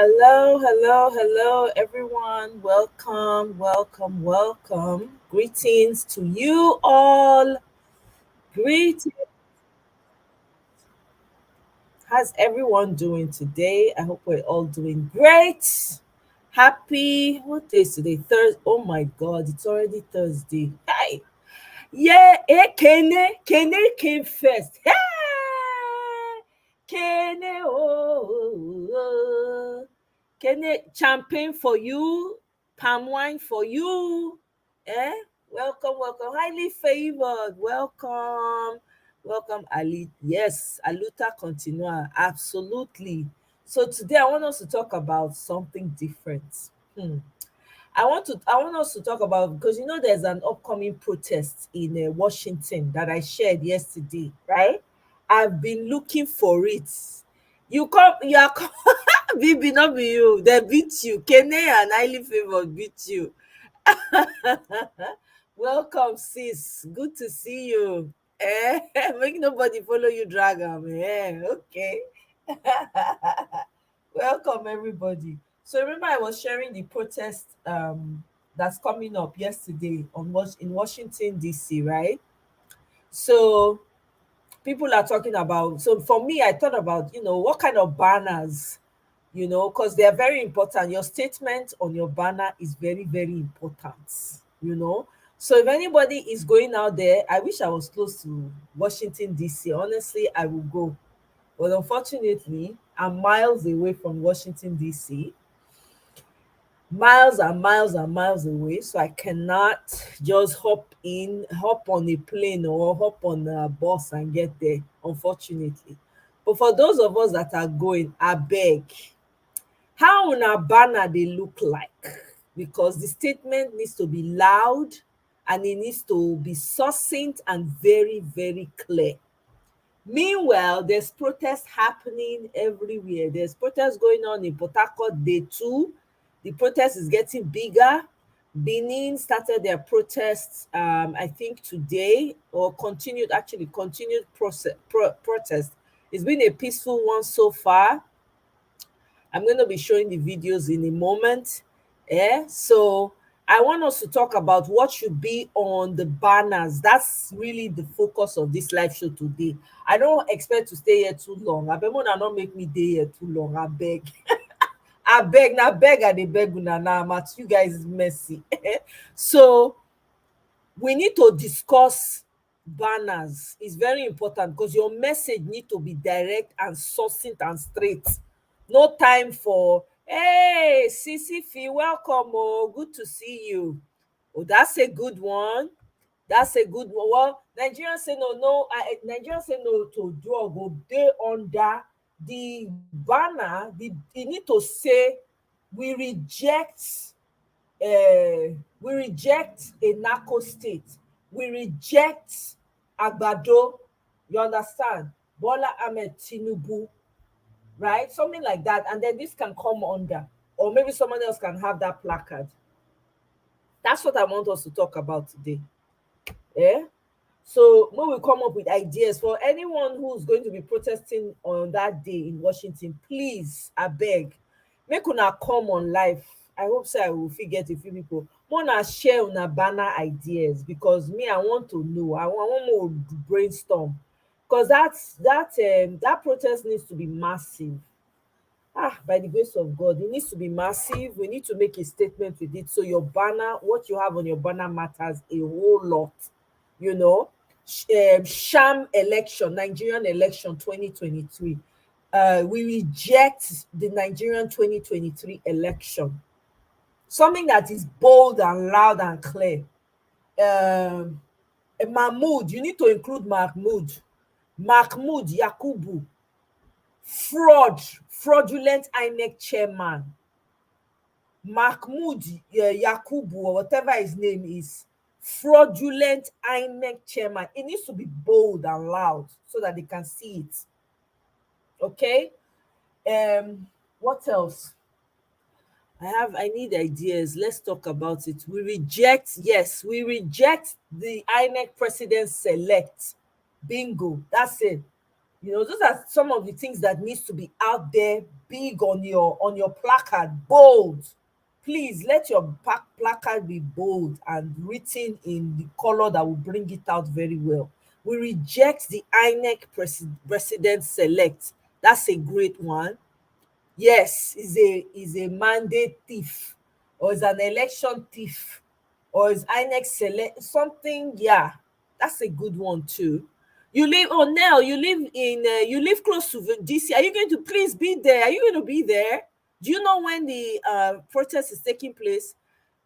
Hello, hello, hello, everyone. Welcome, welcome, welcome. Greetings to you all. Greetings. How's everyone doing today? I hope we're all doing great. Happy, what day is today? Thursday. Oh my God, it's already Thursday. Hi. Yeah, Kene came first. Hey! Kene, oh. Kene, champagne for you, palm wine for you. Eh? Welcome, welcome. Highly favored. Welcome. Welcome, Ali. Yes, Aluta Continua. Absolutely. So today I want us to talk about something different. I want us to talk about, because there's an upcoming protest in Washington that I shared yesterday, right? I've been looking for it. You are Bibi, not be you. They beat you. Kene and highly favored beat you. Welcome, sis. Good to see you. Eh? Make nobody follow you, drag 'em. Okay. Welcome, everybody. So remember, I was sharing the protest that's coming up yesterday in Washington D.C. Right? So people are talking about. So for me, I thought about what kind of banners, because they are very important. Your statement on your banner is very, very important. So if anybody is going out there, I wish I was close to Washington D.C. Honestly, I will go, but unfortunately, I'm miles away from Washington D.C., miles and miles and miles away. So I cannot just hop on a plane or hop on a bus and get there, unfortunately. But for those of us that are going, I beg, how una banner dey look like? Because the statement needs to be loud and it needs to be succinct and very, very clear. Meanwhile, there's protests happening everywhere. There's protests going on in Port Harcourt day two. The protest is getting bigger. Benin started their protests, I think today, or continued protest. It's been a peaceful one so far. I'm going to be showing the videos in a moment. So I want us to talk about what should be on the banners. That's really the focus of this live show today. I don't expect to stay here too long. I beg una not make me stay here too long. I beg. I beg, now beg, I dey beg una now. I'm at you guys mercy. So we need to discuss banners. It's very important because your message need to be direct and succinct and straight. No time for, hey, Sisi Fee, welcome. Oh, good to see you. Oh, that's a good one. That's a good one. Well, Nigerians say no, no. Nigerians say no to drug. Go dey under the banner. You need to say we reject we reject a narco state. We reject Agbado. You understand? Bola Ahmed Tinubu, right? Something like that. And then this can come under, or maybe someone else can have that placard. That's what I want us to talk about today. Yeah. So when we come up with ideas for anyone who's going to be protesting on that day in Washington, please, I beg, make una come on live. I hope so I will get a few people. Wanna share una banner ideas, because me, I want to know. I want more brainstorm. Because that protest needs to be massive. By the grace of God, it needs to be massive. We need to make a statement with it. So your banner, what you have on your banner matters a whole lot. Sham election, Nigerian election 2023. We reject the Nigerian 2023 election. Something that is bold and loud and clear. Mahmoud, you need to include Mahmoud. Mahmoud Yakubu, fraudulent INEC chairman. Mahmoud Yakubu, or whatever his name is, fraudulent INEC chairman. It needs to be bold and loud so that they can see it. Okay. What else? I need ideas. Let's talk about it. We reject the INEC president select. Bingo. That's it. Those are some of the things that needs to be out there, big on your placard, bold. Please let your placard be bold and written in the color that will bring it out very well. We reject the INEC president select. That's a great one. Yes, is a mandate thief, or is an election thief, or is INEC select something. Yeah, that's a good one too. You live, oh Nell, you live close to DC. Are you going to please be there? Are you going to be there? Do you know when the protest is taking place?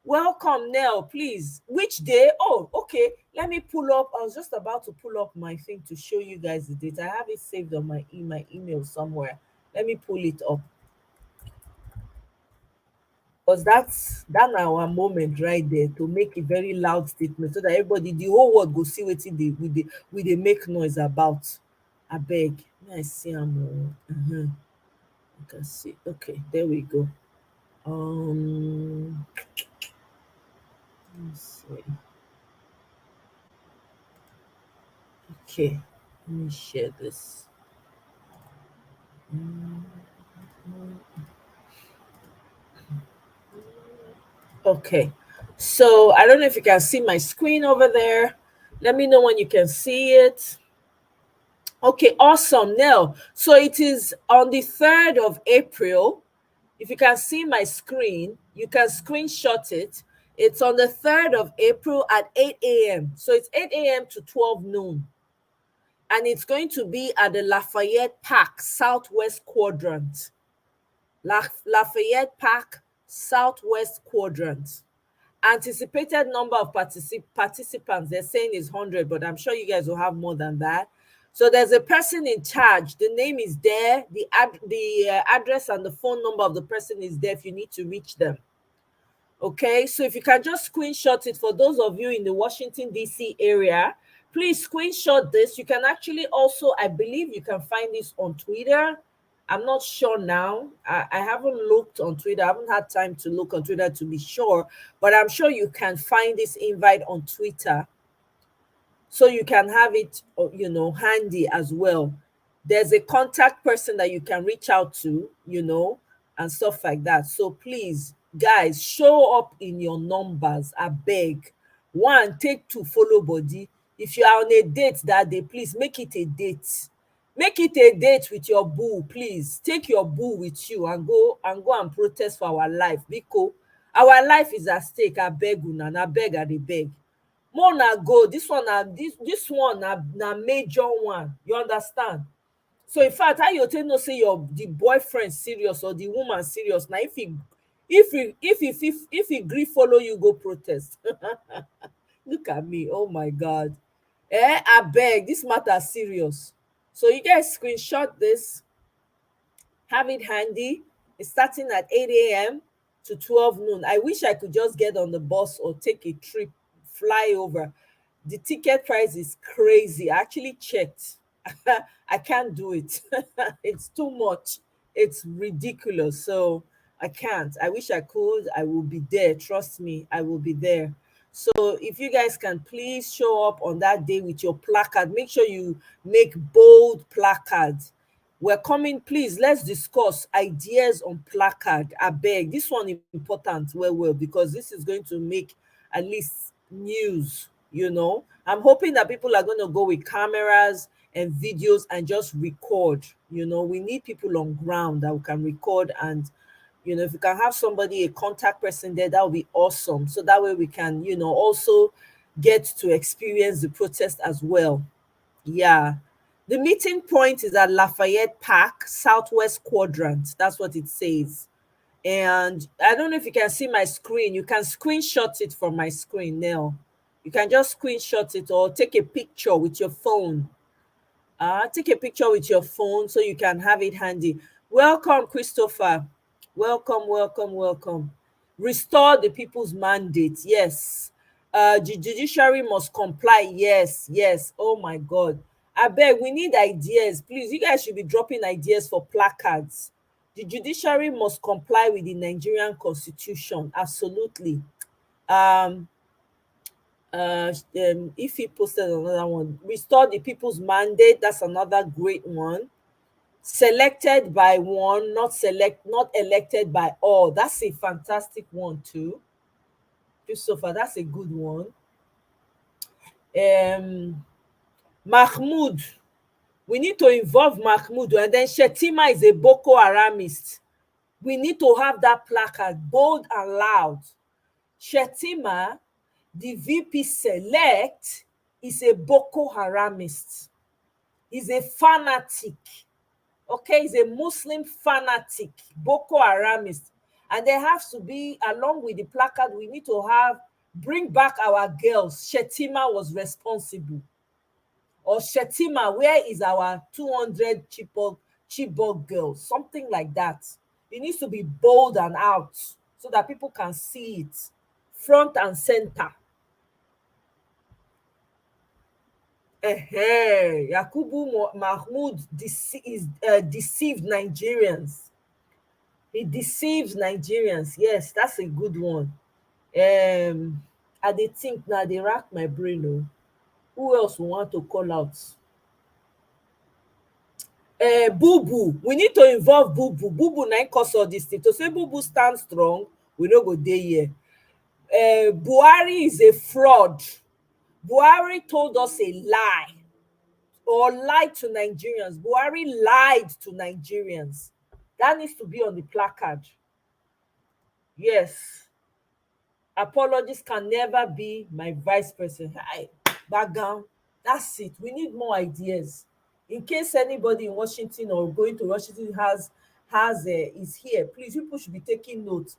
Welcome, Nell, please. Which day? Oh, okay. Let me pull up. I was just about to pull up my thing to show you guys the date. I have it saved on my email somewhere. Let me pull it up. Because that our moment right there to make a very loud statement so that everybody, the whole world go see wetin we dey make noise about. Abeg, may I see am o. You can see. Okay, there we go. Um, let's see. Okay, let me share this. Mm, Okay, so I don't know if you can see my screen over there. Let me know when you can see it. Okay, awesome. Now, so it is on the 3rd of April. If you can see my screen, you can screenshot it. It's on the 3rd of April at 8 a.m. So it's 8 a.m. to 12 noon. And it's going to be at the Lafayette Park, Southwest Quadrant. Lafayette Park, Southwest Quadrant. Anticipated number of participants, they're saying is 100, but I'm sure you guys will have more than that. So there's a person in charge. The name is there. The address and the phone number of the person is there if you need to reach them. Okay, so if you can just screenshot it for those of you in the Washington, D.C. area, please screenshot this. You can actually also, I believe you can find this on Twitter. I'm not sure now. I haven't looked on Twitter. I haven't had time to look on Twitter to be sure, but I'm sure you can find this invite on Twitter so you can have it handy as well. There's a contact person that you can reach out to, and stuff like that. So please, guys, show up in your numbers. I beg. One, take two, follow body. If you are on a date that day, please make it a date. Make it a date with your boo. Please take your boo with you and go and protest for our life, because our life is at stake. I beg una, I beg, I dey beg. More na go. This one na major one. You understand? So in fact, how you take know say the boyfriend serious or the woman serious? Now if he gree follow you go protest. Look at me. Oh my God. I beg, this matter serious. So you guys screenshot this, have it handy. It's starting at 8 a.m. to 12 noon. I wish I could just get on the bus or take a trip, fly over. The ticket price is crazy. I actually checked. I can't do it. It's too much. It's ridiculous. So I can't. I wish I could. I will be there. Trust me, I will be there. So if you guys can please show up on that day with your placard, make sure you make bold placards. We're coming, please. Let's discuss ideas on placard. I beg. This one is important, well, because this is going to make at least news. I'm hoping that people are going to go with cameras and videos and just record. We need people on ground that we can record, and if we can have somebody, a contact person there, that would be awesome. So that way we can, also get to experience the protest as well. Yeah. The meeting point is at Lafayette Park, Southwest Quadrant. That's what it says. And I don't know if you can see my screen. You can screenshot it from my screen now. You can just screenshot it or take a picture with your phone. Take a picture with your phone so you can have it handy. Welcome, Christopher. Welcome, welcome, welcome. Restore the people's mandate. Yes. The judiciary must comply. Yes, yes. Oh my God. I beg, we need ideas. Please, you guys should be dropping ideas for placards. The judiciary must comply with the Nigerian constitution. Absolutely. Um, If he posted another one, restore the people's mandate. That's another great one. Selected by one, not elected by all. That's a fantastic one too. Christopher, that's a good one. um Mahmood, we need to involve Mahmood, and then Shetima is a Boko Haramist. We need to have that placard bold and loud. Shetima, the VP select, is a Boko Haramist. He's a fanatic. Okay, he's a Muslim fanatic, Boko Haramist. And there has to be, along with the placard, we need to have bring back our girls. Shetima was responsible. Or Shetima, where is our 200 Chibok girls? Something like that. It needs to be bold and out so that people can see it front and center. Yakubu Mahmoud deceived Nigerians. He deceives Nigerians. Yes, that's a good one. Um, I dey think now, they rack my brain. Oh, who else we want to call out? Boo Boo. We need to involve Boo Boo. Boo Boo na im cause all dis thing. To say Boo Boo stand strong, we no go dey here. Buhari is a fraud. Buhari told us a lie, or lied to Nigerians. Buhari lied to Nigerians. That needs to be on the placard. Yes. Apologies can never be my vice president. Hi, back down. That's it. We need more ideas. In case anybody in Washington or going to Washington is here, please, people should be taking notes.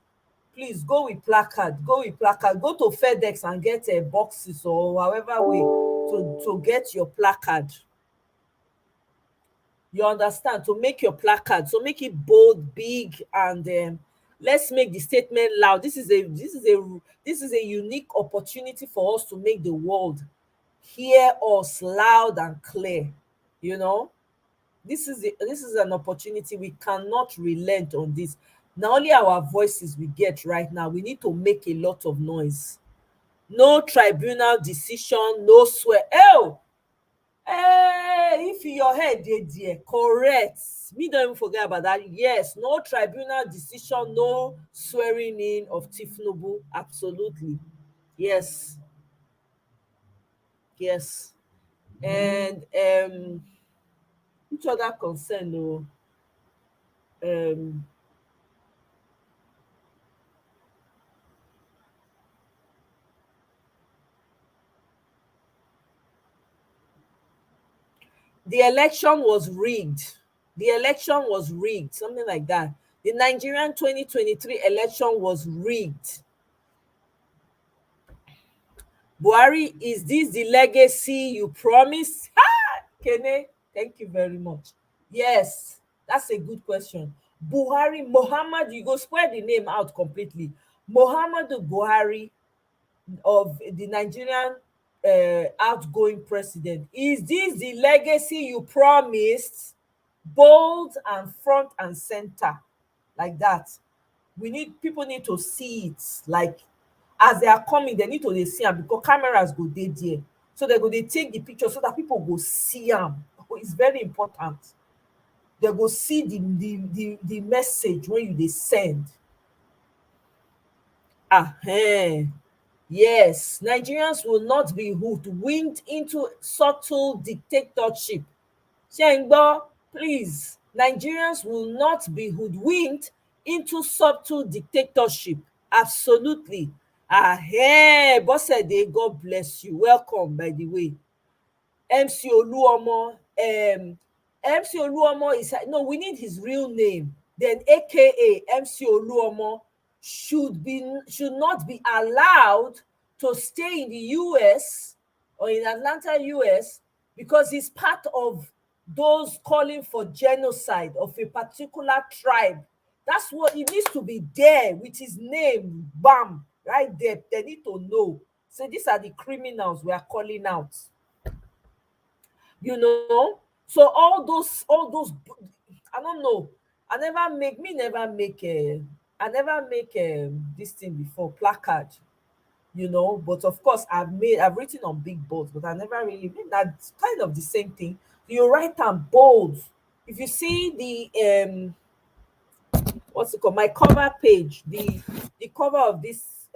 Please go with placard. Go with placard. Go to FedEx and get boxes or however way to get your placard. You understand? To make your placard, so make it bold, big, and let's make the statement loud. This is a unique opportunity for us to make the world hear us loud and clear. You know, this is an opportunity. We cannot relent on this. Now only our voices we get right now. We need to make a lot of noise. No tribunal decision, no swear. Oh, if your head dey there, correct. Me don't even forget about that. Yes, no tribunal decision, no swearing in of Tifnubu. Absolutely. Yes, yes. And which other concern? Oh, um the election was rigged. The election was rigged, something like that. The Nigerian 2023 election was rigged. Buhari, is this the legacy you promised? Kene, thank you very much. Yes, that's a good question. Buhari, Muhammad, you go spread the name out completely. Muhammadu Buhari of the Nigerian outgoing president. Is this the legacy you promised? Bold and front and center, like that. People need to see it, like as they are coming, they need to dey see am because cameras go dey there. So they go dey take the picture so that people go see am. It's very important. They go see the message when you dey send. Yes, Nigerians will not be hoodwinked into subtle dictatorship. Shengbo, please. Nigerians will not be hoodwinked into subtle dictatorship. Absolutely. Bosede, God bless you. Welcome, by the way. MC Oluomo. MC Oluomo is no, we need his real name. Then AKA MC Oluomo should not be allowed to stay in the US or in Atlanta, US, because he's part of those calling for genocide of a particular tribe. That's what he needs to be there with his name, bam, right there. They need to know. So these are the criminals we are calling out. You know, so all those I don't know. I never make this thing before, placard. But of course, I've written on big boards, but I never really made that kind of the same thing. You write on bold. If you see the what's it called, my cover page, the cover of this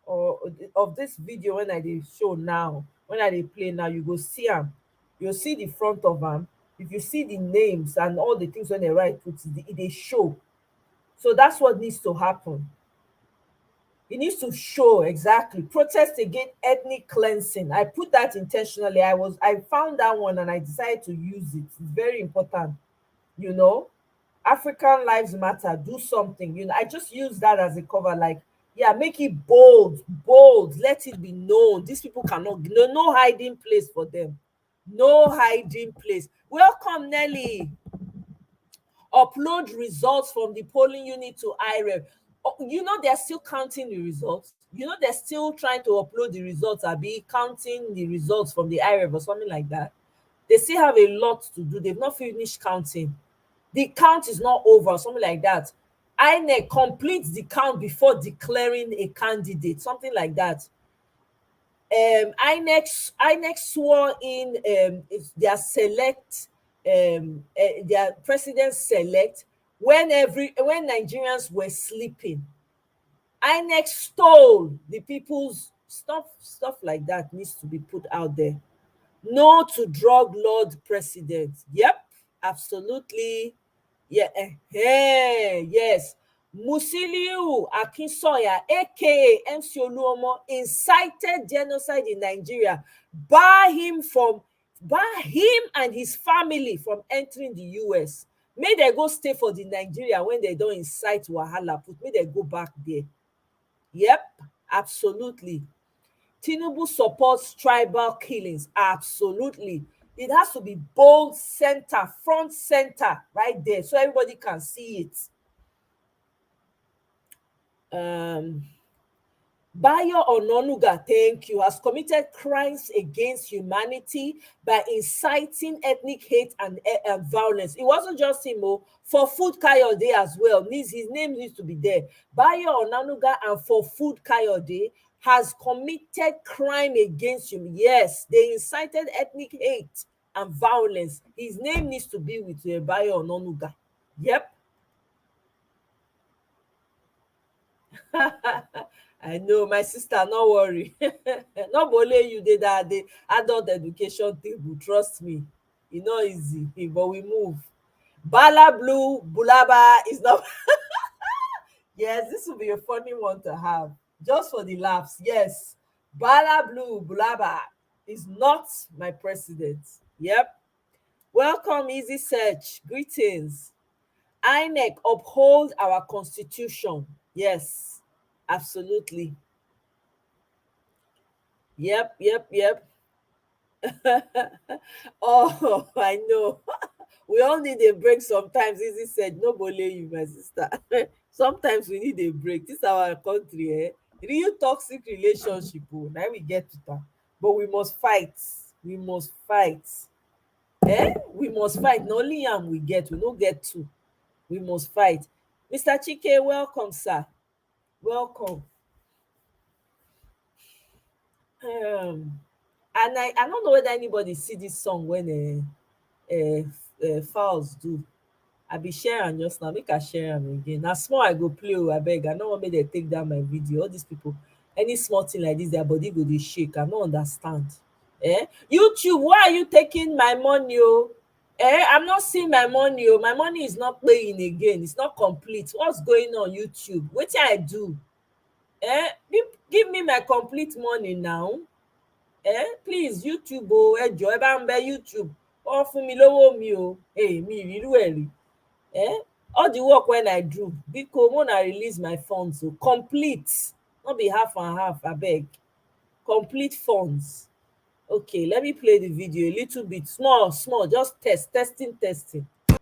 or of this video, when I dey show now, when I dey play now, you go see am. You'll see the front of am. If you see the names and all the things when they write, it dey show. So that's what needs to happen. It needs to show exactly. Protest against ethnic cleansing. I put that intentionally. I found that one and I decided to use it. It's very important. You know, African lives matter. Do something. I just use that as a cover. Like, yeah, make it bold, bold. Let it be known. These people cannot. No hiding place for them. No hiding place. Welcome, Nelly. Upload results from the polling unit to IREV. They're still counting the results. They're still trying to upload the results, or be counting the results from the IREV or something like that. They still have a lot to do. They've not finished counting. The count is not over, something like that. INEC completes the count before declaring a candidate, something like that. INEC swore in their select their president select when Nigerians were sleeping. INEC stole the people's stuff like that needs to be put out there. No to drug lord president. Yep, absolutely. Yeah, yes. Musiliu Akinsoya, aka MC Oluomo, incited genocide in Nigeria. Bar him and his family from entering the US. May they go stay for the Nigeria when they don't incite wahala. May they go back there. Yep, absolutely. Tinubu supports tribal killings. Absolutely. It has to be bold center, front center, right there, so everybody can see it. Bayo Ononuga, thank you, has committed crimes against humanity by inciting ethnic hate and violence. It wasn't just him, for Food Kayode as well. His name needs to be there. Bayo Ononuga and for Food Kayode has committed crime against him. Yes, they incited ethnic hate and violence. His name needs to be with Bayo Ononuga. Yep. I know, my sister, no worry. No bole you did that the adult education table, trust me. E no easy, but we move. Bala blue bulaba is not. Yes, this will be a funny one to have, just for the laughs. Yes, Bala blue bulaba is not my president. Yep. Welcome, easy search. Greetings. INEC uphold our constitution. Yes, absolutely. Yep. Oh, I know. We all need a break sometimes. Easy said, no bole you, my sister. Sometimes we need a break. This is our country, eh? Real toxic relationship, now we get to that. But we must fight. We must fight. We must fight. Not only am we get, we don't get two. We must fight. Mr. Chike, welcome, sir. Welcome. And I don't know whether anybody see this song when fowls do. I be share am just now, make I share am again. Na small I go play o, abeg. I no wan make dem take down my video. All these people, any small thing like this, their body go dey shake. I no understand. YouTube, why are you taking my money o? I'm not seeing my money o. My money is not playing again. It's not complete. What's going on, YouTube? Wetin I do? Give me my complete money now. Please, YouTube o, ẹ jọ̀ọ́ ẹ bá ń bẹ YouTube. Wọ́n fún mi lówó mi o. Mi ìrírú ẹ̀ rí. All the work when I do, biko when I release my funds, so complete, not be half and half, abeg. Complete funds. Okay, let me play the video a little bit, small, just testing.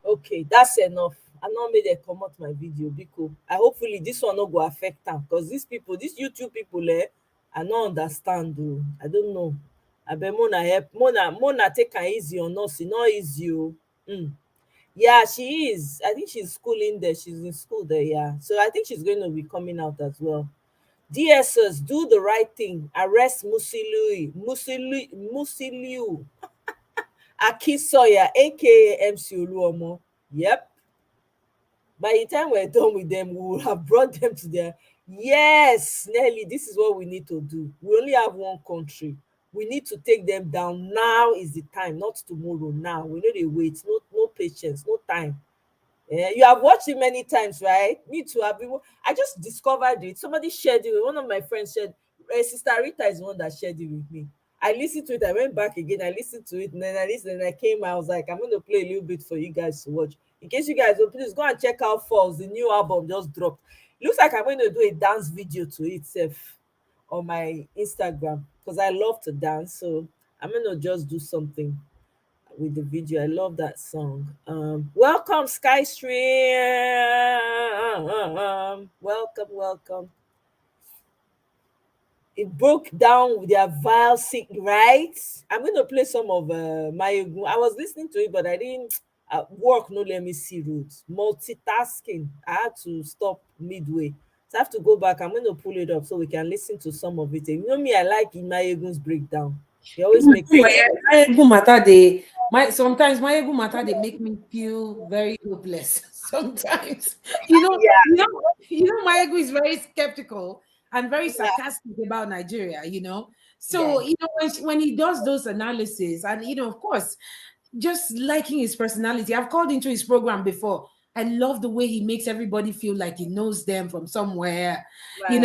Okay, that's enough. I no make dem comot my video biko. Hopefully this one no go affect am, because these YouTube people, I no understand o. I don't know. Abeg mona help, mona take am easy on us. E no easy o. Yeah, she is. I think she's schooling there. She's in school there, yeah. So I think she's going to be coming out as well. DSS, do the right thing. Arrest Musiliu Akisoya, aka MC Oluomo. Yep. By the time we're done with them, we will have brought them to their, yes, Nelly, this is what we need to do. We only have one country. We need to take them down. Now is the time, not tomorrow. Now. We know they wait. No patience, no time. Yeah, you have watched it many times, right? Me too. I just discovered it. Somebody shared it. One of my friends shared. Sister Rita is the one that shared it with me. I listened to it. I went back again. I listened to it, and then I listened. And I came. I was like, I'm going to play a little bit for you guys to watch. In case you guys don't, please go and check out Falls. The new album just dropped. It looks like I'm going to do a dance video to itself on my Instagram because I love to dance. So I'm going to just do something with the video. I love that song. Welcome, Skystream. Welcome, welcome. It broke down with their vile sick rights. I'm going to play some of Mayegun. I was listening to it, but I didn't. Work no let me see roots. Multitasking. I had to stop midway. So I have to go back. I'm going to pull it up so we can listen to some of it. You know me, I like Mayegun's breakdown. He always makes My ego matter they my sometimes my ego matter they make me feel very hopeless. Sometimes, yeah, my ego is very skeptical and very yeah, sarcastic about Nigeria. yeah. So when he does those analysis, and of course, just liking his personality. I've called into his program before. I love the way he makes everybody feel like he knows them from somewhere, Right.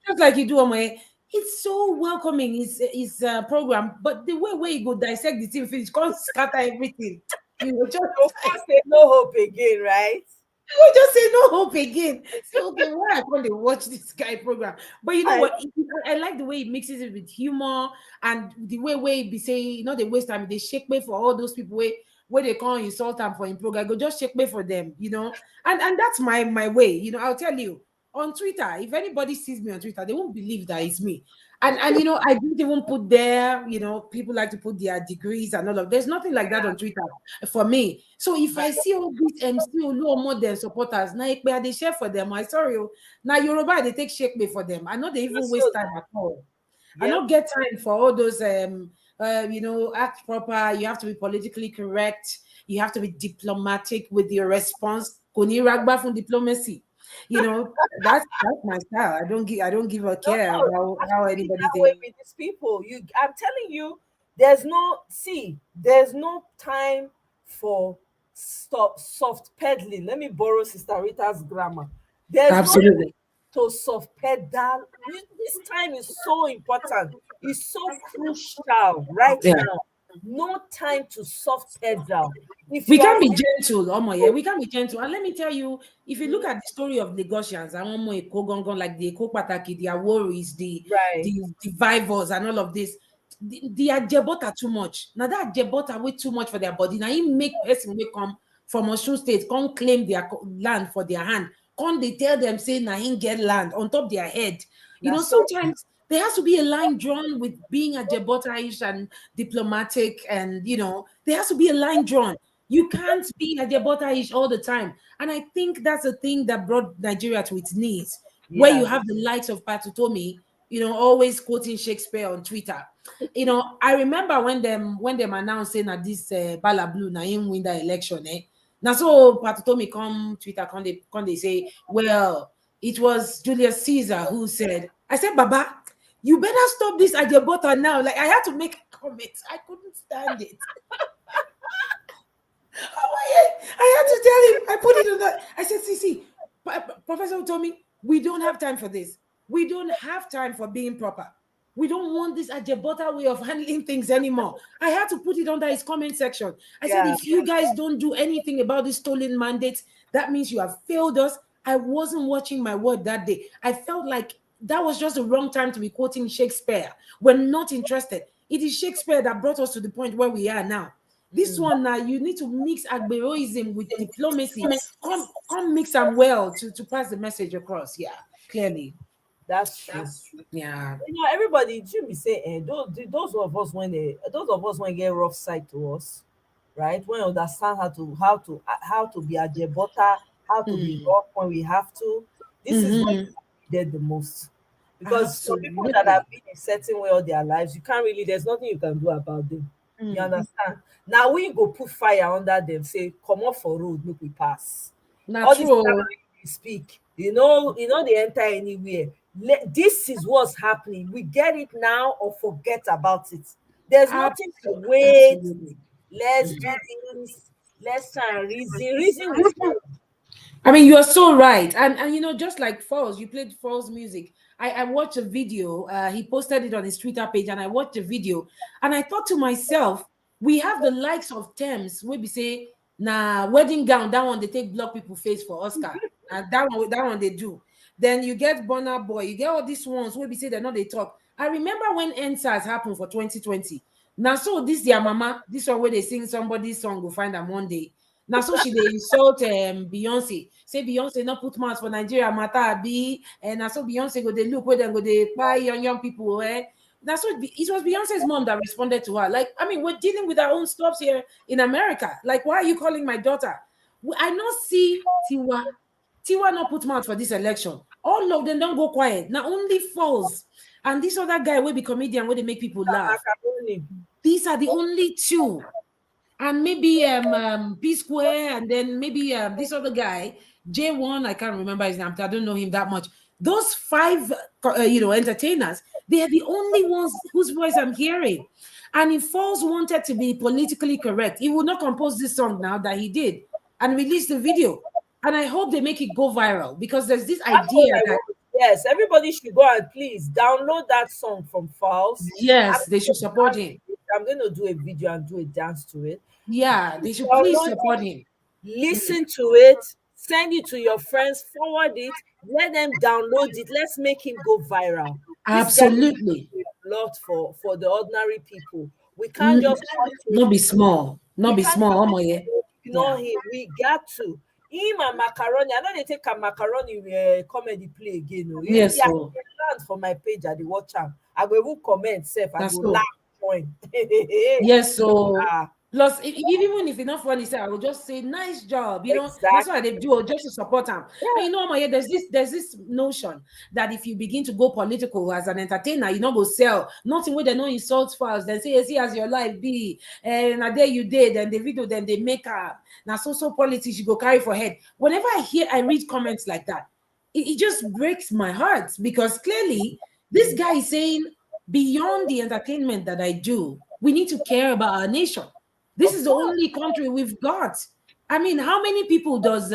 just like you do on my. It's so welcoming, his program, but the way he go dissect the team finish, can't scatter everything. You know, just Of course, say no hope again, right? we just say no hope again. Say, okay, why I can't they watch this guy program? But you know I what? I like the way he mixes it with humor and the way he be saying, they waste time. They shake me for all those people where they can't insult them for him program. Go just shake me for them. And that's my way. I'll tell you on Twitter, if anybody sees me on Twitter, they won't believe that it's me. And I didn't even put there, people like to put their degrees and all of there's nothing like that on Twitter for me. So if I see all these MC Oluomo them supporters, now they share for them. I sorry, now Yoruba they take shake me for them. I know they even waste so time at all. I yep. don't get time for all those act proper. You have to be politically correct. You have to be diplomatic with your response. Koni ragba from diplomacy. That's my style. I don't give a No, care no, it about has how to be anybody that way thinks. with these people. I'm telling you, there's no time for stop soft peddling. Let me borrow Sister Rita's grammar. There's no time Absolutely. to soft pedal. This time is so important. It's so crucial right Yeah. now. No time to soft pedal. If We you can are be gentle, Omo, yeah. We can be gentle. And let me tell you, if you look at the story of Lagosians, and one more Eko Gongon, like the Eko Pataki, their worries, the right, the divivors and all of this, the Ajebota too much. Now that Ajebota way too much for their body. Now he make person will come from Osun State, come claim their land for their hand. Come they tell them say now he get land on top their head. that's so Sometimes there has to be a line drawn with being Ajebota-ish and diplomatic, and there has to be a line drawn. You can't be at their botterish all the time. And I think that's the thing that brought Nigeria to its knees, where yeah, you have the likes of Patutomi, always quoting Shakespeare on Twitter. I remember when them announcing that this Bala Blue na him win the election, eh? Now so Patutomi come Twitter, come they say, well, it was Julius Caesar who said, I said, Baba, you better stop this at your butter now. Like I had to make a comment. I couldn't stand it. I had to tell him. I put it on that. I said, see, Professor told me, we don't have time for this. We don't have time for being proper. We don't want this Ajebota way of handling things anymore. I had to put it under his comment section. I said, yeah. if you guys don't do anything about this stolen mandate, that means you have failed us. I wasn't watching my word that day. I felt like that was just the wrong time to be quoting Shakespeare. We're not interested. It is Shakespeare that brought us to the point where we are now. This Mm, one now, you need to mix agberoism with diplomacy. Come mix them well to pass the message across. Yeah, clearly. that's true. Yeah. Everybody should be saying, those of us when get rough side to us, right? When we understand how to be a jebota, how to be Mm. rough when we have to. This is when Mm-hmm. we need the most, because some people that have Absolutely. been a certain way all their lives, you can't really, there's nothing you can do about them. You Mm. understand? Now we go put fire under them, say, come off for road, make we pass. Not All this time true. we speak, they enter anywhere. This is what's happening. We get it now or forget about it. There's nothing to wait. Absolutely. Let's do this. Let's try and reason with God. I mean, you are so right. And just like Falls, you played Falls music. I watched a video. He posted it on his Twitter page, and I watched the video, and I thought to myself, we have the likes of Thames, where we say, nah, wedding gown, that one they take block people face for Oscar. And that one they do. Then you get Bonner Boy, you get all these ones where we say they're not they talk. I remember when NSAS happened for 2020. Now, so this their mama, this one where they sing somebody's song, will find them one day. Now, so she they insult Beyonce. Say Beyonce not put mouth for Nigeria matter be, and now so Beyonce go they look where they go they buy young people. That's what it was Beyonce's mom that responded to her. Like, I mean, we're dealing with our own stuff here in America. Like, why are you calling my daughter? I not see Tiwa not put mouth for this election. All of them don't go quiet. Now only Falls and this other guy will be comedian where they make people laugh. Macaroni. These are the only two, and maybe P Square, and then maybe this other guy J1. I can't remember his name. I don't know him that much. Those five, entertainers, they are the only ones whose voice I'm hearing. And if Falls wanted to be politically correct, he would not compose this song now that he did and release the video. And I hope they make it go viral because there's this That's what idea I that want. Yes, everybody should go and please download that song from Falz. yes, they should support him. I'm going to do a video and do a dance to it. Yeah, they should please Download support it, him. listen to it, send it to your friends, forward it, let them download it. Let's make him go viral. This guy is Absolutely. doing a lot for the ordinary people. We can't N- just want to Not be small. Not we be can't small. Yeah. ignore Yeah. him. We got to. Him and macaroni. I know they take a macaroni comedy play again. Oh. You see, Yes, I so land for my page at the watch am. I go even comment self. I that's go so. laugh join. Yes, so Ah, plus even if it's not funny, say I will just say nice job. That's what they exactly. do just to support them. And Yeah. Maya, there's this notion that if you begin to go political as an entertainer, you know go sell nothing where they no insult files. Then say, see as your life be, and a day you did, and the video then they make up. Now so politics you go carry for head. Whenever I read comments like that, it just breaks my heart because clearly this guy is saying beyond the entertainment that I do, we need to care about our nation. This Of is the course. only country we've got. I mean, how many people does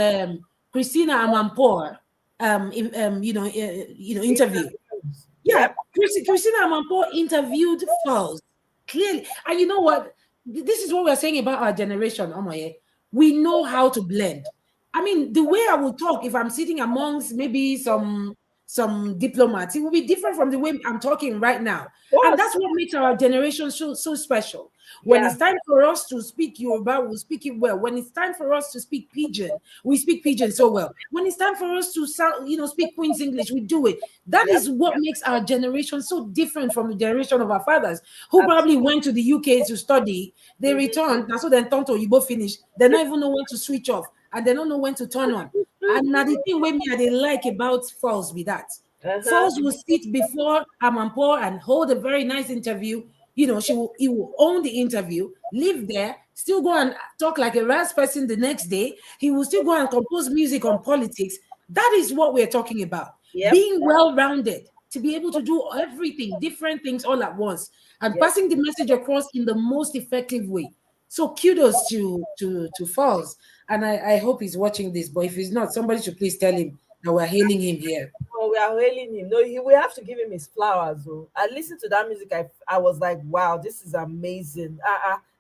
Christina Amanpour interview? Interviews. Yeah, Yep. Christina Amanpour interviewed Falls clearly. And you know what? This is what we're saying about our generation, Omoye. We know how to blend. I mean, the way I would talk if I'm sitting amongst maybe some diplomats, it will be different from the way I'm talking right now. Of And that's course. what makes our generation so special. When Yeah. it's time for us to speak Yoruba, we'll speak it well. When it's time for us to speak Pidgin, we speak Pidgin so well. When it's time for us to speak Queen's English, we do it. That Yep. is what makes our generation so different from the generation of our fathers, who probably Absolutely. went to the UK to study. They returned, and so then turn to both finish. They don't even know when to switch off, and they don't know when to turn on. And now the thing with me I they like about Falls be that Uh-huh. Falls will sit before Amanpour and hold a very nice interview. He will own the interview, live there, still go and talk like a rash person the next day. He will still go and compose music on politics. That is what we're talking about. Yep. Being well-rounded, to be able to do everything, different things all at once, and Yep. passing the message across in the most effective way. So kudos to Falls. And I hope he's watching this, but if he's not, somebody should please tell him that we're hailing him here. Oh, we are hailing him. No, we have to give him his flowers. Oh. I listened to that music. I was like, wow, this is amazing.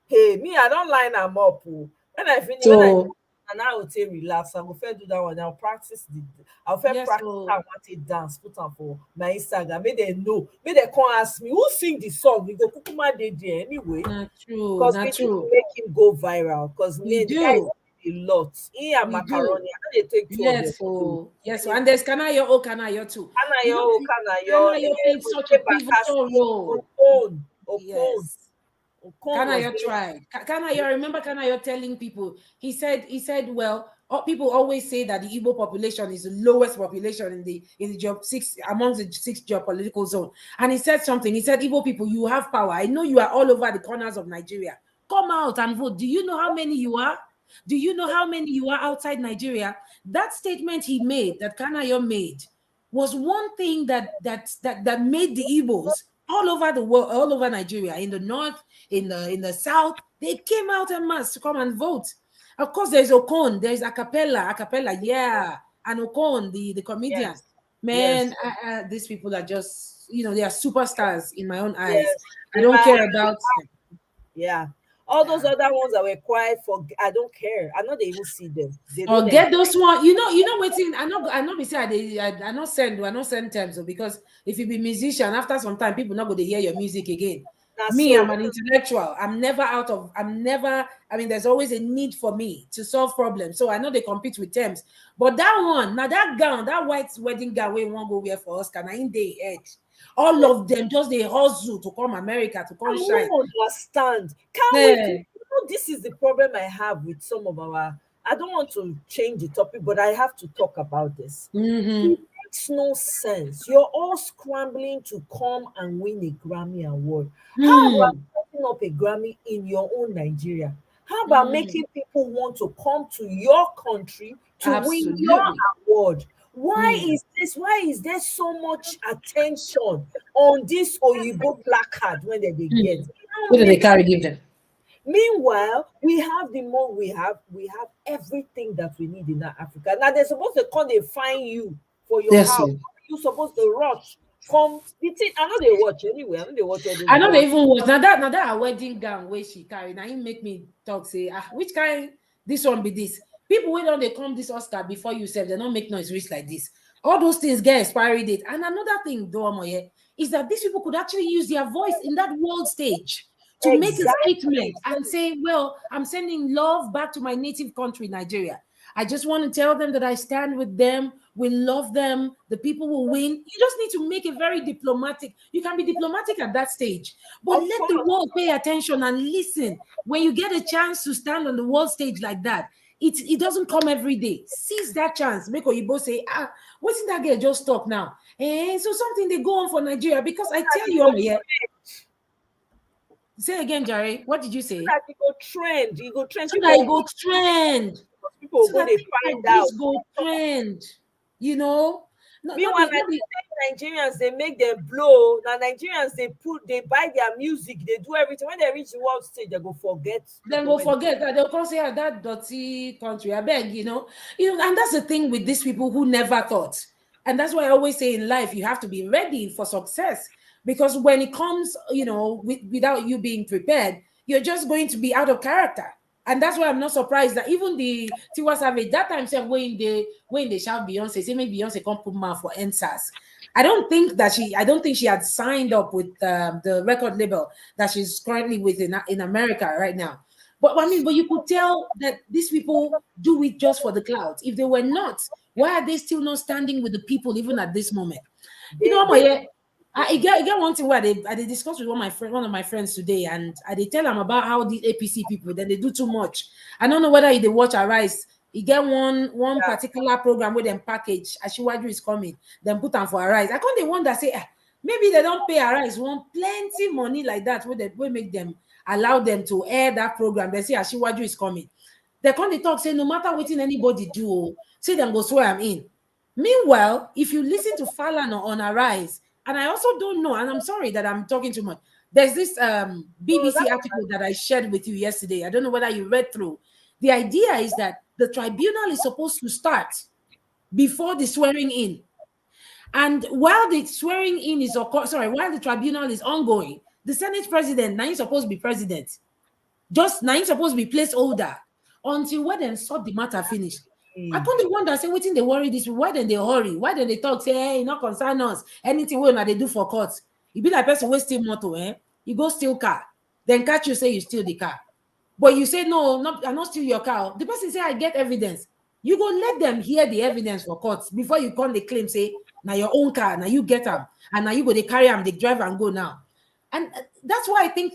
Hey, me, I don't line them up. Oh. When I So and I will say relax. I will first do that one. I'll first yes, practice how I so want to dance, put on for my Instagram. Make they know. Make they come ask me who sing the song. We go kukuma dey there anyway. not true, Because we not need to true. make him go viral. Because We me, the guy is do, doing a lot. He and we do. macaroni. I know they take two of them. Yes, so and there's Kanayo too. Kanayo, Kanayo, Kanayo played such a Oje pivotal Bakassi, role. Yes. Okon was Kanayo very tried. Kanayo, remember Kanayo telling people, he said, well, People always say that the Igbo population is the lowest population in the job six amongst the six geopolitical zone. And he said something. He said, Igbo people, you have power. I know you are all over the corners of Nigeria. Come out and vote. Do you know how many you are? Do you know how many you are outside Nigeria? That statement he made, that Kanayo made, was one thing that made the Igbos all over the world, all over Nigeria, in the north, in the south, they came out en masse to come and vote. Of course, there's Okon, there's Acapella, yeah, and Okon, the comedian. Yes. Man, Yes. these people are just, they are superstars in my own eyes. Yes. I In my don't care eyes, about them. yeah. All those Yeah. other ones that were quiet for, I don't care. I know they even see them. They Or don't get exist. those one, waiting. I know be say I not send though, because if you be musician, after some time, people not going to hear your music again. Now, Me, I'm so an intellectual. I mean, there's always a need for me to solve problems. So I know they compete with terms. But that one, now that gown, that white wedding gown, we won't go wear for Oscar, now in the edge. All of them just they hustle to come America to I come shine. won't understand. Can we? Yeah. This is the problem I have with some of our. I don't want to change the topic, but I have to talk about this. It Mm-hmm. makes no sense. You're all scrambling to come and win a Grammy award. How about Mm. setting up a Grammy in your own Nigeria? How about Mm. making people want to come to your country to win your Absolutely. award? Why Mm. is this? Why is there so much attention on this Oyibo placard when they get? Mm. It don't What do they make carry sense. give them? Meanwhile, we have the more we have everything that we need in that Africa. Now they're supposed to come and find you for your Yes, house. so. You supposed to rush. Come, the thing, I know they watch anyway. I know they watch all those I know Grammy. they even was now that her wedding gown where she carry. Now you make me talk say, which kind this one be this? People wait on they come this Oscar before you say they don't make noise reach like this. All those things get expiry date. And another thing, Domoye, is that these people could actually use their voice in that world stage to make a Exactly. statement and say, well, I'm sending love back to my native country, Nigeria. I just want to tell them that I stand with them. We love them. The people will win. You just need to make it very diplomatic. You can be diplomatic at that stage, but Of let the course. world pay attention and listen. When you get a chance to stand on the world stage like that, it doesn't come every day. Seize that chance. Make Oyibo say, what's that girl just talk now? So something they go on for Nigeria, because I That tell it you, go yeah. Say again, Jerry. What did you so say? that it go trend. You go trend. So that People it will go go trend. people will So go that they things like find out. this go trend. You know, not Meanwhile, the na not the the same Nigerians they make them blow. Now Nigerians they buy their music, they do everything. When they reach the world stage, they go forget then people go when forget that they'll come say, that dirty country. I beg, and that's the thing with these people who never thought. And that's why I always say in life, you have to be ready for success. Because when it comes, without you being prepared, you're just going to be out of character. And that's why I'm not surprised that even the Tiwa Savage that time said when they shout Beyonce, say maybe Beyonce can't put man for NSAS. I don't think she had signed up with the record label that she's currently with in America right now. But I mean, but you could tell that these people do it just for the clout. If they were not, why are they still not standing with the people even at this moment? they Yeah. I get one thing where I discussed with one of my friends today, and I they tell them about how the APC people then they do too much. I don't know whether they watch Arise. You get one yeah, particular program where them package Ashiwaju is coming, then put them for Arise. I can't the one that say maybe they don't pay Arise one plenty money like that where they will make them allow them to air that program. They say Ashiwaju is coming. They come they talk say no matter what anybody do, say them go swear I'm in. Meanwhile, if you listen to Falan on Arise, and I also don't know, and I'm sorry that I'm talking too much. There's this so BBC that article that I shared with you yesterday. I don't know whether you read through. The idea is that the tribunal is supposed to start before the swearing in. And while the swearing in is while the tribunal is ongoing, the Senate president now he's supposed to be president. Just now he's supposed to be placeholder until when them sort the matter finish. I is can't wonder say waiting they worry this. Why then they hurry? Why then they talk say hey, not concern us? Anything we they do for court. You be like person wasting motor, eh? You go steal car, then catch you say you steal the car. But you say no, I not steal your car. The person say I get evidence. You go let them hear the evidence for court before you come the claim say now your own car, now you get them, and now you go they carry them, they drive and go now. And that's why I think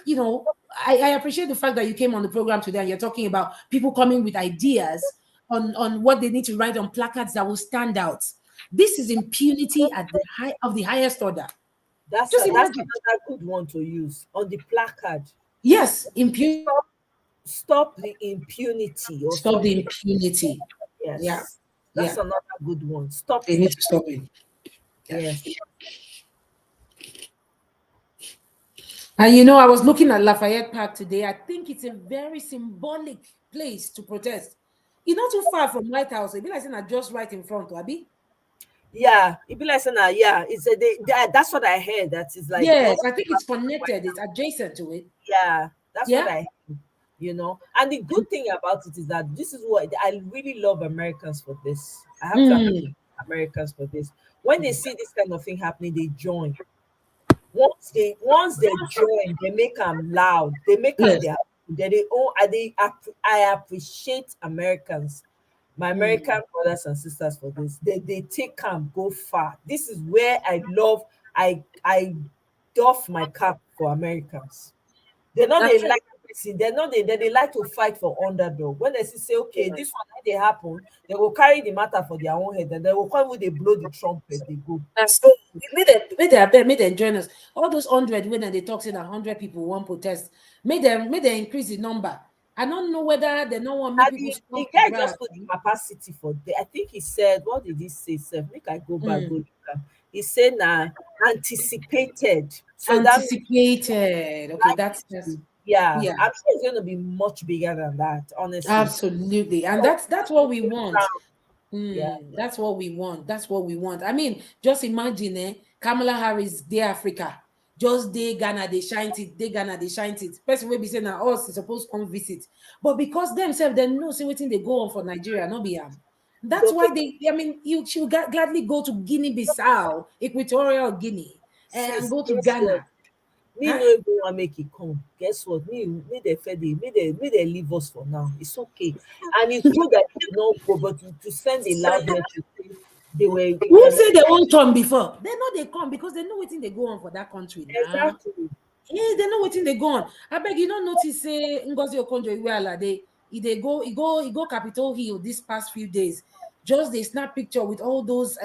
I appreciate the fact that you came on the program today and you're talking about people coming with ideas on what they need to write on placards that will stand out. This is impunity at the high of the highest order. Just That's imagine. another good one to use on the placard. Yes, impunity. Stop the impunity or Stop the something. impunity. Yeah, Yes, that's yeah. another good one. Stop They the need to stop it. Yeah. yes. And you know, I was looking at Lafayette Park today. I think it's a very symbolic place to protest. It's not too far from White House. It be like saying I just right in front, Abi. Yeah, it be like saying that, yeah, it's a that's what I heard. That is like not Yes, I think it's connected. It's adjacent to it. yeah, that's what Yeah. I heard, you know. And the good thing about it is that this is what I really love Americans for this. I have to appreciate Mm. Americans for this. When they see this kind of thing happening, they join. Once they join, they make them loud. They make them Yes. their they own. I appreciate Americans, my Mm. American brothers and sisters for this. They take them go far. This is where I love. I doff my cap for Americans. They know That's they true. like see, they know they like to fight for underdog. When they say, okay, this one when they happen, they will carry the matter for their own head, and they will come when they blow the trumpet, they go. That's so. Make them join us. All those 100 when they talk saying 100 people want protest. Make them increase the number. I don't know whether they don't want make And people the stop the guy just grass. put the capacity for the I think he said, what did he say? Sef? Make I go back, go Mm. look am. He said anticipated. So that means Anticipated. Okay, that's yeah, yeah. I'm sure it's gonna be much bigger than that, honestly. Absolutely. And So, that's what we want. yeah, That's what we want. That's what we want. I mean, just imagine, Kamala Harris, they Africa. Just they Ghana, they shine it. They Ghana, they shine it. Person will be saying that us is supposed to come visit. But because themselves, they know see what they go on for Nigeria, not be That's okay. why I mean, she would gladly go to Guinea-Bissau, Equatorial Guinea, and Sis, go to guess what? Ghana. Me Huh? no even wan make e come. Guess what? Me dey fair dey make dem leave us for now. It's okay. And it's good that they no go, but to send a loud message say they Who are not say they won't come before? They know they come because they know what they go on for that country now. exactly. Yeah, they know what they go on. I beg you don't notice say Ngozi Okonjo Iweala they go Capitol Hill this past few days. Just they snap picture with all those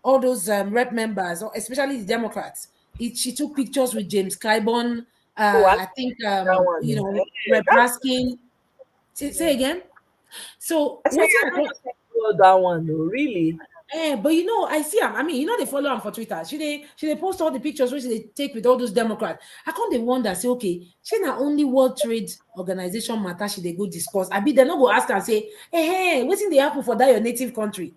all those rep members, especially the Democrats. She took pictures with James Clyburn, Oh, I I think that one oh. Rep That Raskin. Say yeah. again. So I said what's I don't know that one though, really. But I see him. I mean, they follow him for Twitter. She they post all the pictures which they take with all those Democrats. I can't they wonder, say, okay, she not only World Trade Organization matter she they go discuss. I be they not go ask and say, hey, what's in the happen for that your native country?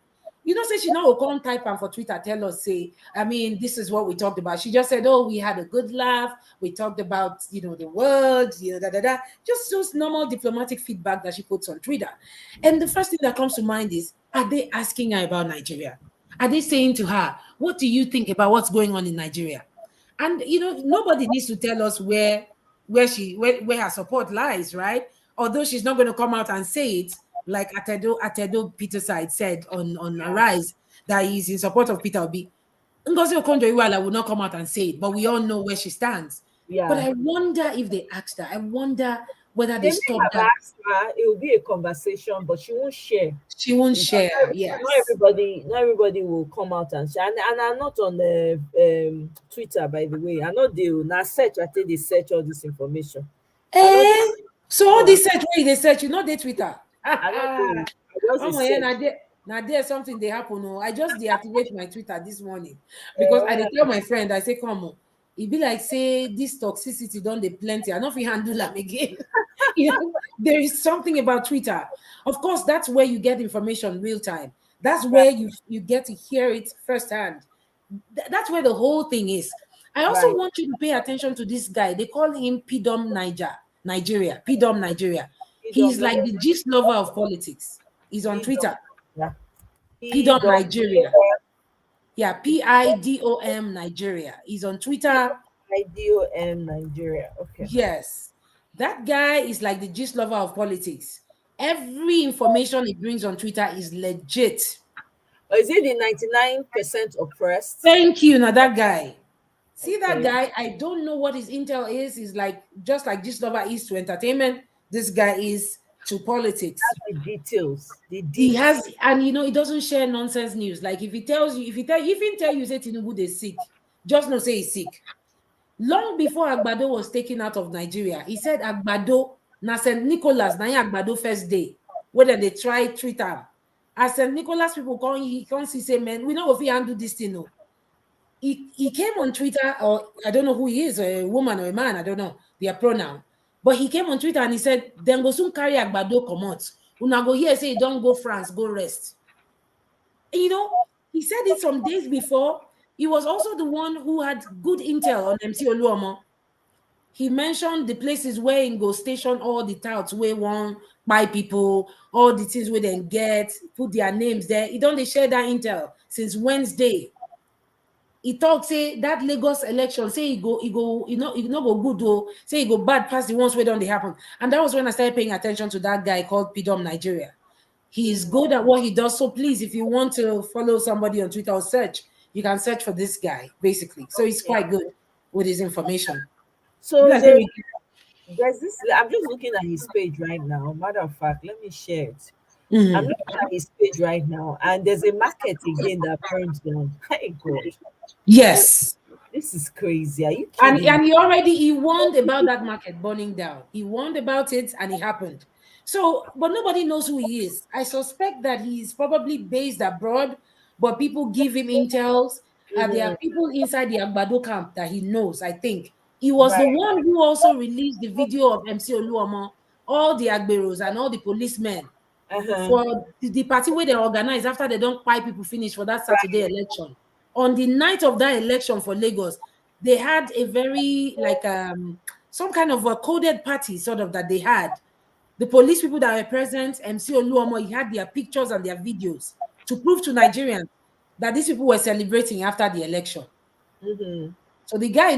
Say she not go come type and for Twitter tell us, say, I mean, this is what we talked about. She just said, oh, we had a good laugh. We talked about, the world, da da da. Just normal diplomatic feedback that she puts on Twitter. And the first thing that comes to mind is, are they asking her about Nigeria? Are they saying to her, what do you think about what's going on in Nigeria? And nobody needs to tell us where her support lies, right? Although she's not going to come out and say it, like Atedo Peterside said on Arise, that he's in support of Peter Obi. Ngozi Okonjo-Iweala will not come out and say it, but we all know where she stands. But Yeah. I wonder if they asked her. I wonder whether they They may stopped have that. asked her, it will be a conversation, but she won't share. She won't Not share. Yes. not everybody will come out and share. And I'm not on the Twitter, by the way. I know they will now search. I think they search all this information. I know Eh? So all so this search where they search, they Twitter. I know they will. I just Oh dey my yeah, search. now there something they happen. Oh, I just deactivate my Twitter this morning because I dey tell my friend, I say, come on, it be like say this toxicity done the plenty. I don't feel handle them again. There is something about Twitter. Of course, that's where you get information real time. That's Right, where you get to hear it firsthand. That's where the whole thing is. I also right. want you to pay attention to this guy. They call him Pidom Nigeria. Pidom Nigeria. He He's don't let like the gist lover of politics. He's on he don't Twitter. yeah. He Pidom don't Nigeria. Yeah, Pidom Nigeria. He's on Twitter. IDOM Nigeria. Okay. Yes. That guy is like the gist lover of politics. Every information he brings on Twitter is legit. Or is it the 99% oppressed? Thank you. Now that guy. See that Okay. guy? I don't know what his intel is. He's like just like this lover is to entertainment. This guy is to politics. The details, the He deeds. has, and he doesn't share nonsense news. Like if he tells you, if he tell you say Tinubu dey sick, just no say he's sick. Long before Agbado was taken out of Nigeria, he said Agbado na St. Nicholas na him Agbado first day, whether they try treat am. As St. Nicholas people come, he come see say, man, we no go fit handle this thing. No. He came on Twitter, or I don't know who he is, a woman or a man, I don't know their pronoun. But he came on Twitter and he said, then go soon carry Agbado comot. Una go here say don't go France, go rest. You know, he said it some days before. He was also the one who had good intel on MC Oluomo. He mentioned the places where he go station all the touts where one buy people, all the things where they get, put their names there. He don't they share that intel since Wednesday. He talk say that Lagos election, say he no go good though, say he go bad past the ones where don't they happen. And that was when I started paying attention to that guy called Pidom Nigeria. He is good at what he does. So please, if you want to follow somebody on Twitter or search, you can search for this guy, basically. So he's Okay. quite good with his information. Be So like, say we- there's this. I'm just looking at his page right now. Matter of fact, let me share it. I'm Mhm. looking at his page right now, and there's a market again that burns down. Hey God, what? Yes. This is crazy. Are you And kidding me? he warned about that market burning down. He warned about it and it happened. So, but nobody knows who he is. I suspect that he's probably based abroad, but people give him intels. There Mhm. are people inside the Agbado camp that he knows, I think. He was the Right. one who also released the video of MC Oluomo, all the Agberos and all the policemen Uh-huh. for the party where they organize after they don't buy people finish for that Saturday Right. election. On the night of that election for Lagos, they had a very like some kind of a coded party sort of that they had. The police people that were present, MC Oluomo, he had their pictures and their videos to prove to Nigerians that these people were celebrating after the election. Mm-hmm. So the guy,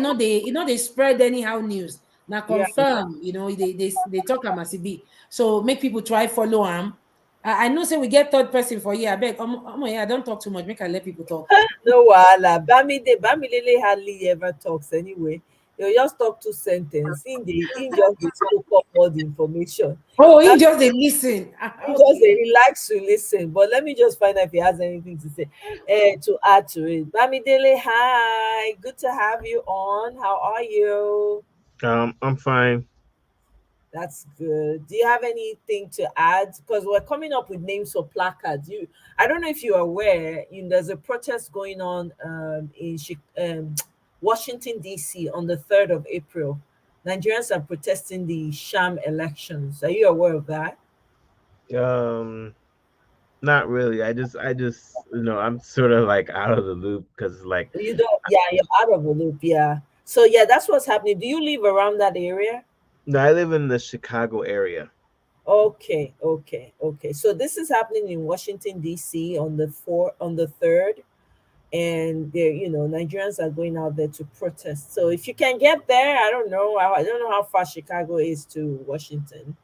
they spread anyhow news. Now Yeah. confirm, they talk am as e be. So make people try follow him. I know say we get third person for here. I beg, yeah, I don't talk too much. Make I let people talk. No wahala. Bamidele hardly ever talks anyway. He'll just talk two sentence. In just dey soak up all the information. Oh, he just they listen. He just Okay. he likes to listen. But let me just find out if he has anything to say, to add to it. Bamidele, hi. Good to have you on. How are you? I'm fine. That's good. Do you have anything to add? Because we're coming up with names for placards. I don't know if you're aware. There's a protest going on in Washington D.C. on the 3rd of April. Nigerians are protesting the sham elections. Are you aware of that? Um, Not really. I'm sort of like out of the loop because like You don't. Yeah, you're out of the loop. Yeah. So yeah, that's what's happening. Do you live around that area? no, I live in the Chicago area. Okay, okay, okay. So this is happening in Washington D.C. on the third, and there, Nigerians are going out there to protest. So if you can get there, I don't know. I don't know how far Chicago is to Washington,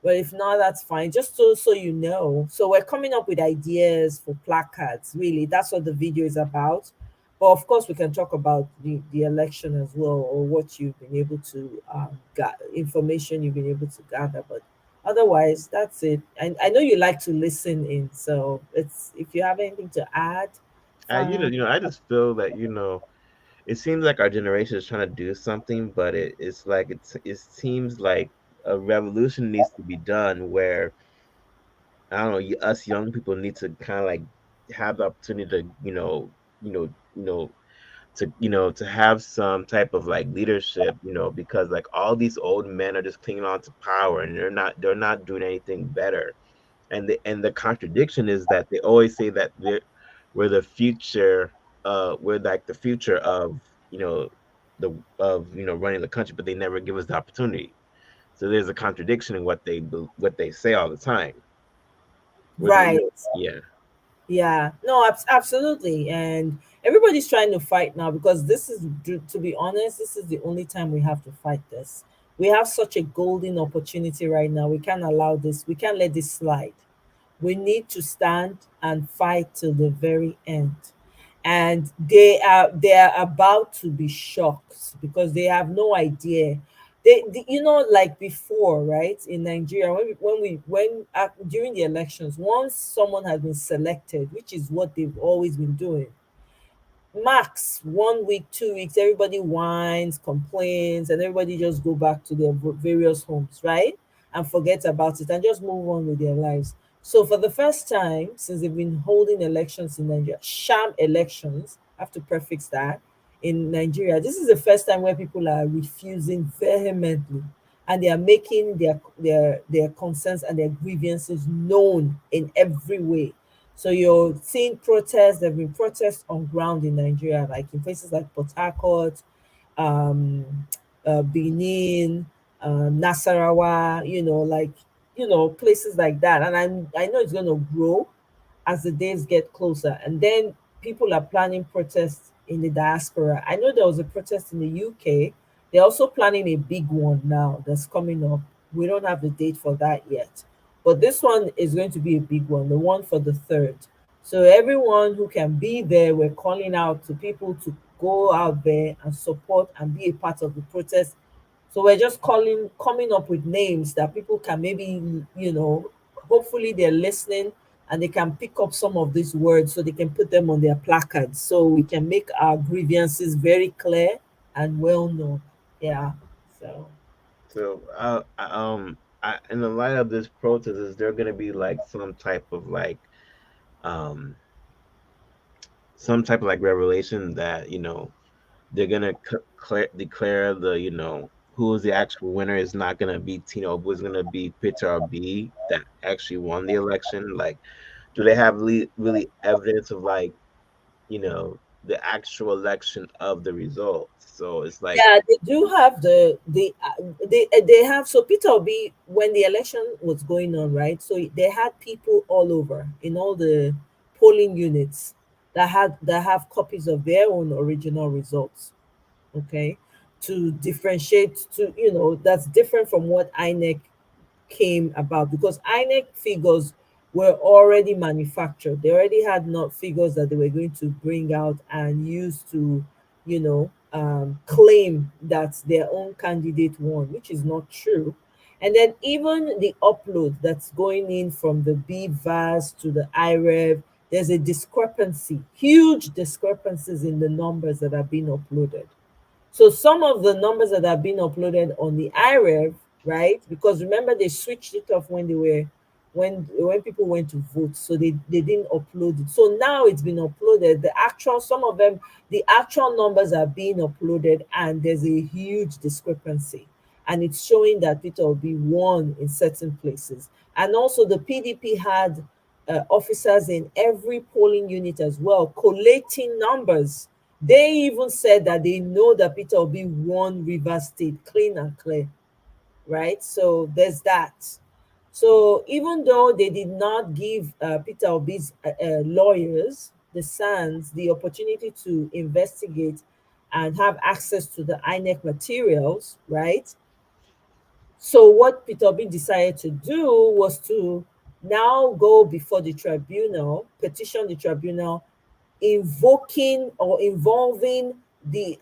but if not, that's fine. Just so you know. So we're coming up with ideas for placards. Really, that's what the video is about. But of course, we can talk about the election as well, or what you've been able to information you've been able to gather. But otherwise, that's it. And I know you like to listen in, so it's if you have anything to add, fine. I just feel that it seems like our generation is trying to do something, but it seems like a revolution needs to be done where I don't know, us young people need to kind of like have the opportunity to you know, you know, to have some type of like leadership, because like all these old men are just clinging on to power and they're not doing anything better. And the contradiction is that they always say that we're the future, we're like the future of you know running the country, but they never give us the opportunity. So there's a contradiction in what they say all the time. Right. Yeah. Yeah, no, absolutely. And everybody's trying to fight now because to be honest, this is the only time we have to fight this. We have such a golden opportunity right now. We can't allow this, we can't let this slide. We need to stand and fight till the very end. And they are about to be shocked because they have no idea. you know, like before, right, in Nigeria, when during the elections, once someone has been selected, which is what they've always been doing, max 1 week, 2 weeks, everybody whines, complains, and everybody just go back to their various homes, right? And forget about it and just move on with their lives. So for the first time since they've been holding elections in Nigeria, sham elections, I have to prefix that, in Nigeria, this is the first time where people are refusing vehemently, and they are making their concerns and their grievances known in every way. So you're seeing protests. There have been protests on ground in Nigeria, like in places like Port Harcourt, um, Benin, Nasarawa. Places like that. And I know it's going to grow as the days get closer. And then people are planning protests in the diaspora. I know there was a protest in the UK. They're also planning a big one now that's coming up. We don't have the date for that yet. But this one is going to be a big one, the one for the third. So everyone who can be there, we're calling out to people to go out there and support and be a part of the protest. So we're just coming up with names that people can maybe, hopefully they're listening and they can pick up some of these words so they can put them on their placards so we can make our grievances very clear and well known. Yeah. So So, in the light of this protest, is there going to be like um, some type of like revelation that they're gonna declare the who is the actual winner is not gonna be Tino, but it's gonna be Peter or B that actually won the election? Like, do they have really evidence of like the actual election of the results? So it's like, yeah, they do have they have. So Peter Obi, when the election was going on, right? So they had people all over in all the polling units that have copies of their own original results. Okay, to differentiate, to that's different from what INEC came about, because INEC figures were already manufactured. They already had not figures that they were going to bring out and use to, claim that their own candidate won, which is not true. And then even the upload that's going in from the BVAS to the IREV, there's a discrepancy, huge discrepancies in the numbers that are being uploaded. So some of the numbers that have been uploaded on the IREV, right? Because remember they switched it off when people went to vote, so they didn't upload it. So now it's been uploaded. Some of them, the actual numbers are being uploaded, and there's a huge discrepancy, and it's showing that Peter Obi won in certain places. And also the PDP had officers in every polling unit as well, collating numbers. They even said that they know that Peter Obi won Rivers State clean and clear, right? So there's that. So even though they did not give Peter Obi's lawyers, the SANS, the opportunity to investigate and have access to the INEC materials, right? So what Peter Obi decided to do was to now go before the tribunal, petition the tribunal, invoking or involving the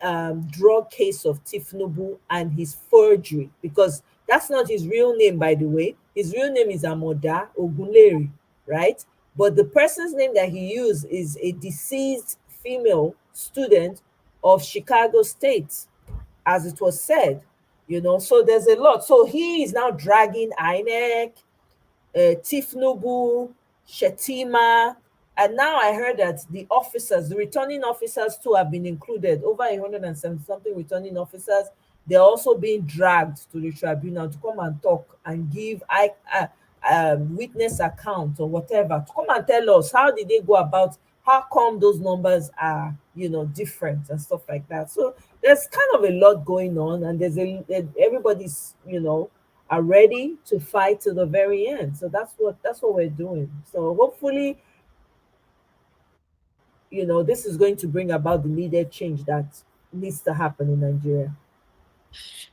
drug case of Tifnubu and his forgery, because that's not his real name, by the way. His real name is Amoda Ogunleri, right? But the person's name that he used is a deceased female student of Chicago State, as it was said. So there's a lot. So he is now dragging INEC, Tifnubu, Shetima, and now I heard that the returning officers too have been included. Over 170 something returning officers. They're also being dragged to the tribunal to come and talk and give witness account or whatever, to come and tell us how did they go about, how come those numbers are different and stuff like that. So there's kind of a lot going on, and everybody's are ready to fight to the very end. So that's what we're doing. So hopefully, this is going to bring about the needed change that needs to happen in Nigeria.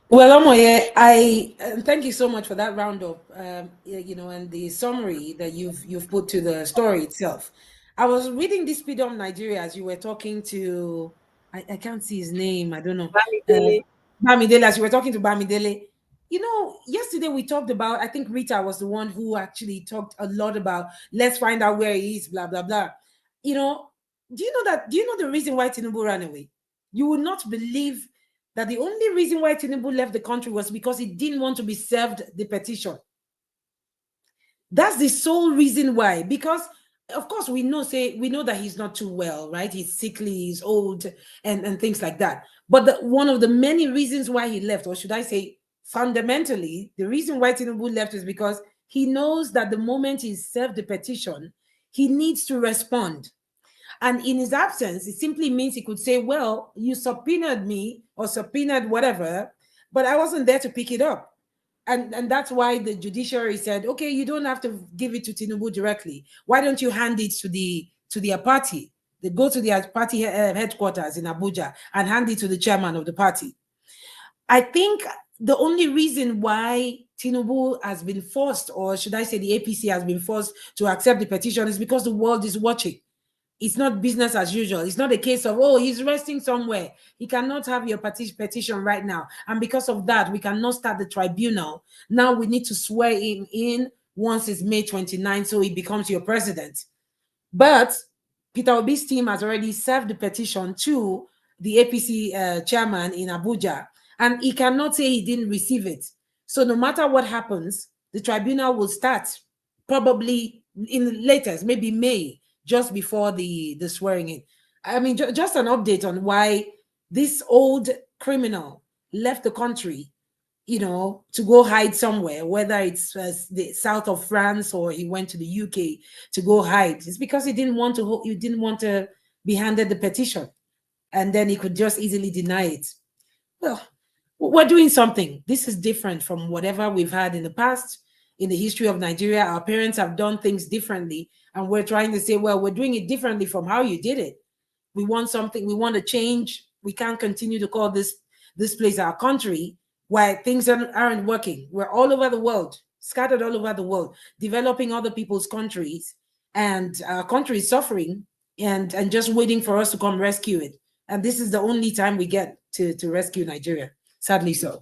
Well, Omoye, I thank you so much for that roundup, and the summary that you've put to the story itself. I was reading this Speed Nigeria as you were talking to, I can't see his name, I don't know. Uh, Bamidele. Bamidele, as you were talking to Bamidele, yesterday we talked about, I think Rita was the one who actually talked a lot about, let's find out where he is, blah, blah, blah. You know, do you know the reason why Tinubu ran away? You will not believe that the only reason why Tinubu left the country was because he didn't want to be served the petition. That's the sole reason why. Because of course we know that he's not too well, right? He's sickly, he's old, and things like that. But one of the many reasons why he left, or should I say fundamentally, the reason why Tinubu left is because he knows that the moment he's served the petition, he needs to respond. And in his absence, it simply means he could say, well, you subpoenaed me or subpoenaed whatever, but I wasn't there to pick it up. And that's why the judiciary said, okay, you don't have to give it to Tinubu directly. Why don't you hand it to their party? They go to their party headquarters in Abuja and hand it to the chairman of the party. I think the only reason why Tinubu has been forced, or should I say the APC has been forced to accept the petition, is because the world is watching. It's not business as usual. It's not a case of, oh, he's resting somewhere. He cannot have your petition right now. And because of that, we cannot start the tribunal. Now we need to swear him in once it's May 29th, so he becomes your president. But Peter Obi's team has already served the petition to the APC chairman in Abuja, and he cannot say he didn't receive it. So no matter what happens, the tribunal will start probably in the latest, maybe May, just before the swearing in. I mean, just an update on why this old criminal left the country, to go hide somewhere, whether it's the south of France or he went to the UK to go hide. It's because he didn't want to be handed the petition, and then he could just easily deny it. Well, we're doing something. This is different from whatever we've had in the past. In the history of Nigeria, our parents have done things differently, and we're trying to say, well, we're doing it differently from how you did it. We want something, we want to change. We can't continue to call this place our country while things aren't working. We're all over the world, scattered all over the world, developing other people's countries, and our country is suffering and just waiting for us to come rescue it. And this is the only time we get to rescue Nigeria, sadly so.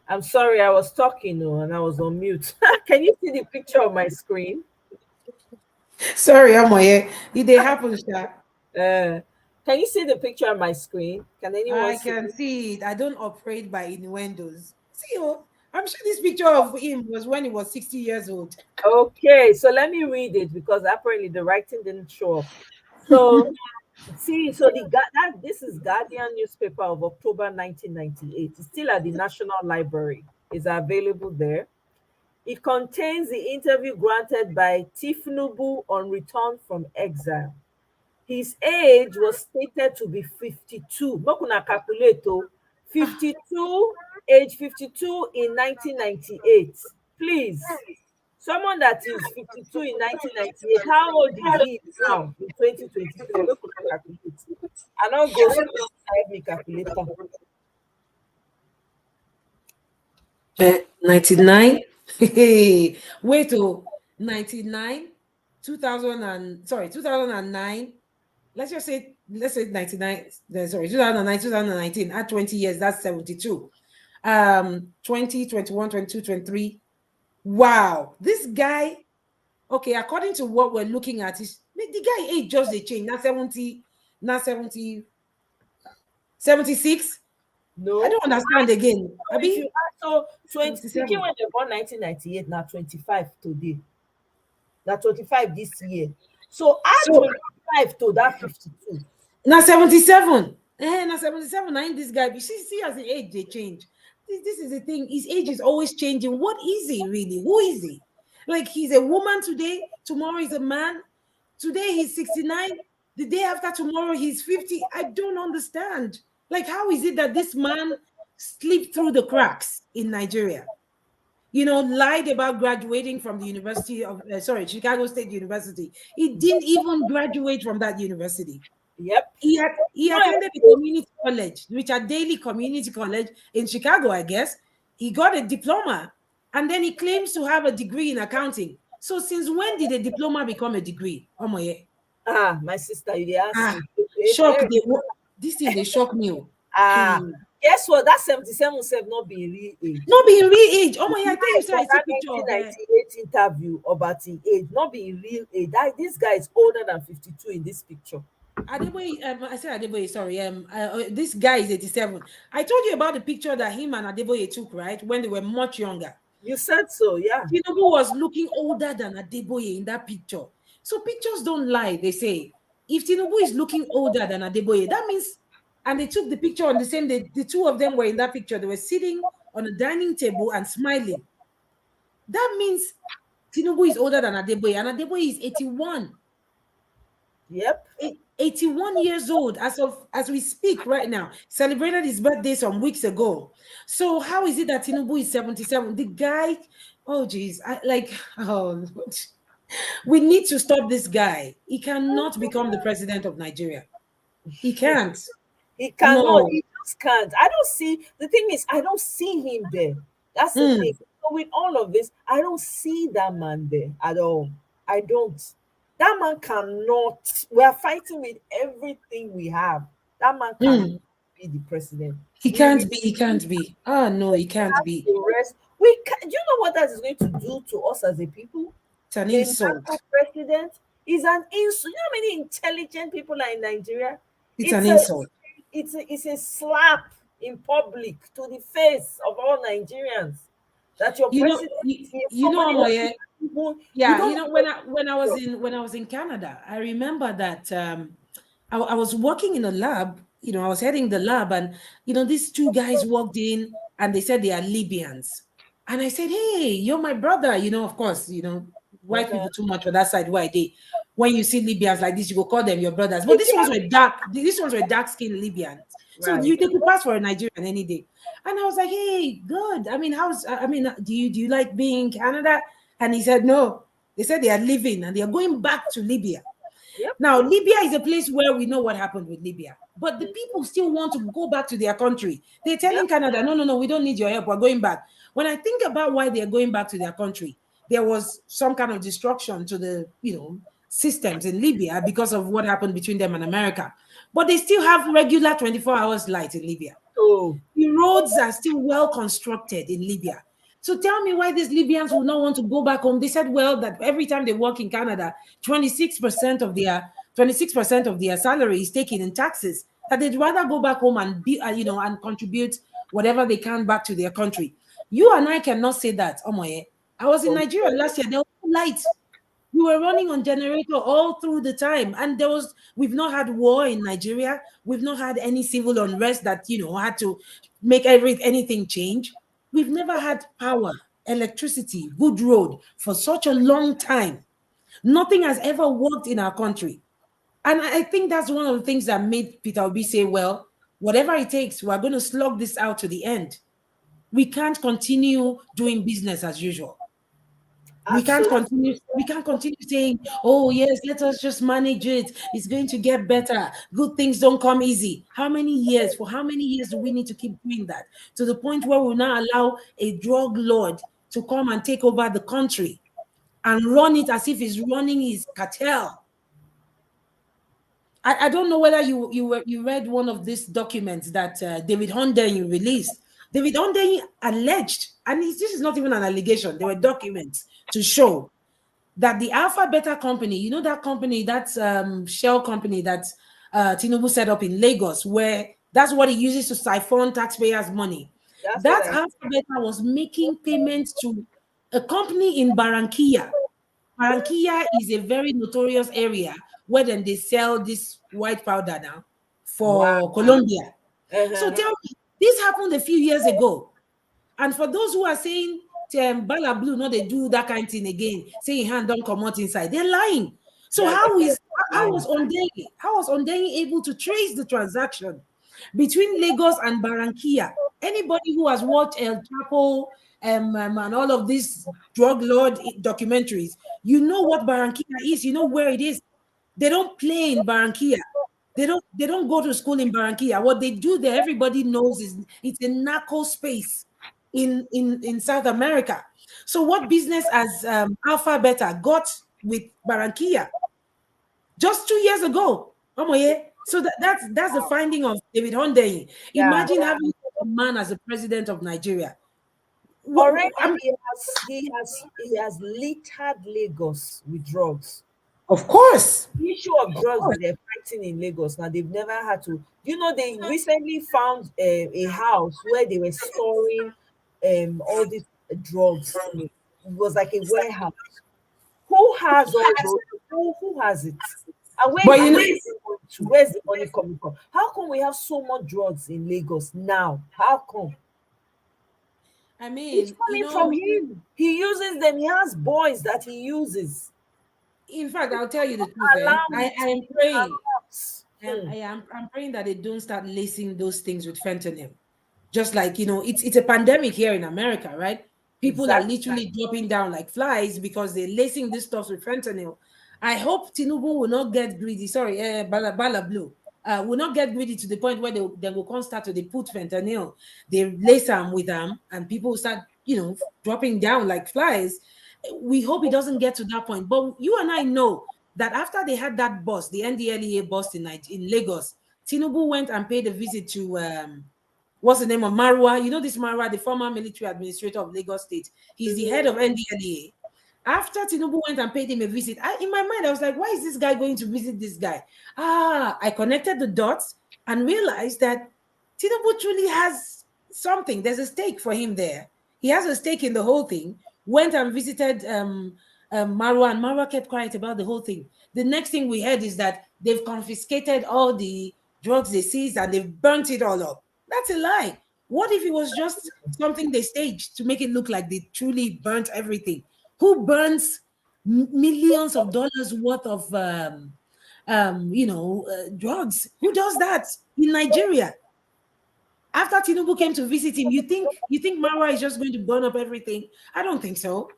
I'm sorry, I was talking, and I was on mute. Can you see the picture on my screen? Sorry, Amoye. It they happen, Sha. Uh, can you see the picture on my screen? Can anyone I see can it? see it. I don't operate by innuendos. See, I'm sure this picture of him was when he was 60 years old. Okay, so let me read it because apparently the writing didn't show up. So see, so this is Guardian newspaper of October 1998. It's still at the National Library. It's available there. It contains the interview granted by Tifnubu on return from exile. His age was stated to be 52. Mokuna calculate 52, age 52 in 1998. Please, someone that is 52 in 1998, how old is he now in 2023? Mokuna calculate. I don't go school help me calculator. 99. Wait, 99, 2000 and sorry, 2009. Let's say 99. Sorry, 2009, 2019. At 20 years, that's 72. 20, 21, 22, 23. Wow, this guy. Okay, according to what we're looking at, is the guy age just a change. Not 70, not 70, 76. I No. don't understand again. So if you Abi, add, so 20 thinking 77. when they born 1998, now 25 today. Now 25 this year. So add So 25 to that 52. now 77. Now 77. Now this guy, see as the age they change. This is the thing. His age is always changing. What is he really? Who is he? Like he's a woman today, tomorrow he's a man. Today he's 69. The day after tomorrow he's 50. I don't understand. Like, how is it that this man slipped through the cracks in Nigeria? Lied about graduating from the University of, Chicago State University. He didn't even graduate from that university. Yep. He attended a community college, Richard Daley Community College in Chicago, I guess. He got a diploma, And then he claims to have a degree in accounting. So since when did a diploma become a degree? Oh my, yeah. Ah, my sister, you dey ask Ah, me. shock. This thing they shock me. Oh. Ah, Hey. guess what? That 77 self not be real age. Not being real age. Oh my, The I tell you, guy say for I see that picture of 1998 interview about his age, not be real age. This guy is older than 52 in this picture. Adeboye. I said Adeboye. Sorry. This guy is 87. I told you about the picture that him and Adeboye took, right, when they were much younger. You said so, yeah. Tinubu was looking older than Adeboye in that picture. So pictures don't lie. They say if Tinubu is looking older than Adeboye, that means. And they took the picture on the same day. The two of them were in that picture. They were sitting on a dining table and smiling. That means Tinubu is older than Adeboye, and Adeboye is 81. Yep. 81 years old as we speak right now. Celebrated his birthday some weeks ago. So how is it that Tinubu is 77? The guy, oh geez, oh, we need to stop this guy. He cannot become the president of Nigeria. He can't. He cannot, No. he just can't. I don't see, the thing is, I don't see him there. That's the thing. Mm, So with all of this, I don't see that man there at all. I don't. That man cannot. We are fighting with everything we have. That man cannot mm. be the president. He He can't be. He can't be. Ah, no, he can't has be. to rest. We can, you know what that is going to do to us as a people? It's an A insult. narco president is an insult. You know how many intelligent people are in Nigeria? It's an It's a insult. it's a slap in public to the face of all Nigerians that your You know, president you, is you know, somebody that Omoye, you yeah, don't when I was in Canada, I remember that I was working in a lab. I was heading the lab, and these two guys walked in, and they said they are Libyans, and I said, "Hey, you're my brother." Of course, white uh-huh. people too much for that side. Why they? When you see Libyans like this, you go call them your brothers. But They these ones are were dark. These ones were dark skinned Libyans, so right. they could pass for a Nigerian any day. And I was like, "Hey, good. I mean, do you like being in Canada?" And he said, "No." They said they are leaving and they are going back to Libya. Yep. Now, Libya is a place where we know what happened with Libya, but the people still want to go back to their country. They're telling Yep. Canada, no, no, no, we don't need your help. We're going back. When I think about why they're going back to their country, there was some kind of destruction to the, systems in Libya because of what happened between them and America. But they still have regular 24 hours light in Libya. Oh, The roads are still well constructed in Libya. So tell me why these Libyans will not want to go back home. They said, well, that every time they work in Canada, 26% of their salary is taken in taxes. That they'd rather go back home and and contribute whatever they can back to their country. You and I cannot say that, Omoye. I was in oh, Nigeria last year. There was no light. We were running on generator all through the time, and we've not had war in Nigeria. We've not had any civil unrest that had to make anything change. We've never had power, electricity, good road for such a long time. Nothing has ever worked in our country. And I think that's one of the things that made Peter Obi say, well, whatever it takes, we're going to slog this out to the end. We can't continue doing business as usual. absolutely. We can't continue saying, oh yes, let us just manage it, it's going to get better, good things don't come easy. For how many years do we need to keep doing that, to the point where we'll now allow a drug lord to come and take over the country and run it as if he's running his cartel? I don't know whether you read one of these documents that David Hundeyin released. David Hundeyin alleged, and this is not even an allegation, there were documents to show that the Alpha Beta company, that company, that's shell company that Tinubu set up in Lagos, where that's what he uses to siphon taxpayers' money. That's what That I Alpha Beta was making payments to a company in Barranquilla. Barranquilla is a very notorious area where then they sell this white powder now wow. for Colombia. So Uh-huh. tell me, this happened a few years ago. And for those who are saying Bala Blue, no, they do that kind of thing again, saying hand don't come out inside, they're lying. So They're definitely how lying. was Ondeyi able to trace the transaction between Lagos and Barranquilla? Anybody who has watched El Chapo and all of these drug lord documentaries, you know what Barranquilla is, you know where it is. They don't play in Barranquilla. They don't go to school in Barranquilla. What they do there, everybody knows, is it's a narco space in South America. So what business has Alpha Beta got with Barranquilla just 2 years ago? Oh yeah. So that's the finding of David Hundeyin. Yeah. Imagine having a man as the president of Nigeria. Already I'm, he has littered Lagos with drugs. of course, The issue of of drugs course. that they're fighting in Lagos now, they've never had to. They recently found a house where they were storing all these drugs in it. It was like a warehouse. Who has all those? Who has it? And But you know, where is it going to? Where's the money coming from? How come we have so much drugs in Lagos now? How come? I It's mean, coming from him. He uses them. He has boys that he uses. in fact, I'll tell you the truth. Allow I it. am He praying. allows. I'm praying that they don't start lacing those things with fentanyl. Just like it's a pandemic here in America, right? People are Exactly. literally dropping down like flies because they're lacing this stuff with fentanyl. I hope Tinubu will not get greedy. Sorry, Bala Blue. Will not get greedy to the point where they will come start to they put fentanyl, they lace them with them, and people will start, dropping down like flies. We hope it doesn't get to that point. But you and I know that after they had that bus, the NDLEA bus in Lagos, Tinubu went and paid a visit to what's the name of Marwa? You know this Marwa, the former military administrator of Lagos State. He's the head of NDLEA. After Tinubu went and paid him a visit, in my mind, I was like, why is this guy going to visit this guy? I connected the dots and realized that Tinubu truly has something. There's a stake for him there. He has a stake in the whole thing. Went and visited Marwa, and Marwa kept quiet about the whole thing. The next thing we heard is that they've confiscated all the drugs they seized and they've burnt it all up. That's a lie. What if it was just something they staged to make it look like they truly burnt everything? Who burns millions of dollars worth of drugs? Who does that in Nigeria? After Tinubu came to visit him, you think Marwa is just going to burn up everything? I don't think so.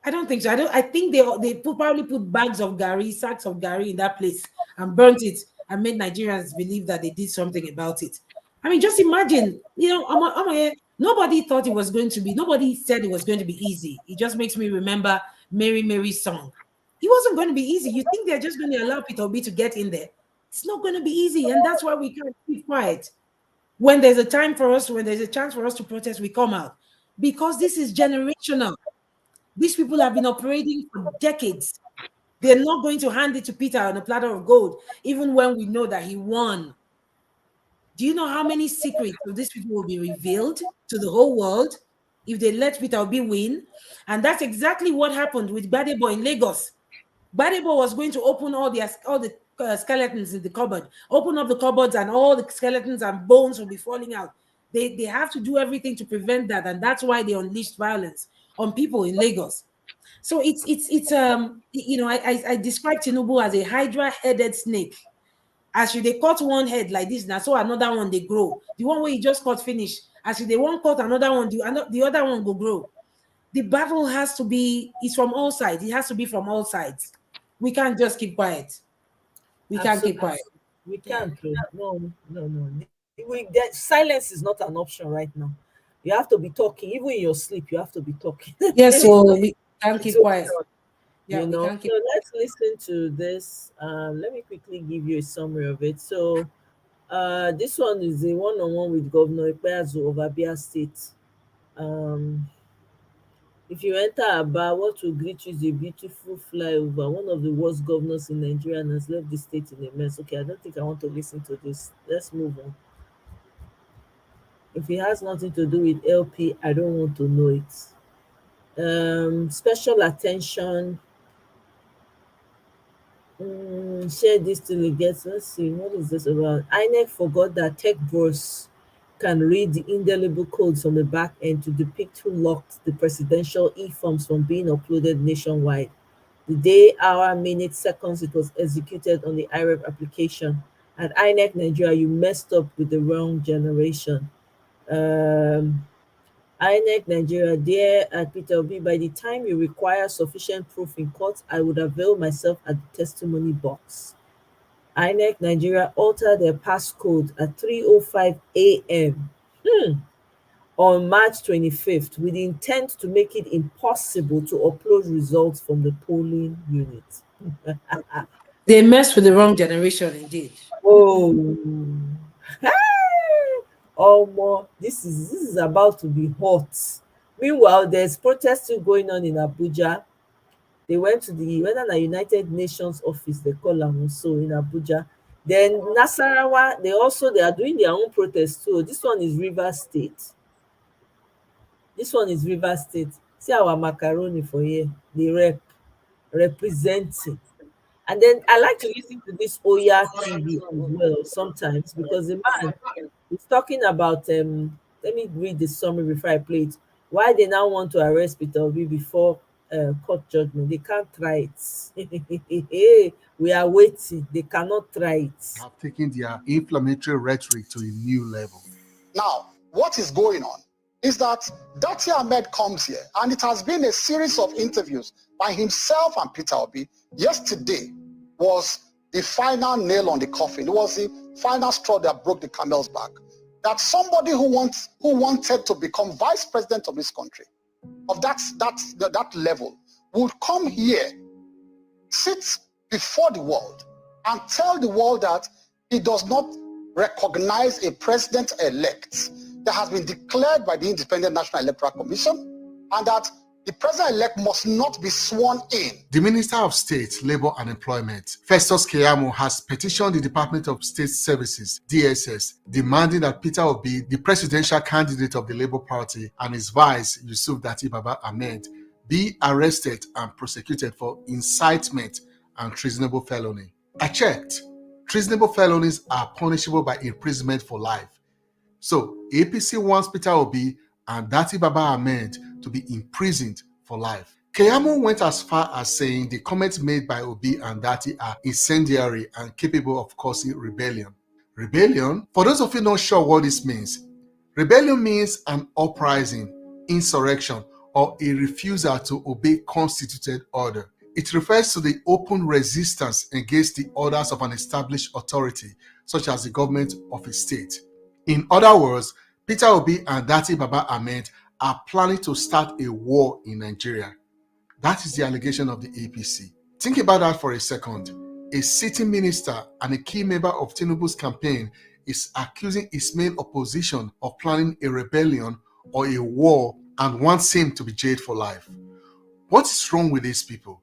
I don't think so. I think probably put bags of Gary, sacks of Gary in that place and burnt it and made Nigerians believe that they did something about it. I mean, just imagine, nobody thought it was going to be, nobody said it was going to be easy. It just makes me remember Mary Mary's song. It wasn't going to be easy. You think they're just going to allow Peter Obi to get in there? It's not going to be easy. And that's why we can't keep quiet. When there's a time for us, when there's a chance for us to protest, we come out because this is generational. These people have been operating for decades. They're not going to hand it to Peter on a platter of gold, even when we know that he won. Do you know how many secrets of these people will be revealed to the whole world if they let Peter Obi win? And that's exactly what happened with Badebo in Lagos. Badebo was going to open all the skeletons in the cupboard, open up the cupboards, and all the skeletons and bones will be falling out. They have to do everything to prevent that, and that's why they unleashed violence on people in Lagos. So I describe Tinubu as a hydra-headed snake. As you they cut one head like this, now so another one they grow. The one where you just cut finish, as you they one cut another one, the other one will grow. The battle has to be, it's from all sides. It has to be from all sides. We can't just keep quiet. We can't keep Absolutely. quiet. We Yeah. can't. No, no, no. Silence is not an option right now. You have to be talking. Even in your sleep, you have to be talking. Yes, so we can't It's keep quiet. okay. Yeah, we can't So keep quiet. let's listen to this. Let me quickly give you a summary of it. So this one is a one-on-one with Governor Ikpeazu of Abia State. Um, if you enter Aba, what will greet you is a beautiful flyover. One of the worst governors in Nigeria and has left the state in a mess. Okay, I don't think I want to listen to this. Let's move on. If it has nothing to do with LP, I don't want to know it. Special attention. Share this till it gets. Let's see, what is this about? INEC forgot that tech bros can read the indelible codes on the back end to depict who locked the presidential e-forms from being uploaded nationwide. The day, hour, minute, seconds it was executed on the IREP application. At INEC Nigeria, you messed up with the wrong generation. Um, INEC Nigeria, dear Peter Obi, by the time you require sufficient proof in court, I would avail myself at the testimony box. INEC Nigeria altered their passcode at 3:05 a.m. on March 25th with the intent to make it impossible to upload results from the polling unit. They mess with the wrong generation indeed. Oh, omo, this is about to be hot. Meanwhile, there's protest still going on in Abuja. They went to the whether na United Nations office they call am so in Abuja. Then Nasarawa, they are doing their own protest too. This one is Rivers State. This one is Rivers State. See our macaroni for here, the representing. And then I like to listen to this Oya TV as well sometimes because the man is talking about let me read the summary before I play it. Why they now want to arrest Peter Obi before court judgment. They can't try it. We are waiting. They cannot try it. Have taken their inflammatory rhetoric to a new level. Now, what is going on is that Dati Ahmed comes here, and it has been a series of interviews by himself and Peter Obi. Yesterday was the final nail on the coffin. It was the final straw that broke the camel's back. That somebody who wanted to become vice president of this country, of that level, would come here, sit before the world, and tell the world that he does not recognize a president-elect that has been declared by the Independent National Electoral Commission, and that the president-elect must not be sworn in. The Minister of State, Labour and Employment, Festus Keyamo, has petitioned the Department of State Services, DSS, demanding that Peter Obi, the presidential candidate of the Labour Party, and his vice, Yusuf Dati Baba Ahmed, be arrested and prosecuted for incitement and treasonable felony. I checked. Treasonable felonies are punishable by imprisonment for life. So, APC wants Peter Obi and Dati Baba Ahmed to be imprisoned for life. Keyamo went as far as saying the comments made by Obi and Dati are incendiary and capable of causing rebellion. Rebellion? For those of you not sure what this means, rebellion means an uprising, insurrection, or a refusal to obey constituted order. It refers to the open resistance against the orders of an established authority, such as the government of a state. In other words, Peter Obi and Dati Baba Ahmed are planning to start a war in Nigeria. That is the allegation of the APC. Think about that for a second. A sitting minister and a key member of Tinubu's campaign is accusing his main opposition of planning a rebellion or a war and wants him to be jailed for life. What is wrong with these people?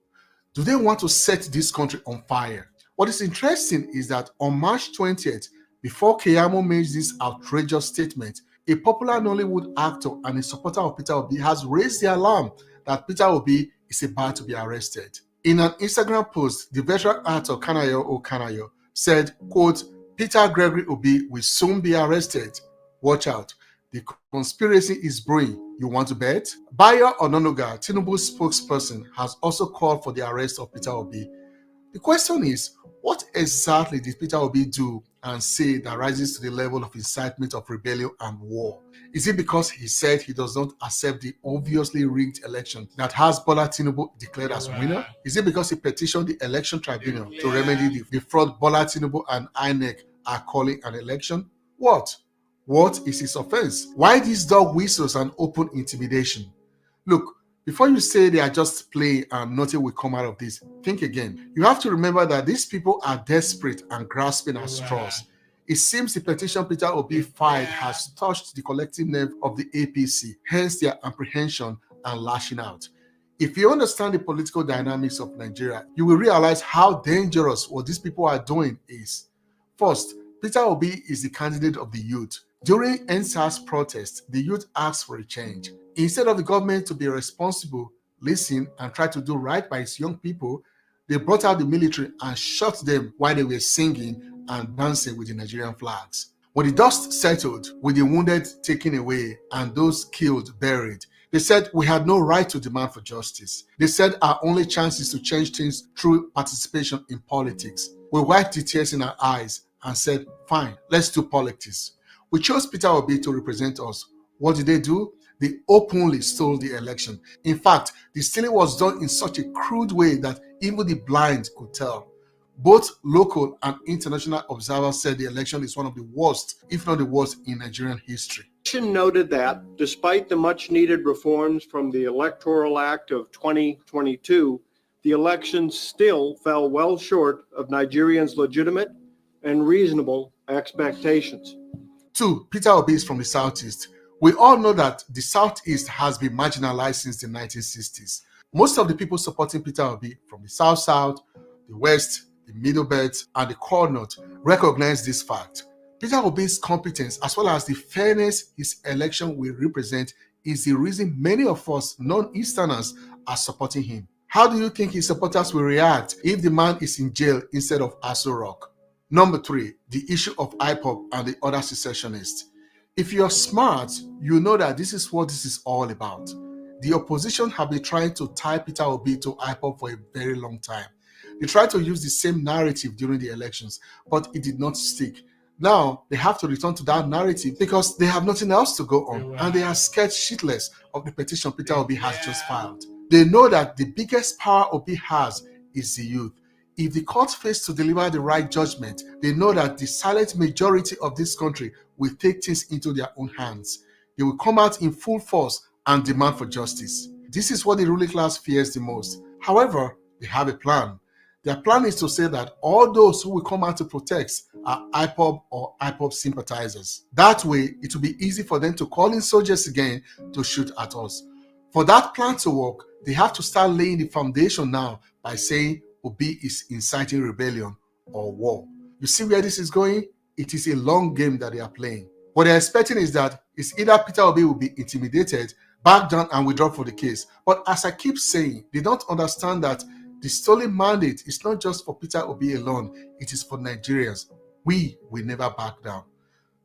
Do they want to set this country on fire? What is interesting is that on March 20th, before Keyamo made this outrageous statement, a popular Nollywood actor and a supporter of Peter Obi has raised the alarm that Peter Obi is about to be arrested. In an Instagram post, the veteran actor Kanayo Okanayo said, quote, Peter Gregory Obi will soon be arrested. Watch out. The conspiracy is brewing. You want to bet? Bayo Ononuga, Tinubu's spokesperson, has also called for the arrest of Peter Obi. The question is, what exactly did Peter Obi do and say that rises to the level of incitement of rebellion and war? Is it because he said he does not accept the obviously rigged election that has Bola Tinubu declared as winner? Is it because he petitioned the election tribunal to remedy the fraud Bola Tinubu and INEC are calling an election? What is his offense? Why these dog whistles and open intimidation? Look, before you say they are just playing and nothing will come out of this, think again. You have to remember that these people are desperate and grasping at straws. It seems the petition Peter Obi filed has touched the collective nerve of the APC, hence their apprehension and lashing out. If you understand the political dynamics of Nigeria, you will realize how dangerous what these people are doing is. First, Peter Obi is the candidate of the youth. During NSAS protest, the youth asked for a change. Instead of the government to be responsible, listen, and try to do right by its young people, they brought out the military and shot them while they were singing and dancing with the Nigerian flags. When the dust settled, with the wounded taken away and those killed buried, they said we had no right to demand for justice. They said our only chance is to change things through participation in politics. We wiped the tears in our eyes and said, fine, let's do politics. We chose Peter Obi to represent us. What did they do? They openly stole the election. In fact, the stealing was done in such a crude way that even the blind could tell. Both local and international observers said the election is one of the worst, if not the worst, in Nigerian history. Noted that despite the much needed reforms from the Electoral Act of 2022, the elections still fell well short of Nigerians' legitimate and reasonable expectations. 2. Peter Obi is from the Southeast. We all know that the Southeast has been marginalized since the 1960s. Most of the people supporting Peter Obi from the South-South, the West, the Middle Belt, and the Core North recognize this fact. Peter Obi's competence, as well as the fairness his election will represent, is the reason many of us non-Easterners are supporting him. How do you think his supporters will react if the man is in jail instead of Aso Rock? Number 3, the issue of IPOB and the other secessionists. If you're smart, you know that this is what this is all about. The opposition have been trying to tie Peter Obi to IPOB for a very long time. They tried to use the same narrative during the elections, but it did not stick. Now, they have to return to that narrative because they have nothing else to go on, and they are scared shitless of the petition Peter Obi has just filed. They know that the biggest power Obi has is the youth. If the court fails to deliver the right judgment, they know that the silent majority of this country will take things into their own hands. They will come out in full force and demand for justice. This is what the ruling class fears the most. However, they have a plan. Their plan is to say that all those who will come out to protest are IPOB or IPOB sympathizers. That way, it will be easy for them to call in soldiers again to shoot at us. For that plan to work, they have to start laying the foundation now by saying Obi is inciting rebellion or war. You see where this is going? It is a long game that they are playing. What they're expecting is that it's either Peter Obi will be intimidated, back down and withdraw for the case. But as I keep saying, they don't understand that the stolen mandate is not just for Peter Obi alone, it is for Nigerians. We will never back down.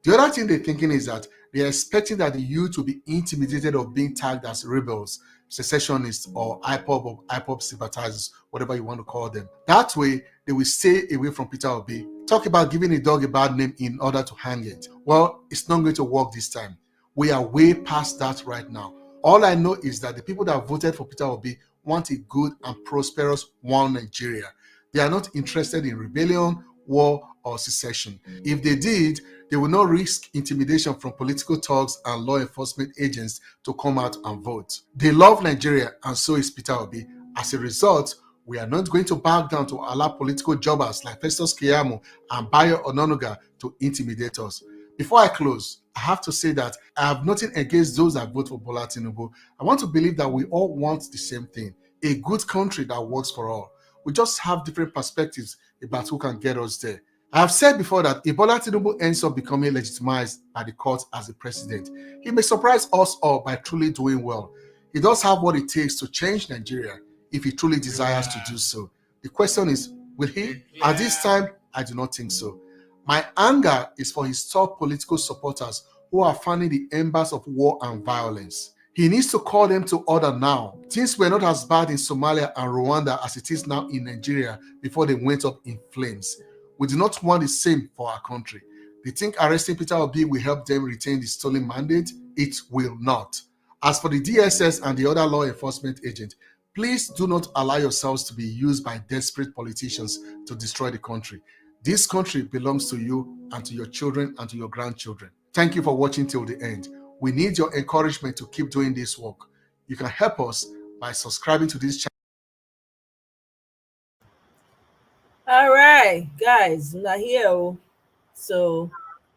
The other thing they're thinking is that they're expecting that the youth will be intimidated of being tagged as rebels, secessionists, or IPOB sympathizers, whatever you want to call them. That way, they will stay away from Peter Obi. Talk about giving a dog a bad name in order to hang it. Well, it's not going to work this time. We are way past that right now. All I know is that the people that voted for Peter Obi want a good and prosperous one Nigeria. They are not interested in rebellion, war, or secession. If they did, they will not risk intimidation from political thugs and law enforcement agents to come out and vote. They love Nigeria, and so is Peter Obi. As a result, we are not going to back down to allow political jobbers like Festus Keyamo and Bayo Ononuga to intimidate us. Before I close, I have to say that I have nothing against those that vote for Bola Tinubu. I want to believe that we all want the same thing, a good country that works for all. We just have different perspectives about who can get us there. I have said before that if Bola Tinubu ends up becoming legitimized by the court as the president, he may surprise us all by truly doing well. He does have what it takes to change Nigeria if he truly desires to do so. The question is, will he? At this time, I do not think so. My anger is for his top political supporters who are fanning the embers of war and violence. He needs to call them to order now. Things were not as bad in Somalia and Rwanda as it is now in Nigeria before they went up in flames. We do not want the same for our country. They think arresting Peter Obi will help them retain the stolen mandate? It will not. As for the DSS and the other law enforcement agents, please do not allow yourselves to be used by desperate politicians to destroy the country. This country belongs to you and to your children and to your grandchildren. Thank you for watching till the end. We need your encouragement to keep doing this work. You can help us by subscribing to this channel. All right, guys, now here. So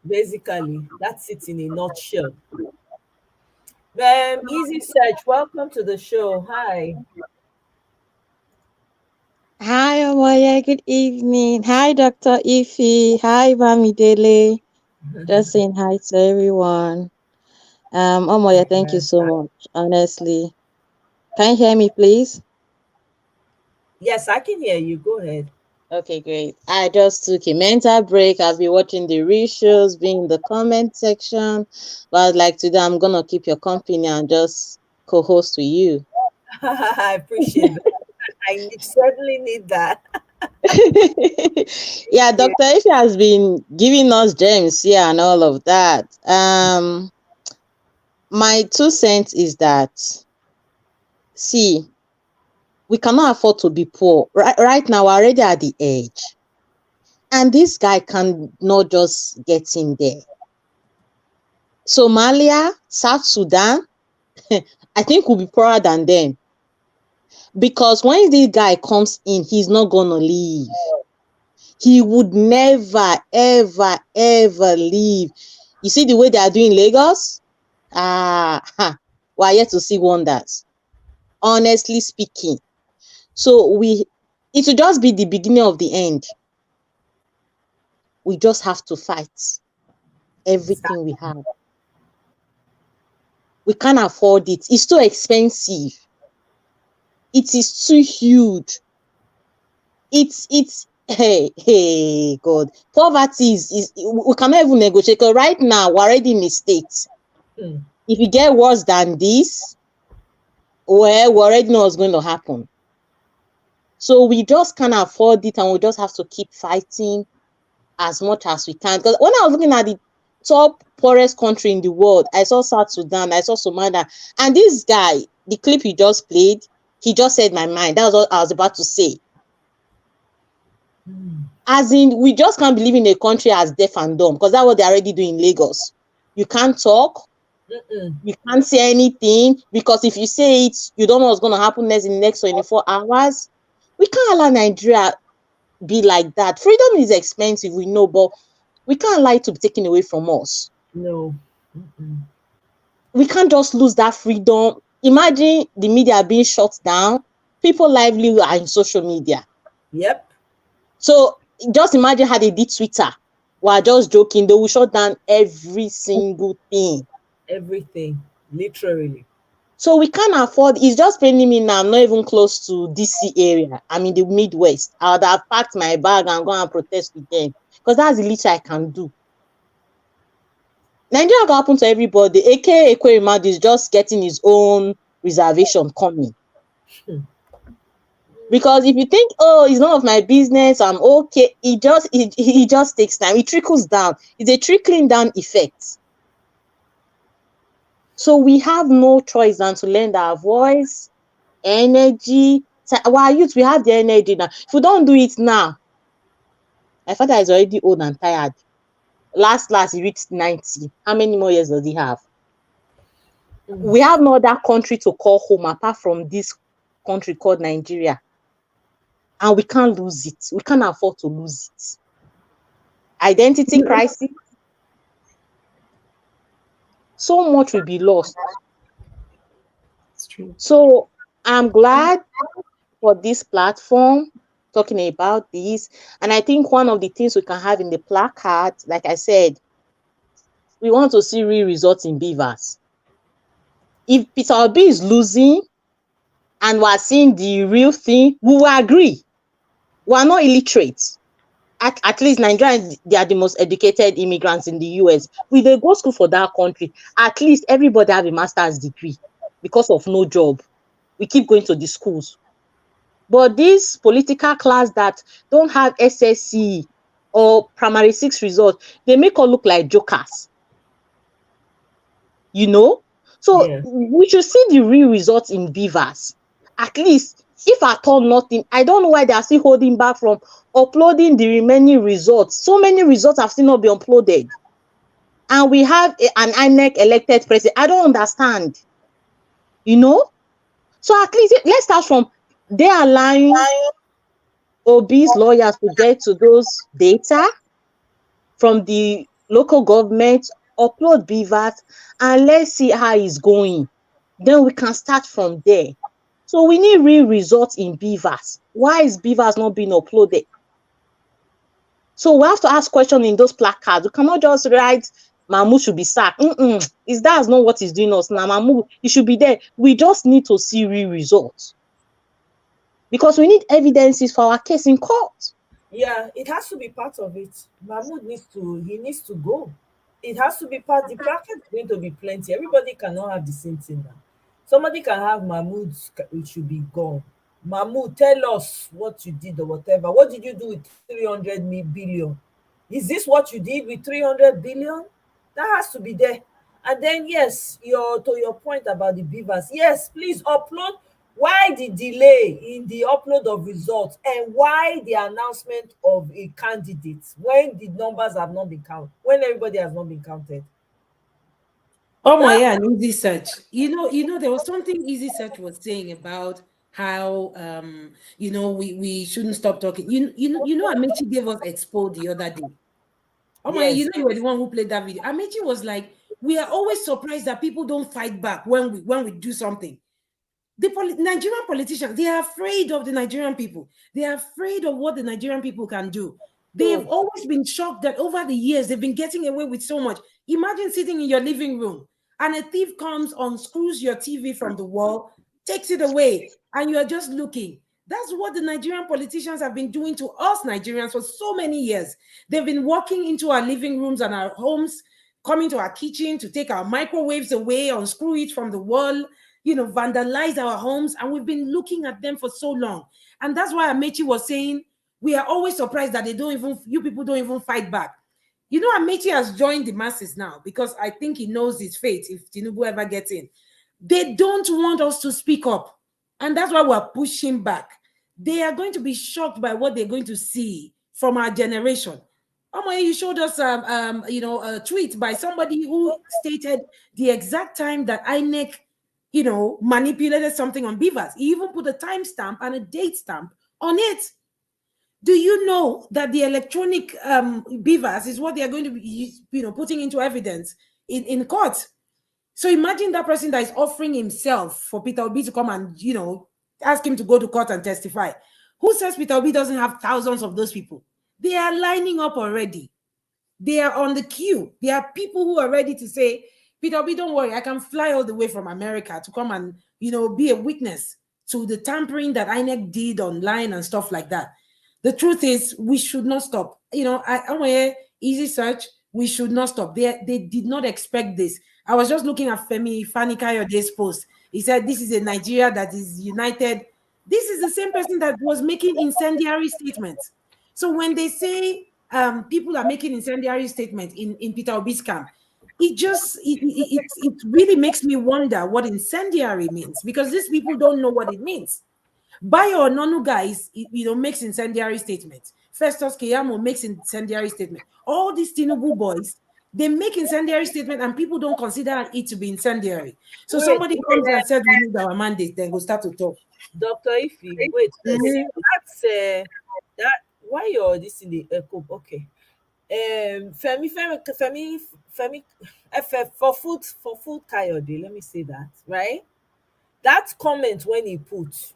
basically, that's it in a nutshell. Easy Search, welcome to the show. Hi. Hi, Omoye. Good evening. Hi, Dr. Ify. Hi, Bamidele. Just saying hi to everyone. Omoye, thank you so much. Honestly, can you hear me, please? Yes, I can hear you. Go ahead. Okay, great. I just took a mental break. I'll be watching the real shows, being in the comment section. But like today, I'm gonna keep your company and just co-host with you. I appreciate that. I certainly need that. Yeah, Dr. Ify has been giving us gems here and all of that. My 2 cents is that, see, we cannot afford to be poor. Right now, we're already at the edge. And this guy cannot just get in there. Somalia, South Sudan, I think will be poorer than them. Because when this guy comes in, he's not gonna leave. He would never, ever, ever leave. You see the way they are doing Lagos? We're yet to see wonders. Honestly speaking. So it will just be the beginning of the end. We just have to fight everything we have. We can't afford it. It's too expensive. It is too huge. It's hey God. Poverty is we cannot even negotiate. Right now, we're already in a state. If it get worse than this, well, we already know what's going to happen. So we just can't afford it, and we just have to keep fighting as much as we can. Because when I was looking at the top poorest country in the world, I saw South Sudan, I saw Somalia, and this guy, the clip he just played, he just said my mind. That was what I was about to say. As in, we just can't believe in a country as deaf and dumb, because that's what they're already doing in Lagos. You can't talk, you can't say anything, because if you say it, you don't know what's going to happen next in the next 24 hours. We can't allow Nigeria be like that. Freedom is expensive, we know, but we can't allow it to be taken away from us. No. We can't just lose that freedom. Imagine the media being shut down. People livelihood are in social media. Yep. So just imagine how they did Twitter. We're just joking. They will shut down every single thing. Everything, literally. So we can't afford. It's just paining me now. I'm not even close to DC area. I'm in the Midwest. I would have packed my bag and gone and protest with them, because that's the little I can do. Nigeria can happen to everybody. AKA Ekweremadu is just getting his own reservation coming. Because if you think, oh, it's none of my business, I'm okay, it just takes time. It trickles down. It's a trickling down effect. So we have no choice than to lend our voice, energy. Our youth, we have the energy now. If we don't do it now, my father is already old and tired. Last, he reached 90. How many more years does he have? We have no other country to call home apart from this country called Nigeria. And we can't lose it. We can't afford to lose it. Identity crisis. So much will be lost. It's true. So I'm glad for this platform talking about this. And I think one of the things we can have in the placard, like I said, we want to see real results in beavers. If Peter Obi is losing and we're seeing the real thing, we will agree. We are not illiterate. At least Nigerians, they are the most educated immigrants in the US. We they go school for that country. At least everybody have a master's degree because of no job. We keep going to the schools. But this political class that don't have SSC or primary 6 results, they make us look like jokers. You know? So Yeah. we should see the real results in beavers. At least, if at all nothing, I don't know why they are still holding back from uploading the remaining results. So many results have still not been uploaded. And we have an INEC elected president. I don't understand. You know? So at least, let's start from, they are allowing Obi's lawyers to get to those data from the local government, upload beavers, and let's see how it's going. Then we can start from there. So we need real results in beavers. Why is beavers not being uploaded? So we have to ask questions in those placards. We cannot just write Mahmoud should be sacked. That's not what he's doing us now. Mahmoud, he should be there. We just need to see real results. Because we need evidences for our case in court. Yeah, it has to be part of it. Mahmoud needs to go. It has to be part. The bracket is going to be plenty. Everybody cannot have the same thing now. Somebody can have Mahmoud, it should be gone. Mahmoud, tell us what you did or whatever. What did you do with 300 billion? Is this what you did with 300 billion? That has to be there. And then, yes, to your point about the beavers, yes, please upload. Why the delay in the upload of results, and why the announcement of a candidate when the numbers have not been counted, when everybody has not been counted? Oh my, yeah, an easy search. There was something easy search was saying about how we shouldn't stop talking. Amici gave us expo the other day. Oh my, Yes. you were the one who played that video. Amici was like, we are always surprised that people don't fight back when we do something. The Nigerian politicians, they are afraid of the Nigerian people. They are afraid of what the Nigerian people can do. They have So always been shocked that over the years they've been getting away with so much. Imagine sitting in your living room and a thief comes, unscrews your TV from the wall, takes it away, and you are just looking. That's what the Nigerian politicians have been doing to us Nigerians for so many years. They've been walking into our living rooms and our homes, coming to our kitchen to take our microwaves away, unscrew it from the wall, vandalize our homes. And we've been looking at them for so long. And that's why Amechi was saying, we are always surprised that you people don't even fight back. Amechi has joined the masses now because I think he knows his fate if Tinubu ever gets in. They don't want us to speak up. And that's why we're pushing back. They are going to be shocked by what they're going to see from our generation. You showed us a tweet by somebody who stated the exact time that INEC manipulated something on beavers. He even put a timestamp and a date stamp on it. Do you know that the electronic beavers is what they are going to be, putting into evidence in court? So imagine that person that is offering himself for Peter Obi to come and, ask him to go to court and testify. Who says Peter Obi doesn't have thousands of those people? They are lining up already. They are on the queue. There are people who are ready to say, Peter Obi, don't worry, I can fly all the way from America to come and, be a witness to the tampering that INEC did online and stuff like that. The truth is, we should not stop. Easy search, we should not stop. They did not expect this. I was just looking at Fani Kayode's post. He said, this is a Nigeria that is united. This is the same person that was making incendiary statements. So when they say people are making incendiary statements in Peter Obi's camp, it really makes me wonder what incendiary means, because these people don't know what it means. Bayo Nonu guys, makes incendiary statements. Festus Keyamo makes incendiary statement. All these Tinubu boys, they make incendiary statement and people don't consider it to be incendiary. So somebody comes and said, we need our mandate, then we'll start to talk. Dr. Ify, wait first. That's that why you're this in the echo. Okay. Femi, for food Kayode, let me say that, right? That comment when he put,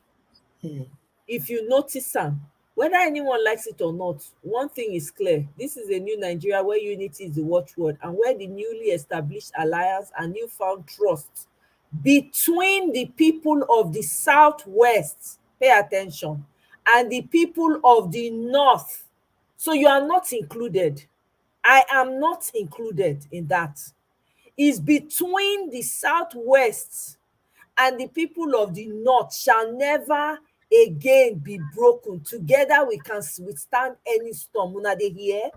if you notice am, whether anyone likes it or not, one thing is clear. This is a new Nigeria where unity is the watchword and where the newly established alliance and newfound trust between the people of the Southwest, pay attention, and the people of the North. So you are not included. I am not included in that. Is between the Southwest and the people of the North shall never again be broken. Together we can withstand any storm. Una dey hear?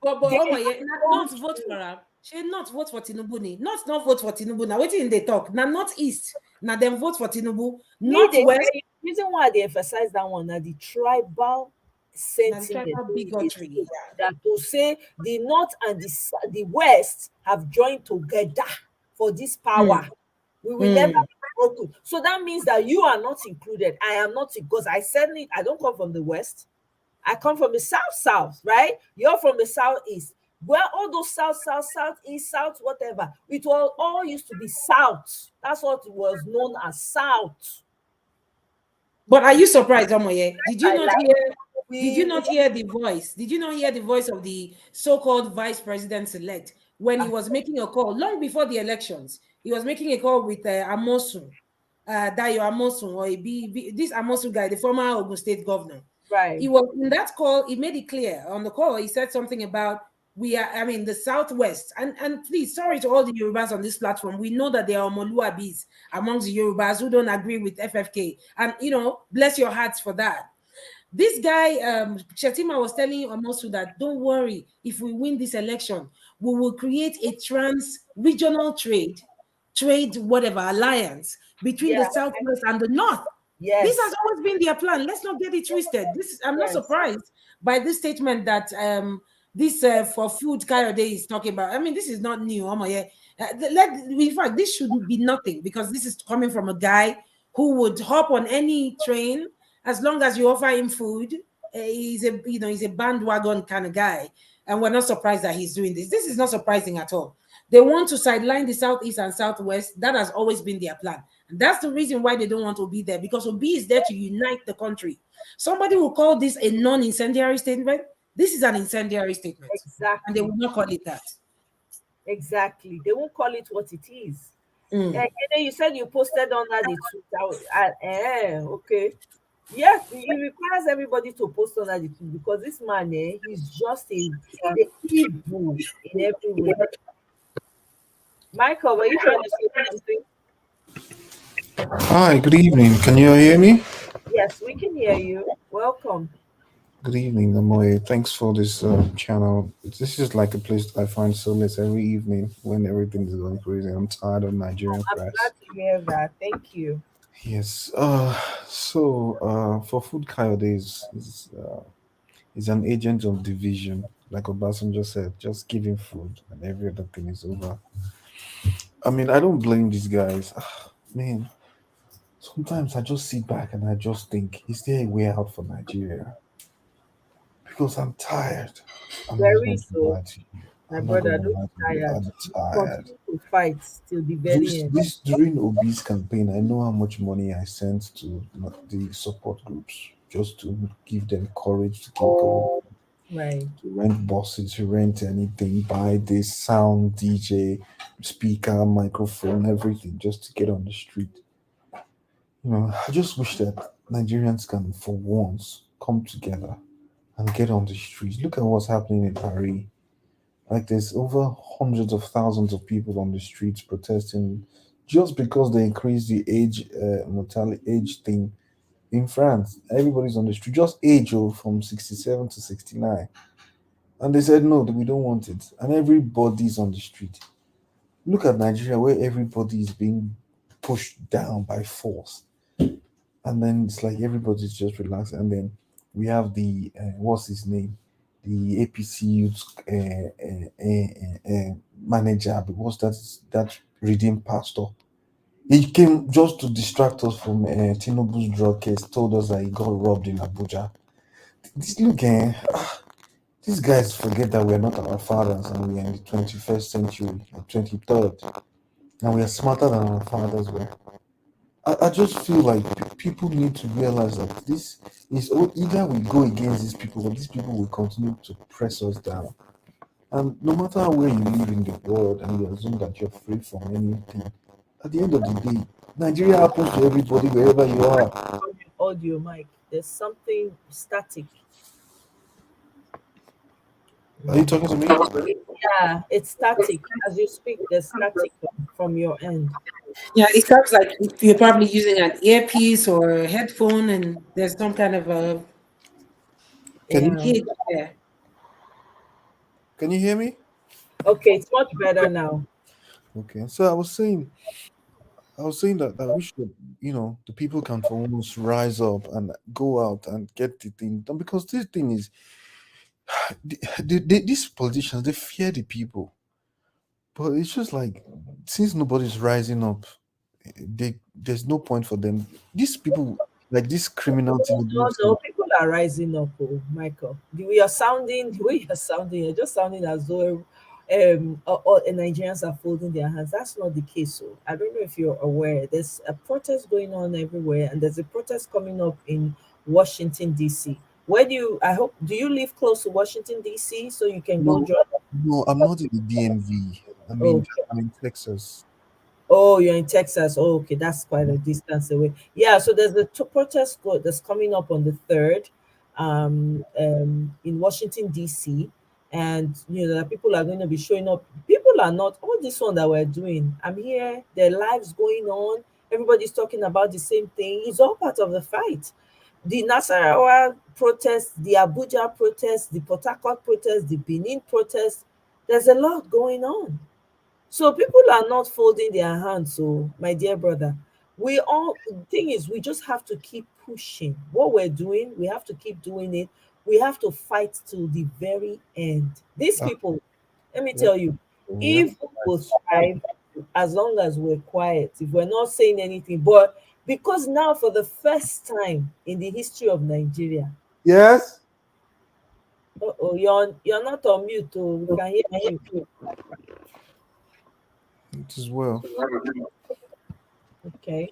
But not vote for her. She not vote for Tinubu ni. Not vote for Tinubu. Now wetin they talk? Now Northeast. Now them vote for Tinubu. Northwest. The reason why they emphasize that one now the tribal sentiment, bigotry. that to say the North and the West have joined together for this power. We will never be broken. So that means that you are not included. I am not, because I don't come from the West. I come from the South, right? You're from the Southeast. Well, all those South, East, South, whatever, it was all used to be South. That's what it was known as South. But are you surprised, Omoye? Did you not hear the voice? Did you not hear the voice of the so-called vice president-elect when he was making a call long before the elections? He was making a call with Amosun, Dayo Amosun, or this Amosun guy, the former Ogun State governor. Right. He was in that call. He made it clear on the call. He said something about the Southwest. And please, sorry to all the Yorubas on this platform. We know that there are Omoluabis amongst the Yorubas who don't agree with FFK. And, bless your hearts for that. This guy, Shetima, was telling Amosu that don't worry, if we win this election, we will create a trans-regional trade whatever alliance between the Southwest and the North. Yes. This has always been their plan. Let's not get it twisted. I'm not surprised by this statement that this for food Kayode is talking about. I mean, this is not new. Yeah. In fact, this shouldn't be nothing because this is coming from a guy who would hop on any train as long as you offer him food. He's a he's a bandwagon kind of guy, and we're not surprised that he's doing this. This is not surprising at all. They want to sideline the southeast and southwest. That has always been their plan, and that's the reason why they don't want Obi there, because Obi is there to unite the country. Somebody will call this a non-incendiary statement. This is an incendiary statement, and they Exactly. will not call it that. Exactly. They won't call it what it is. Mm. And then you said you posted under the tweet. Okay. Yes, it requires everybody to post under the tweet because this man, he's just the evil in every way. Michael, were you trying to say something? Hi, good evening. Can you hear me? Yes, we can hear you. Welcome. Good evening, Amoy. Thanks for this channel. This is like a place that I find solace every evening when everything is going crazy. I'm tired of Nigerian I'm press. glad to hear that. Thank you. Yes. For Food Coyote is an agent of division, like Obasanjo said. Just give him food, and every other thing is over. I mean, I don't blame these guys. Man, sometimes I just sit back and I just think, is there a way out for Nigeria? Because I'm tired. I'm not Very going to so, lie to you. my I'm not going brother. to Don't lie be to you. tired. I'm We tired. continue to fight till the very This end. this during Obi's campaign, I know how much money I sent to the support groups just to give them courage to keep going. Right. To rent buses, to rent anything, buy this sound, DJ, speaker, microphone, everything, just to get on the street. I just wish that Nigerians can, for once, come together and get on the streets. Look at what's happening in Paris. Like there's over hundreds of thousands of people on the streets protesting just because they increased the age mortality age thing in France. Everybody's on the street, just age from 67 to 69. And they said no, that we don't want it. And everybody's on the street. Look at Nigeria where everybody is being pushed down by force. And then it's like everybody's just relaxed. And then we have the what's his name, the APC youth manager. Because that redeemed pastor. He came just to distract us from Tinubu's drug case. Told us that he got robbed in Abuja. This look, these guys forget that we're not our fathers and we are in the 21st century, the 23rd, and we are smarter than our fathers were. I just feel like people need to realize that this is either we go against these people or these people will continue to press us down. And no matter where you live in the world and you assume that you're free from anything, at the end of the day, Nigeria happens to everybody wherever you are. Audio, Mike. There's something static. Are you talking to me? Yeah, it's static. As you speak, there's static from your end. Yeah, it sounds like you're probably using an earpiece or a headphone, and there's some kind of a Can you Yeah. hitch there. can you hear me? Okay, it's much better now. Okay, so I was saying that we should, the people can for once rise up and go out and get the thing done because this thing is, these politicians, they fear the people. But it's just like, since nobody's rising up, there's no point for them. These people, like this criminal No, Tinubu no, thing, people are rising up, Michael. The way you're sounding, you're just sounding as though all Nigerians are folding their hands. That's not the case. So I don't know if you're aware. There's a protest going on everywhere, and there's a protest coming up in Washington D.C. Where do you? I hope. Do you live close to Washington D.C. so you can go no, join? no, I'm not in the DMV. I mean, Okay. I'm in Texas. Oh, you're in Texas. Oh, okay, that's quite a distance away. Yeah, so there's a protest that's coming up on the third, in Washington D.C. And that people are going to be showing up. People are not all this one that we're doing. I'm here. Their lives going on. Everybody's talking about the same thing. It's all part of the fight. The Nasarawa protest, the Abuja protest, the Port Harcourt protest, the Benin protest. There's a lot going on. So people are not folding their hands. So, my dear brother, the thing is, we just have to keep pushing what we're doing. We have to keep doing it. we have to fight to the very end. These Uh, people, let me yeah, tell you, we have if to we fight. thrive as long as we're quiet, if we're not saying anything, but because now for the first time in the history of Nigeria, Yes, oh, you're not on mute, oh, we can hear you. it is well. Okay.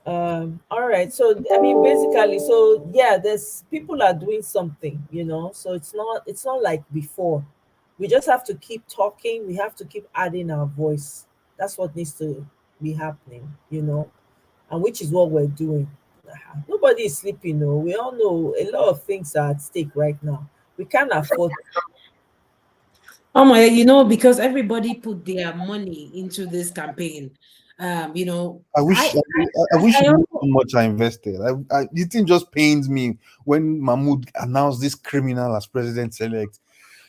All right. So I mean basically, so yeah, there's people are doing something, so it's not like before. We just have to keep talking, we have to keep adding our voice. That's what needs to be happening, and which is what we're doing. Nobody is sleeping, no. We all know a lot of things are at stake right now. We can't afford. Oh my, because everybody put their money into this campaign. I I wish I wish I you knew also how much I invested. The thing just pains me when Mahmoud announced this criminal as president elect.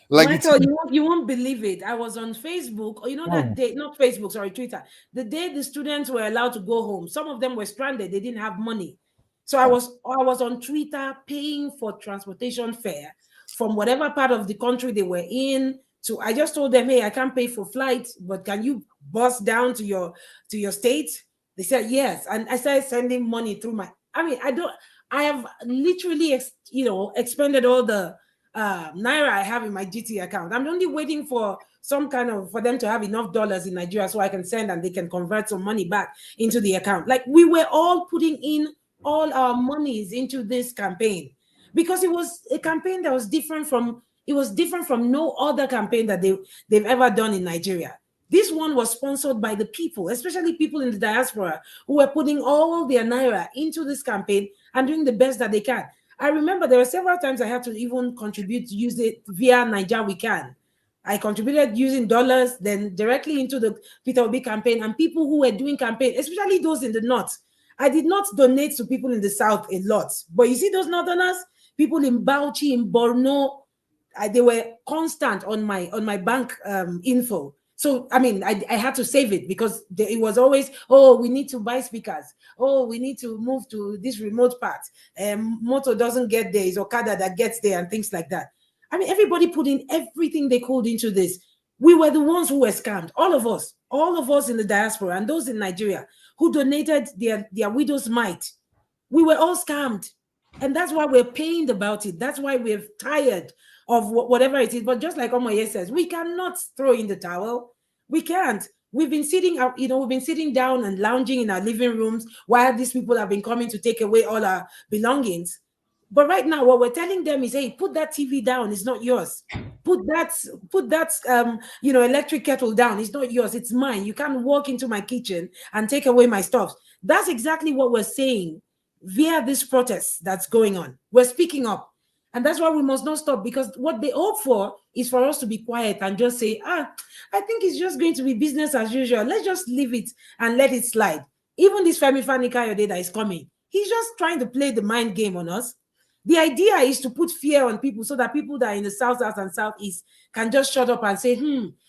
Like it's Michael, you won't believe it. I was on Facebook, or that oh, day, not Facebook, sorry, Twitter. The day the students were allowed to go home, some of them were stranded. They didn't have money. So I was on Twitter paying for transportation fare from whatever part of the country they were in. So I just told them, hey, I can't pay for flights, but can you bus down to your state? They said yes. And I started sending money through I have literally expended all the naira I have in my GT account. I'm only waiting for for them to have enough dollars in Nigeria so I can send and they can convert some money back into the account. Like we were all putting in all our monies into this campaign because it was a campaign that was different from no other campaign that they've ever done in Nigeria. This one was sponsored by the people, especially people in the diaspora who were putting all their naira into this campaign and doing the best that they can. I remember there were several times I had to even contribute to use it via Niger We Can. I contributed using dollars, then directly into the Peter Obi campaign and people who were doing campaign, especially those in the north. I did not donate to people in the south a lot, but you see those northerners, people in Bauchi, in Borno, they were constant on my bank info. So I mean, I had to save it because it was always, oh, we need to buy speakers. Oh, we need to move to this remote part. Moto doesn't get there; it's Okada that gets there, and things like that. I mean, everybody put in everything they could into this. We were the ones who were scammed. All of us in the diaspora and those in Nigeria who donated their widow's mite. We were all scammed. And that's why we're pained about it. That's why we're tired of whatever it is. But just like Omoye says, we cannot throw in the towel. We can't. We've been sitting down and lounging in our living rooms while these people have been coming to take away all our belongings. But right now, what we're telling them is, hey, put that TV down. It's not yours. Put that electric kettle down. It's not yours. It's mine. You can't walk into my kitchen and take away my stuff. That's exactly what we're saying via this protest that's going on. We're speaking up. And that's why we must not stop because what they hope for is for us to be quiet and just say, I think it's just going to be business as usual. Let's just leave it and let it slide. Even this Femi Fani Kayode that is coming, he's just trying to play the mind game on us. The idea is to put fear on people so that people that are in the south and southeast can just shut up and say,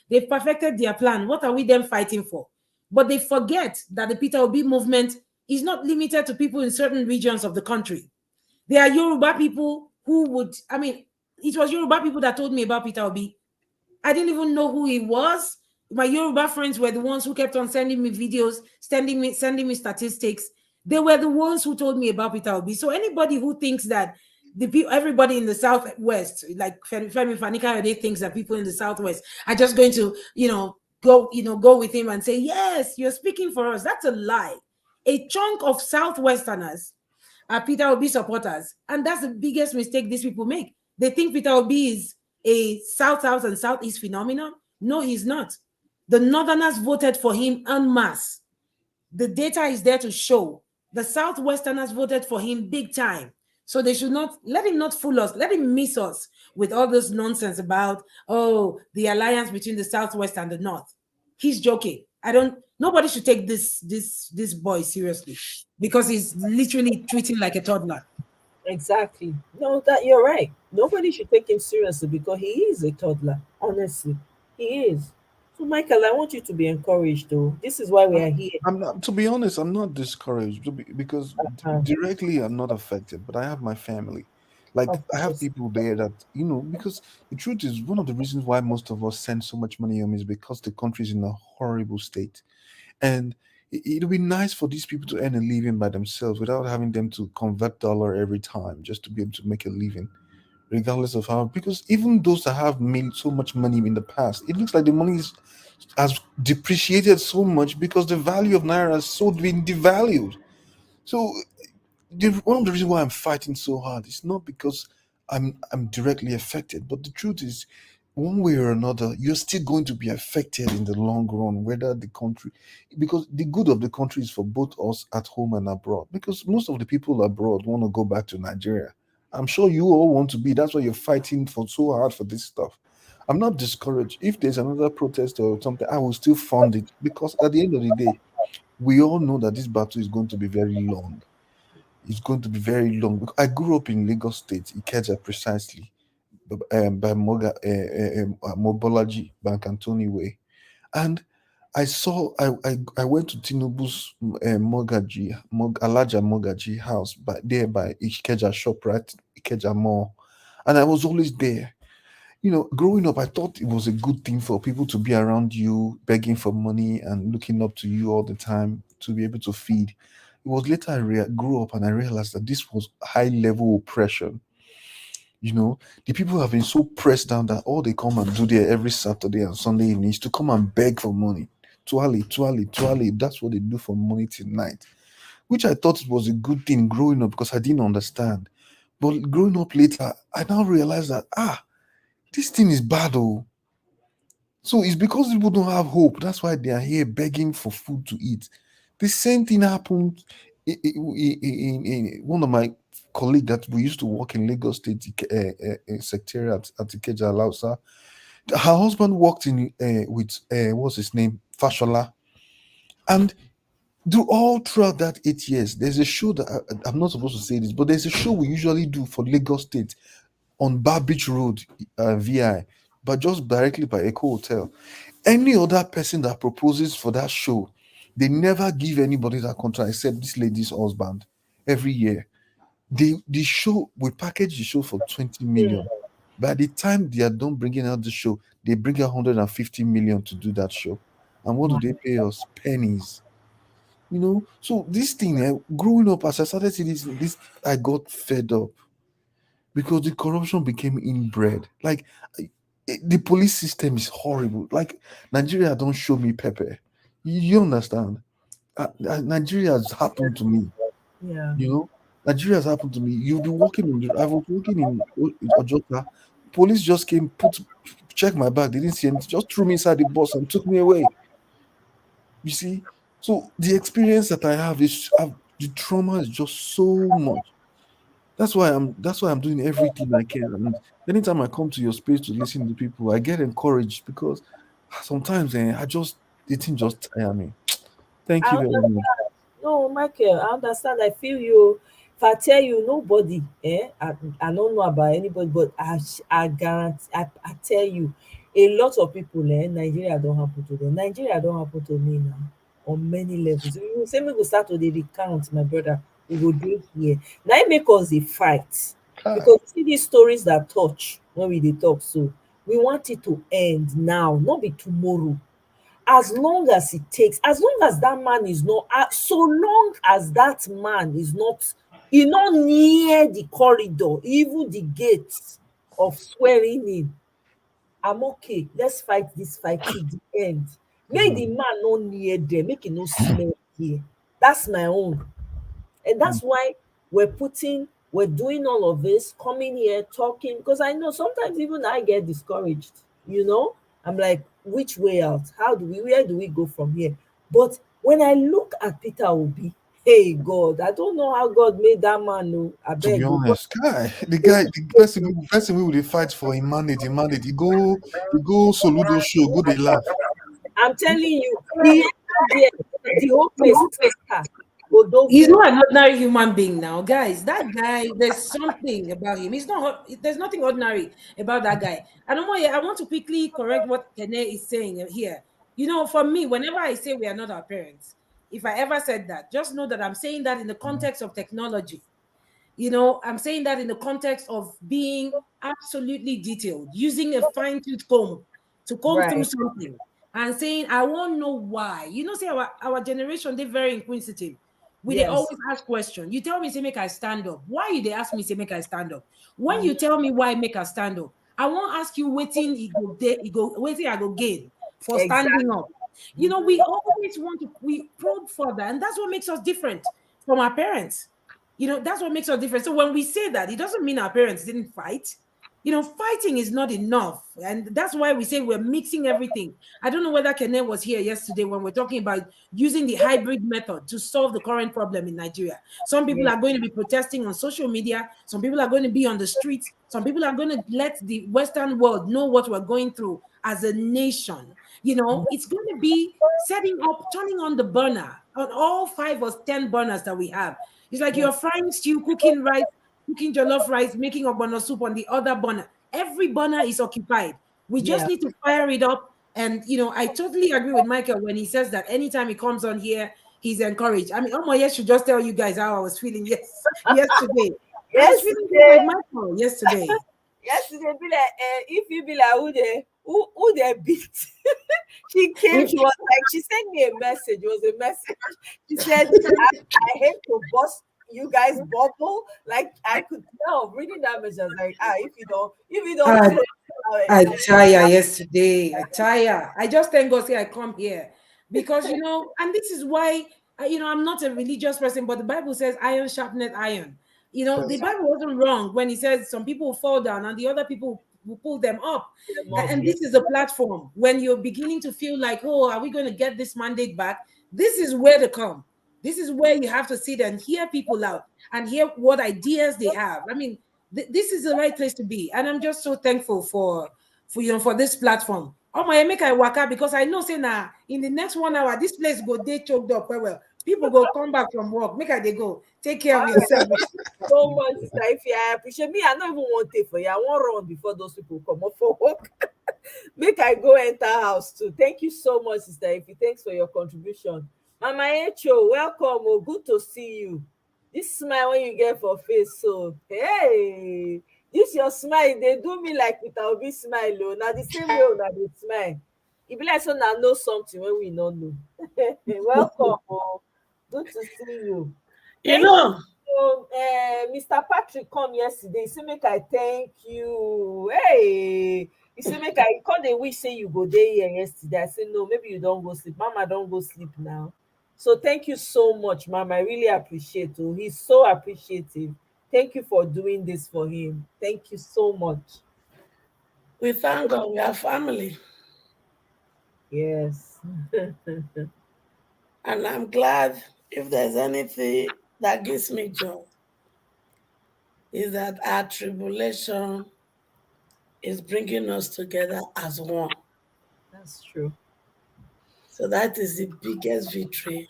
they've perfected their plan. What are we then fighting for? But they forget that the Peter Obi movement is not limited to people in certain regions of the country. There are Yoruba people who would, it was Yoruba people that told me about Peter Obi. I didn't even know who he was. My Yoruba friends were the ones who kept on sending me videos, sending me statistics. They were the ones who told me about Peter Obi. So anybody who thinks that everybody in the southwest, like Femi Fanika, they thinks that people in the southwest are just going to, go with him and say, yes, you're speaking for us. That's a lie. A chunk of southwesterners are Peter Obi supporters, and that's the biggest mistake these people make. They think Peter Obi is a South and Southeast phenomenon. No, he's not. The Northerners voted for him en masse. The data is there to show. The Southwesterners voted for him big time. So they should not let him not fool us. Let him miss us with all this nonsense about, the alliance between the Southwest and the North. He's joking. Nobody should take this boy seriously because he's literally treating like a toddler. Exactly. No, that you're right. Nobody should take him seriously because he is a toddler. Honestly, he is. So, Michael, I want you to be encouraged, though. This is why we are here. I'm not, to be honest, I'm not discouraged because Uh, directly I'm not affected, but I have my family. Like Of I have course. people there that because the truth is one of the reasons why most of us send so much money home is because the country is in a horrible state, and it'll be nice for these people to earn a living by themselves without having them to convert dollar every time just to be able to make a living, regardless of how. Because even those that have made so much money in the past, it looks like the money has depreciated so much because the value of naira has so been devalued. So one of the reasons why I'm fighting so hard is not because I'm directly affected, but the truth is, one way or another, you're still going to be affected in the long run, whether the country, because the good of the country is for both us at home and abroad. Because most of the people abroad want to go back to Nigeria. I'm sure you all want to be. That's why you're fighting for so hard for this stuff. I'm not discouraged. If there's another protest or something, I will still fund it because at the end of the day, we all know that this battle is going to be very long. It's going to be very long. I grew up in Lagos State, Ikeja precisely, by Mobolaji Bank Anthony Way, and I went to Tinubu's Alaja Mogaji house by Ikeja shop, right, Ikeja Mall, and I was always there. Growing up, I thought it was a good thing for people to be around you, begging for money and looking up to you all the time to be able to feed. It was later grew up and I realized that this was high level oppression. The people have been so pressed down that all they come and do there every Saturday and Sunday evening is to come and beg for money. Tuale, tuale, tuale. That's what they do for money tonight, which I thought it was a good thing growing up because I didn't understand. But growing up later, I now realized that, this thing is bad. Oh, so it's because people don't have hope. That's why they are here begging for food to eat. The same thing happened in one of my colleague that we used to work in Lagos State secretariat at Ikeja Lausa. Her husband worked in with what's his name, Fashola, and all throughout that 8 years, there's a show that I'm not supposed to say this, but there's a show we usually do for Lagos State on Bar Beach Road, VI, but just directly by Echo Hotel. Any other person that proposes for that show, they never give anybody that contract except this lady's husband every year. The show, we package the show for 20 million. By the time they are done bringing out the show, they bring out 150 million to do that show. And what do they pay us? Pennies. So this thing, growing up, as I started seeing this, I got fed up because the corruption became inbred. Like the police system is horrible. Like Nigeria don't show me pepper. You understand? Nigeria has happened to me. Yeah. You know, Nigeria has happened to me. You'll be walking I was walking in Ojota. Police just came, check my bag. They didn't see anything. Just threw me inside the bus and took me away. You see, so the experience that I have the trauma is just so much. That's why I'm doing everything I can. And anytime I come to your space to listen to people, I get encouraged because sometimes the thing just tire me. Thank I you very much. understand. No, Michael, I understand. I feel you. If I tell you nobody, I don't know about anybody, but I guarantee, I tell you, a lot of people, Nigeria don't happen to them. Nigeria don't happen to me now on many levels. You say we go start to dey recount, my brother. We go dey here. Now it make us a fight Kai. because see these stories that touch when we dey talk so. We want it to end now, not be tomorrow. As long as it takes, as long as that man is not, so long as that man is not, not near the corridor, even the gate of swearing in, I'm okay. Let's fight this fight till the end. Make the Mm, man no near there, make e no smell here. That's my own. And mm. that's why we're doing all of this, coming here, talking, because I know sometimes even I get discouraged, you know. I'm like, which way out? Where do we go from here? But when I look at Peter Obi, hey God, I don't know how God made that man. No, I To be beg you. honest, the person we will fight for him mandate, he go Soludo show, go they laugh. I'm telling you, he entered there, the whole place scatter. He's Godovia. not an ordinary human being now, guys. That guy, there's something about him. He's not. There's nothing ordinary about that guy. And I want to quickly correct what Kene is saying here. For me, whenever I say we are not our parents, if I ever said that, just know that I'm saying that in the context of technology. I'm saying that in the context of being absolutely detailed, using a fine-tooth comb to comb through Right. something and saying, I won't know why. See, our generation, they're very inquisitive. They Yes. always ask questions. You tell me, say, make I stand up. Why you they ask me, say, make I stand up? When you tell me why make I stand up, I won't ask you waiting, waiting, I go gain for standing Exactly. up. We always want to, we probe further, and that's what makes us different from our parents. That's what makes us different. So when we say that, it doesn't mean our parents didn't fight. Fighting is not enough. And that's why we say we're mixing everything. I don't know whether Kenneth was here yesterday when we're talking about using the hybrid method to solve the current problem in Nigeria. Some people Yeah. are going to be protesting on social media. Some people are going to be on the streets. Some people are going to let the Western world know what we're going through as a nation. It's going to be setting up, turning on the burner on all 5 or 10 burners that we have. It's like Yeah. you're frying stew, cooking rice, cooking jollof rice, making ogbono soup on the other burner. Every burner is occupied. We just Yeah. need to fire it up. And I totally agree with Michael when he says that anytime he comes on here, he's encouraged. I mean, Omoye should just tell you guys how I was feeling yesterday. I was feeling just like Yesterday, Michael yesterday. yesterday be like, if you be like, who they beat? She came, she was like, she sent me a message. It was a message. She said, I hate to bust you guys bubble. Like I could tell reading that message. I was like, if you don't I, close I it, tire yesterday. I tire. I just thank God say I come here because and this is why I'm not a religious person, but the Bible says iron sharpeneth iron. The Bible wasn't wrong when he says some people will fall down and the other people will pull them up. them And, up, and yeah. this is a platform when you're beginning to feel like, oh, are we going to get this mandate back? This is where to come. This is where you have to sit and hear people out and hear what ideas they have. I mean, this is the right place to be, and I'm just so thankful for this platform. Oh my, make I waka because I know say now in the next 1 hour this place go day choked up. Well, people go come back from work. Make I they go take care of yourself. So much, sister. If I appreciate me, I don't even want to for you. I want run before those people come up for work. Make I go enter house too. Thank you so much, sister Ify. Thanks for your contribution. Mama Echo, welcome. Oh, good to see you. This smile when you get for face, so hey, this your smile. They do me like without be smile. Oh, now the same way una dey smile. E be like so now know something when we don't know. Welcome. Oh, good to see you. You Thank you. know, So, Mr. Patrick come yesterday. He say make I thank you. Hey, he say make I call the wish say you go there here yesterday. I say no, maybe you don't go sleep. Mama don't go sleep now. So thank you so much, Mama. I really appreciate you. He's so appreciative. Thank you for doing this for him. Thank you so much. we thank God we are family. Yes. And I'm glad if there's anything that gives me joy is that our tribulation is bringing us together as one. That's true. So that is the biggest victory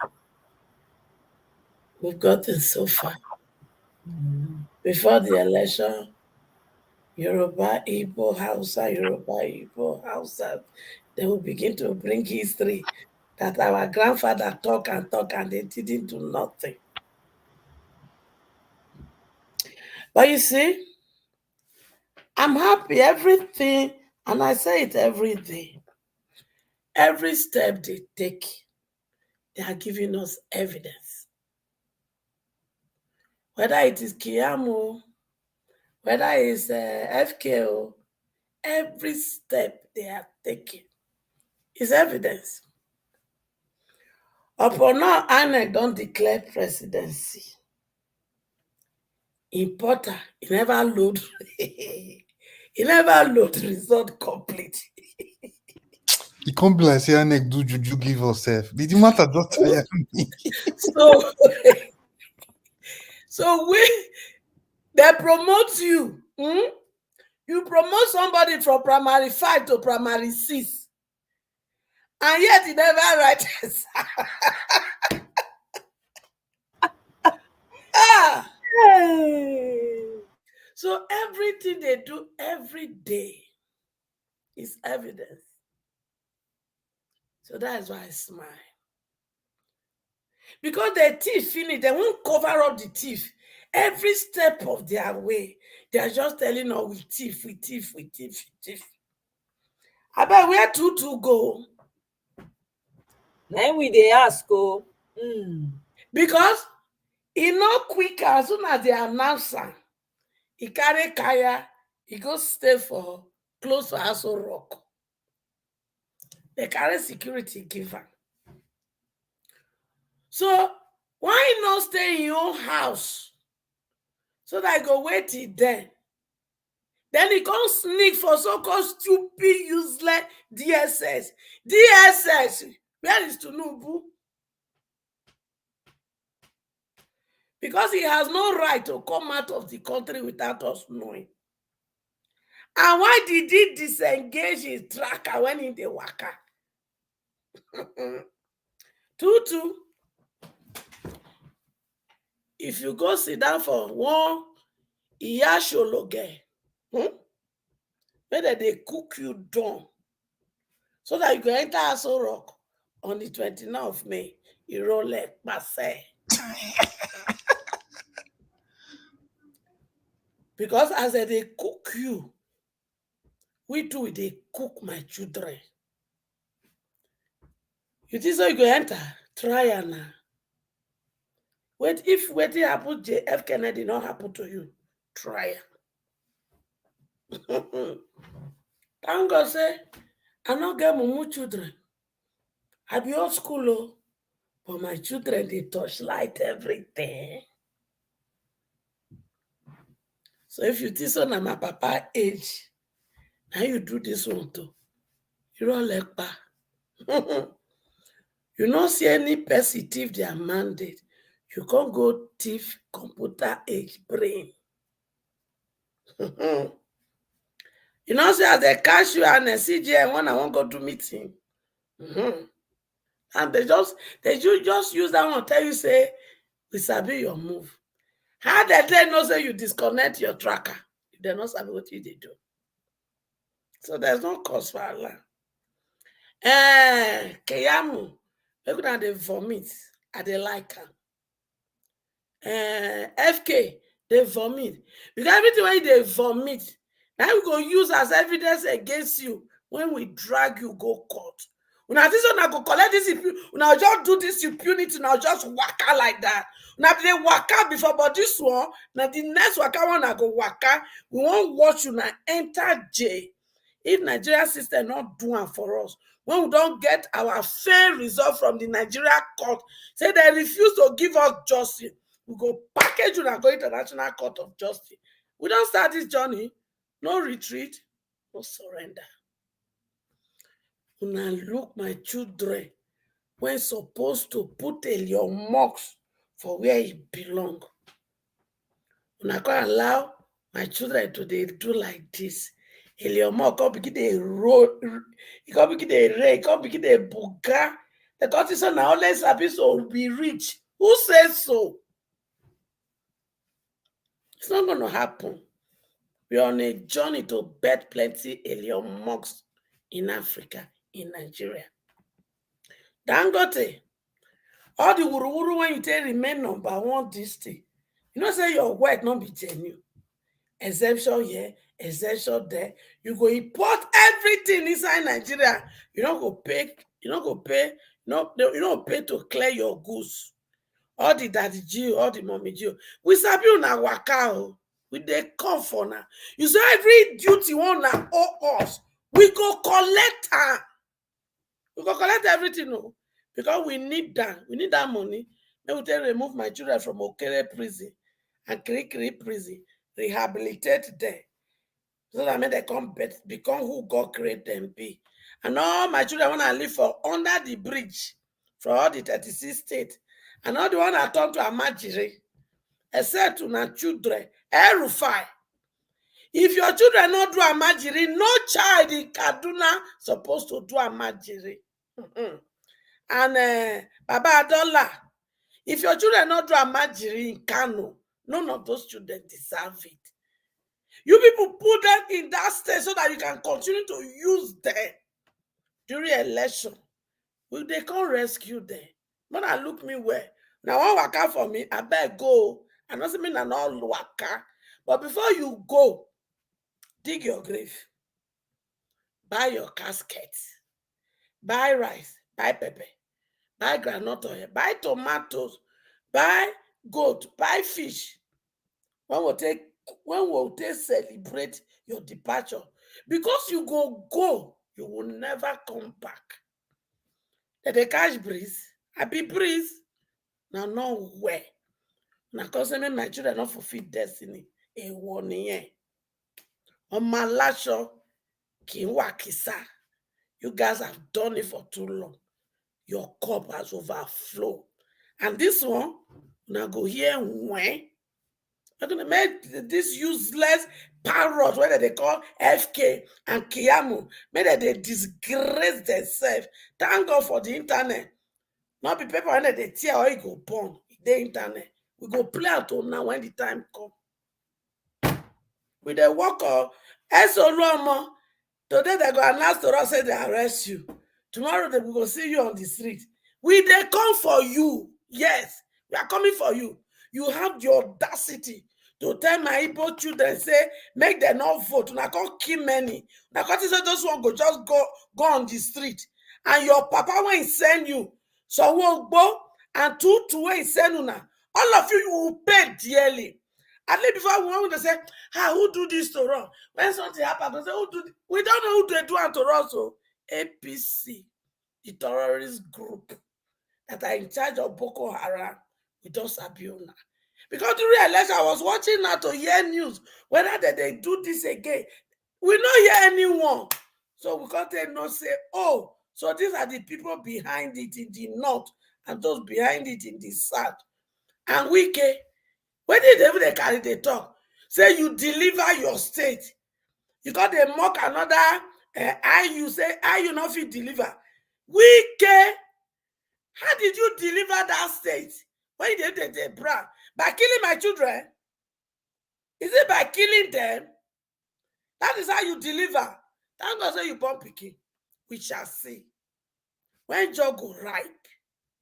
we've gotten so far. Before the election, Yoruba, Igbo, Hausa, Yoruba, Igbo, Hausa, they will begin to bring history that our grandfather talk and they didn't do nothing. But you see, I'm happy everything, and I say it every day. Every step they take, they are giving us evidence. Whether it is Kiamu, whether it's FKO, every step they are taking is evidence. Upon now, INEC don't declare presidency. Importer, he never load, he never load result complete. You can't be like say Anek do juju give herself. Did the matter just tire me? So, so they promote you. You promote somebody from primary 5 to primary 6, and yet he never write exam. Ah, Hey. so everything they do every day is evidence. So that is why I smile. Because the thief finish, they won't cover up the thief. Every step of their way, they are just telling us we thief, we thief, we thief, we thief. About where to go? Now we dey ask Because e no quick as soon as they announce am, e carry kaya, e go stay for close to Aso Rock. They carry security give am. So why not stay in your own house so that I go wait till then? Then he come sneak for so-called stupid, useless DSS. DSS, where is Tinubu? Because he has no right to come out of the country without us knowing. And why did he disengage his tracker when in the waka? Tutu, if you go sit down for one Iyashologe, where they cook you down so that you go enter Aso Rock on the 29th of May, Irole Pase. Because as they cook you, we too they cook my children. You think so you go enter? Try and now. Wait, if what happened JF Kennedy not happen to you, try it. Thank God say, I not get mumu children. I be old school, but my children they torchlight everything. So if you think so na my papa age, now you do this one too. You don't like pa. You don't see any person thief their mandate. You can't go thief computer age brain. You know, say as they catch you and they CGM when I want go to meeting. And they just use that one tell you say, we sabi your move. How they know say you disconnect your tracker? They not sabi what you they do. So there's no cause for alarm. Keyamu, look at the vomit. I they like them. FK, they vomit. Because everything when they vomit, now we go use as evidence against you when we drag you go court. Una this one go collect this, una just do this impunity, now just waka like that. Now they waka before, but this one, now the next waka one I go waka, we won't watch you now enter jail. If Nigeria system not doing for us, when we don't get our fair result from the Nigeria court, say they refuse to give us justice, we go package you and go International Court of Justice. We don't start this journey. No retreat, no surrender. Una look my children when supposed to put your marks for where it belong. Una can allow my children to do like this. Eliomok come begin the road, he come begin the ray, come begin the buga. The constitution now always happy to be rich. Who says so? It's not going to happen. We're on a journey to bet plenty alien mugs in Africa, in Nigeria. Dangote, all the wuru when you tell remain number one this thing, you know say your word not be genuine. Exemption here, exemption there. You go import everything inside Nigeria. You don't go pay, you don't pay to clear your goods. All the daddy Jew, all the mommy Jew. We sabi una waka. We dey come for now. You say every duty one na owe us. We go collect am. We go collect everything, no. Because we need that. We need that money. Then we tell remove my children from Okere prison and Kirikiri prison, rehabilitate them. So that they come become who God create them be. And all my children want to live for under the bridge for all the 36 states. And all the one that come to Amajiri, except to my children, Erufai. If your children not do Amajiri, no child in Kaduna supposed to do Amajiri. And Baba Adola, if your children not do Amajiri in Kano, none of those children deserve it. You people put them in that state so that you can continue to use them during election. Will they can't rescue them? When I look me where now one work out for me, I better go I know mean an all waka. But before you go, dig your grave, buy your casket, buy rice, buy pepper, buy groundnut oil, buy tomatoes, buy goat, buy fish. When we take celebrate your departure, because you go, you will never come back. That they catch breeze, I be breeze. Now nowhere. Now cause me my children not fulfill destiny. A warning. On my lasho, kisa. You guys have done it for too long. Your cup has overflowed. And this one, now go here when I'm gonna make this useless parrot, whether they call FK and Kiamu, maybe they disgrace themselves. Thank God for the internet. Not be paper when they tear or you go burn the internet. We go play out on now when the time come. With the worker, Esoluomo, today they go announce to us say they arrest you. Tomorrow they will go see you on the street. They come for you. Yes, we are coming for you. You have the audacity to tell my Igbo children, say, make them not vote. Una can't kill many. Una can't say those one go just go on the street. And your papa when he send you, so we'll go and two when he send una. All of you will pay dearly. At least before we want to say, who do this to us? When something happens, we say, who do this? We don't know who they do it to us. So APC, the terrorist group that are in charge of Boko Haram, we don't sabi una. Because during election, I was watching now to hear news whether they do this again. We don't hear anyone. So we can't not say, oh, so these are the people behind it in the north and those behind it in the south. And we can, when they carry the talk, say you deliver your state. You got to mock another you say, you not fit deliver. We can, how did you deliver that state? When you did the brand? By killing my children? Is it by killing them? That is how you deliver. Thank God say you born pikin. We shall see. When job go ripe,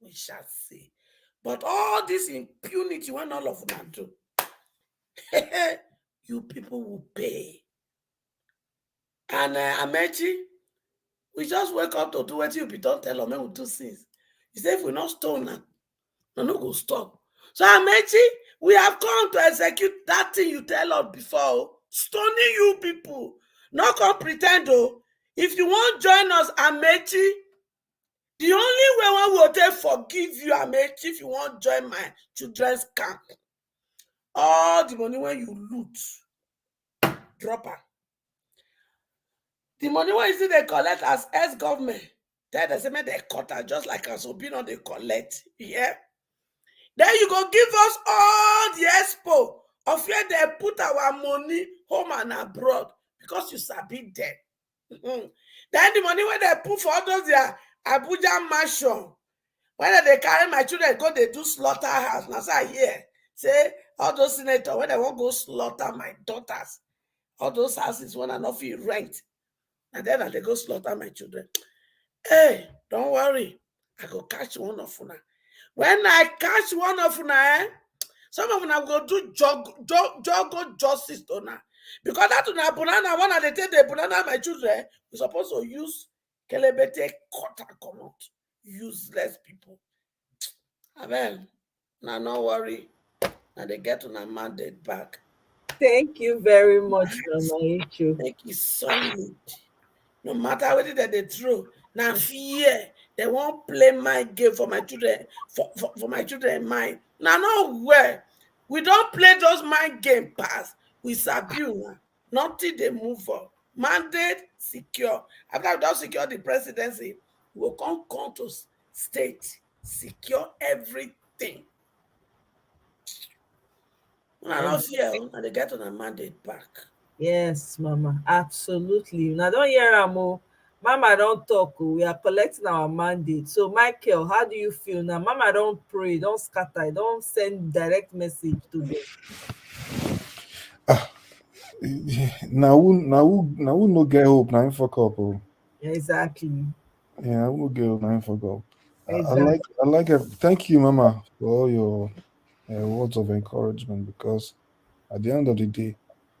we shall see. But all this impunity, when all of them do, you people will pay. And Amechi, we just wake up to do what you be don't tell me we do things. He said, if we not stone now, no go stop. So Amechi, we have come to execute that thing you tell us before. Stoning you people. Not come pretend though. If you want join us, Amechi, the only way one will take forgive you, Amechi, if you want join my children's camp. All the money when you loot, drop her. The money when you see they collect as ex-government, then they say make they cut her just like us being on they collect. Yeah. Then you go give us all the expo of where they put our money home and abroad because you sabi them. Then the money when they put for all those their Abuja mansion, when they carry my children go they do slaughterhouse. Now say here, say all those senators when they won't go slaughter my daughters, all those houses when I not feel rent, and then they go slaughter my children. Hey, don't worry, I go catch one of una. When I catch one of una, some of them go do jog justice to una. Because that una banana, one of they take the banana my children, we supposed to use kelebete cut and come out. Useless people. Amen. Now no worry. Now they get on a mandate back. Thank you very much, Mama Ichu. Make it solid. No matter what they throw. Now fear. They won't play my game for my children, for my children mind. Now nowhere. We don't play those mind game pass. We sabu. Nothing they move on. Mandate secure. After we don't secure the presidency, we'll come to state. Secure everything. When I don't fear, and they get on a mandate back. Yes, Mama, absolutely. Now don't hear Amo. Mama don't talk. We are collecting our mandate. So, Michael, how do you feel now? Mama don't pray, don't scatter, don't send direct message to them. Now who no get hope? Now him fuck up. Oh. Exactly. Yeah, who no get hope? Now him fuck up. Exactly. I like it. Thank you, Mama, for all your words of encouragement, because at the end of the day,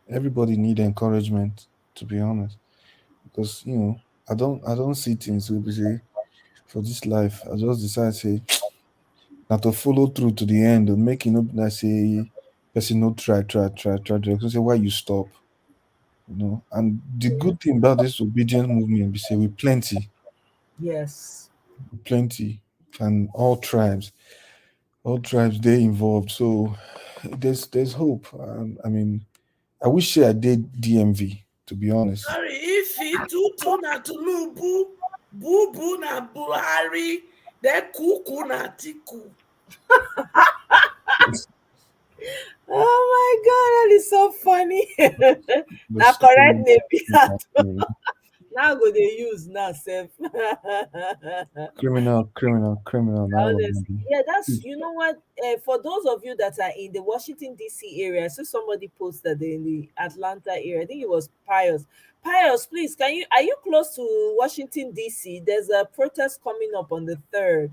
everybody need encouragement. To be honest, because I don't see things we be say for this life. I just decide say now to follow through to the end, make you know that say person no try. So say why you stop, And the Yeah. good thing about this obedience movement, we say Yes. we plenty, and all tribes they involved. So there's hope. I mean, I wish say I did DMV, to be honest. Sorry, if tutu na Tulubu, bubu na Buhari, then kuku na Tiku. Oh my god, that is so funny. Now There's so correct many name be things that. happening. Now go they use now self. Criminal. Now we're gonna Honestly, be. yeah, that's you know what. For those of you that are in the Washington D.C. area, I saw somebody posted in the Atlanta area. I think it was Pius. Pius, please, can you are you close to Washington D.C.? There's a protest coming up on the third.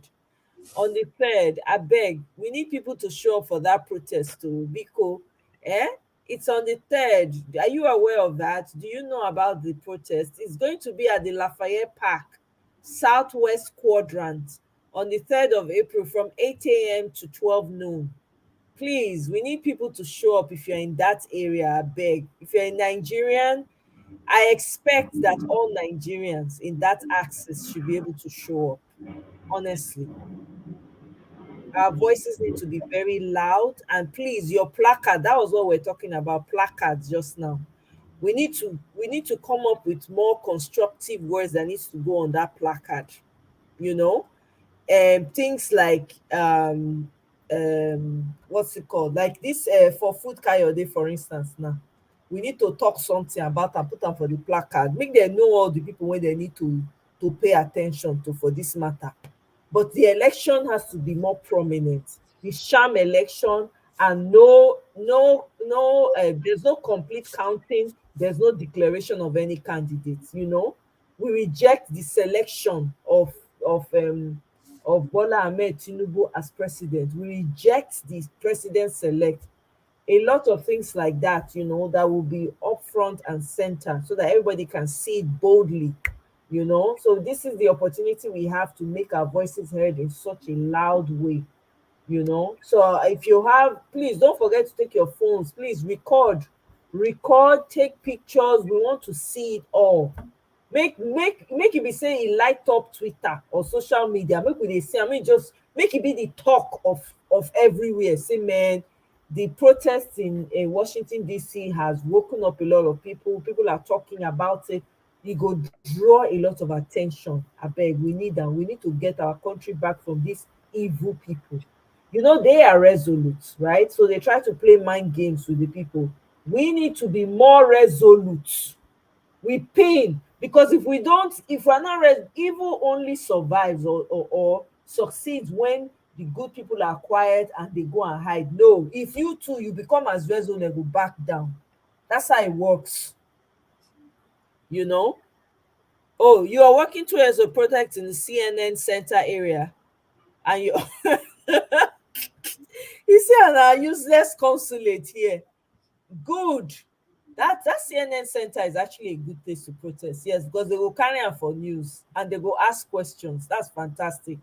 On the third, I beg, we need people to show up for that protest too. Biko, eh? It's on the third. Are you aware of that? Do you know about the protest? It's going to be at the Lafayette Park, Southwest Quadrant, on the 3rd of April from 8 a.m. to 12 noon. Please, we need people to show up if you're in that area. I beg. If you're a Nigerian, I expect that all Nigerians in that axis should be able to show up. Honestly, our voices need to be very loud. And please, your placard, that was what we're talking about, placards just now. We need to come up with more constructive words that needs to go on that placard, you know things like what's it called, like this for food Kayode, for instance. Now we need to talk something about and put them for the placard, make them know all the people where they need to pay attention to for this matter. But the election has to be more prominent. The sham election, and there's no complete counting, there's no declaration of any candidates. We reject the selection of um of Bola Ahmed Tinubu as president. We reject the president select. A lot of things like that, that will be up front and center so that everybody can see it boldly. So this is the opportunity we have to make our voices heard in such a loud way. So if you have, please don't forget to take your phones, please record, take pictures. We want to see it all. Make it be say e light up Twitter or social media, make we dey see, just make it be the talk of everywhere. Say, man, the protest in Washington DC has woken up a lot of people are talking about it. E go draw a lot of attention. Abeg, we need am. We need to get our country back from these evil people. They are resolute, right? So they try to play mind games with the people. We need to be more resolute. We pain, because if we're not evil only survives or succeeds when the good people are quiet and they go and hide. No, if you too you become as resolute, go back down. That's how it works. you know oh, you are working towards a project in the CNN center area, and you see an useless consulate here. Good. That CNN center is actually a good place to protest. Yes, because they will carry am for news and they go ask questions. That's fantastic.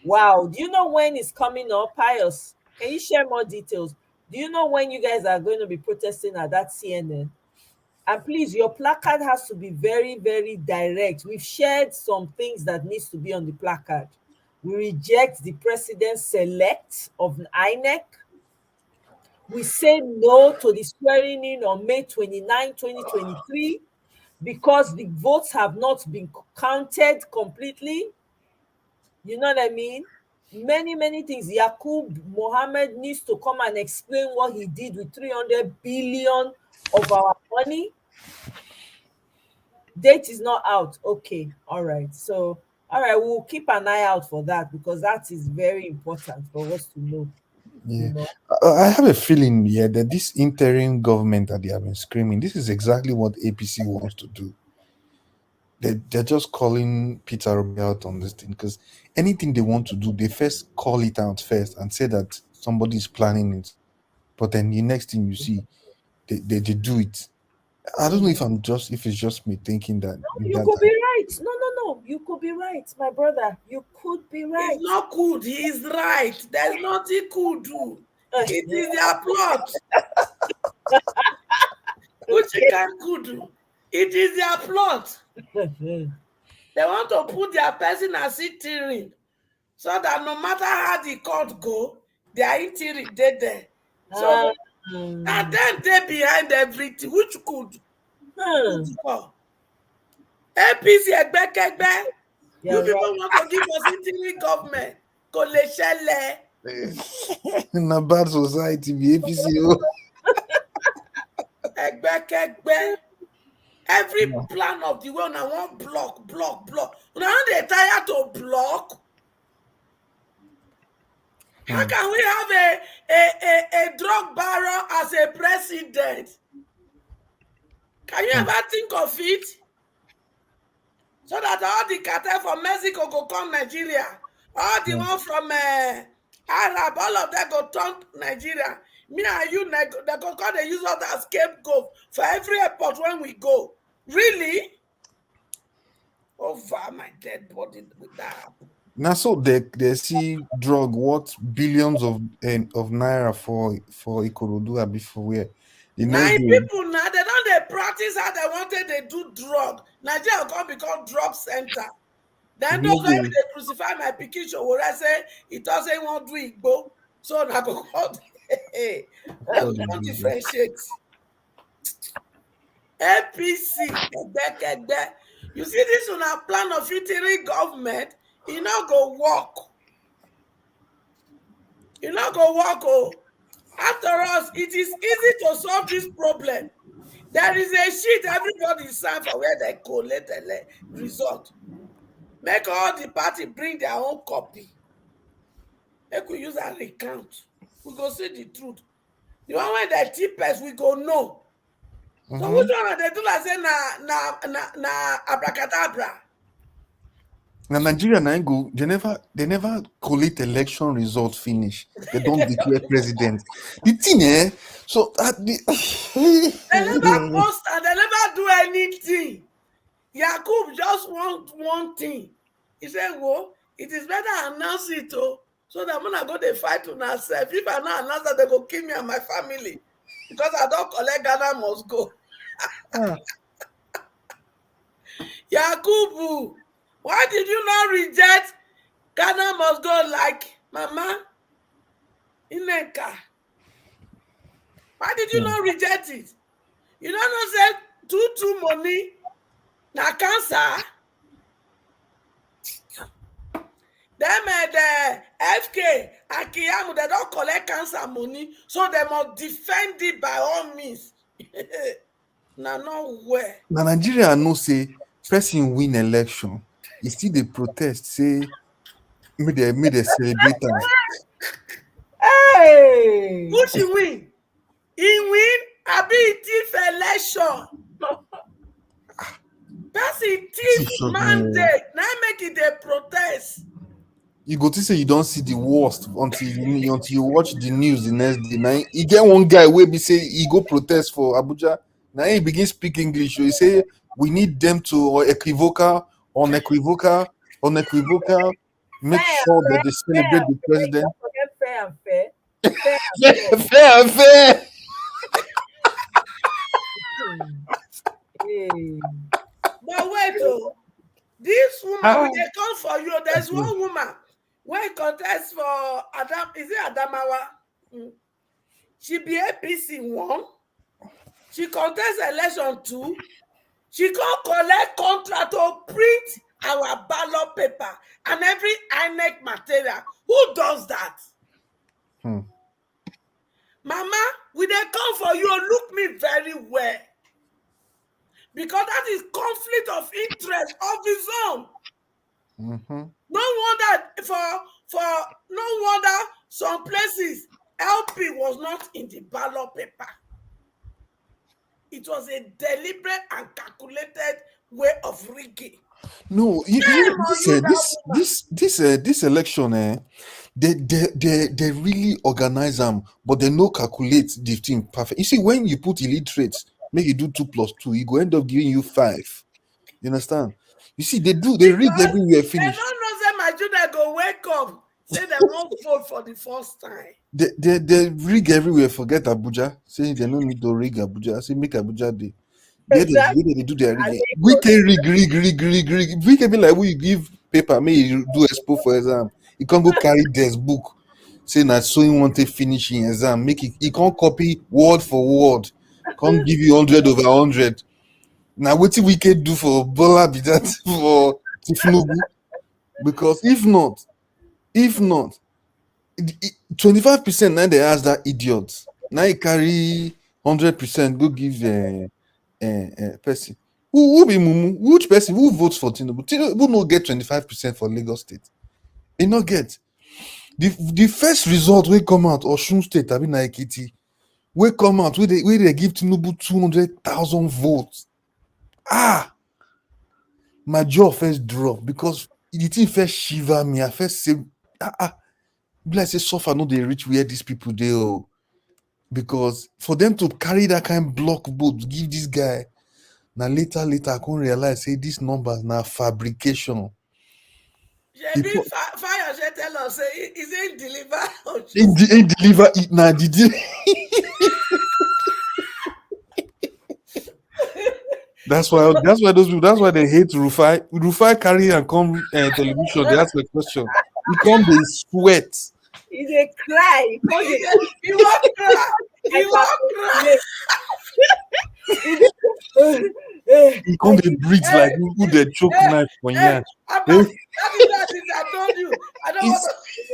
Wow. Do you know when it's coming up? Pius, can you share more details? Do you know when you guys are going to be protesting at that CNN? And please, your placard has to be very, very direct. We've shared some things that needs to be on the placard. We reject the president select of INEC. We say no to the swearing in on May 29, 2023, because the votes have not been counted completely. You know what I mean? Many, many things. Yakub Mohammed needs to come and explain what he did with 300 billion of our money. Date is not out. Okay. All right. So, all right, we'll keep an eye out for that, because that is very important for us to know, you Yeah, know. I have a feeling, yeah, that this interim government that they have been screaming, this is exactly what APC wants to do. They're just calling Peter Obi out on this thing, because anything they want to do, they first call it out first and say that somebody's planning it, but then the next thing you see, they do it. I don't know if it's just me thinking that in You that could be time. right. No. You could be right, my brother. You could be It's right. not could. He is right. There's nothing could do. It is their plot. Which you can could do. It is their plot. They want to put their person as interim, so that no matter how the court go, their interim they there. So and then they behind everything, which could call APC Egbekegbe. You You're right. people want to give us interim government. Kò lè ṣẹlẹ̀. In a bad society, be APCO. Egbekegbe. Every plan of the way una wan block. Una no dey tire to block. How can we have a drug baron as a president? Can you ever think of it? So that all the cartel from Mexico go come Nigeria, all the one from Arab, all of them go turn Nigeria. Me and you, they go come, they use us as scapegoat for every airport when we go. Really? Over my dead body with that. Now, so they see drug worth billions of naira for Ikorodu and before where the next Nine day. people now, they don't they practice how they wanted they do drug. Nigeria will become drug center. Then those when they crucify my pikin show where I say it doesn't want to do Igbo. So now go they don't differentiate. APC, you see this on our plan of interim government, it not go work. It not go work. Oh. After us, it is easy to solve this problem. There is a sheet everybody sign for where they collect the result. Make all the party bring their own copy. Make we use a recount. We go see the truth. The one when they tip us, we go know. So which one they do like say na abracadabra? Now Nigeria now go, they never collect election result finish. They don't declare president. The thing, so at They never post and they never do anything. Yakub just want one thing. He said, well, it is better announce it so that when I go they fight to myself. If I not announce that, they go kill me and my family. Because I don't collect Ghana must go. Yakubu, why did you not reject Ghana must go like Mama Ineka? Why did you not reject it? You don't know say too money na cancer. Them the FK and Kiyamu, they don't collect cancer money, so they must defend it by all means. Now nowhere. Now Nigeria no say person win election. You still they protest say may they celebrate them. Hey! Who she win? He win, I be thief election. Person thief mandate. Now make it a protest. You go to say you don't see the worst until you watch the news the next day. Now you get one guy where be say he go protest for Abuja. Now he begin speak English. So he say we need them to unequivocal, make sure that they celebrate the president. Fair and fair. Fair and fair. Hey. But wait, this woman, when they come for you, there's one woman when contest for Adam, is it Adamawa? She be APC 1. She contest election 2. She can't collect contract to print our ballot paper and every INEC material. Who does that? Mama, when they come for you, look me very well. Because that is conflict of interest of his own. No wonder some places LP was not in the ballot paper. It was a deliberate and calculated way of rigging. No, this election, They really organize them, but they no calculate the thing perfect. You see, when you put illiterates, make you do 2 plus 2, you go end up giving you 5. You understand? You see, they rig Because everywhere they finish. don't know say my children go wake up, say they won't vote for the first time. They rig everywhere. Forget Abuja. Say they no need to rig Abuja. Say make Abuja day. Exactly. Where they do their rigging. We Lagos. can rig. We can be like, we give paper, may you do expo for exam. You can't go carry this book. Say that so you want to finish in exam. Make it, you can't copy word for word. Can't give you 100/100. Now what we can do for Bola be that for Tifnubu? Because if not, 25% now they ask that idiot. Now you carry 100% go give person. Who be mumu? Which person who votes for Tinubu? Tinubu no get 25% for Lagos State. He not get. The first result will come out Osun State, I mean Ekiti, will come out where they give Tinubu 200,000 votes. My jaw first drop because the thing first shiver me. I first say, be like say suffer no they reach where these people they oh. Because for them to carry that kind block vote, give this guy. Now later I can't realize say these numbers now fabrication. Shebi fire she tell us say he say deliver on He deliver it now. Did he? That's why those people. That's why they hate Rufai. Rufai carry and come television. They ask a question. He come they sweat. He dey cry. He come dey he won't cry. He won't cry. He come they breathe like who they choke knife for yan. Abba, that is I told you. I don't want to.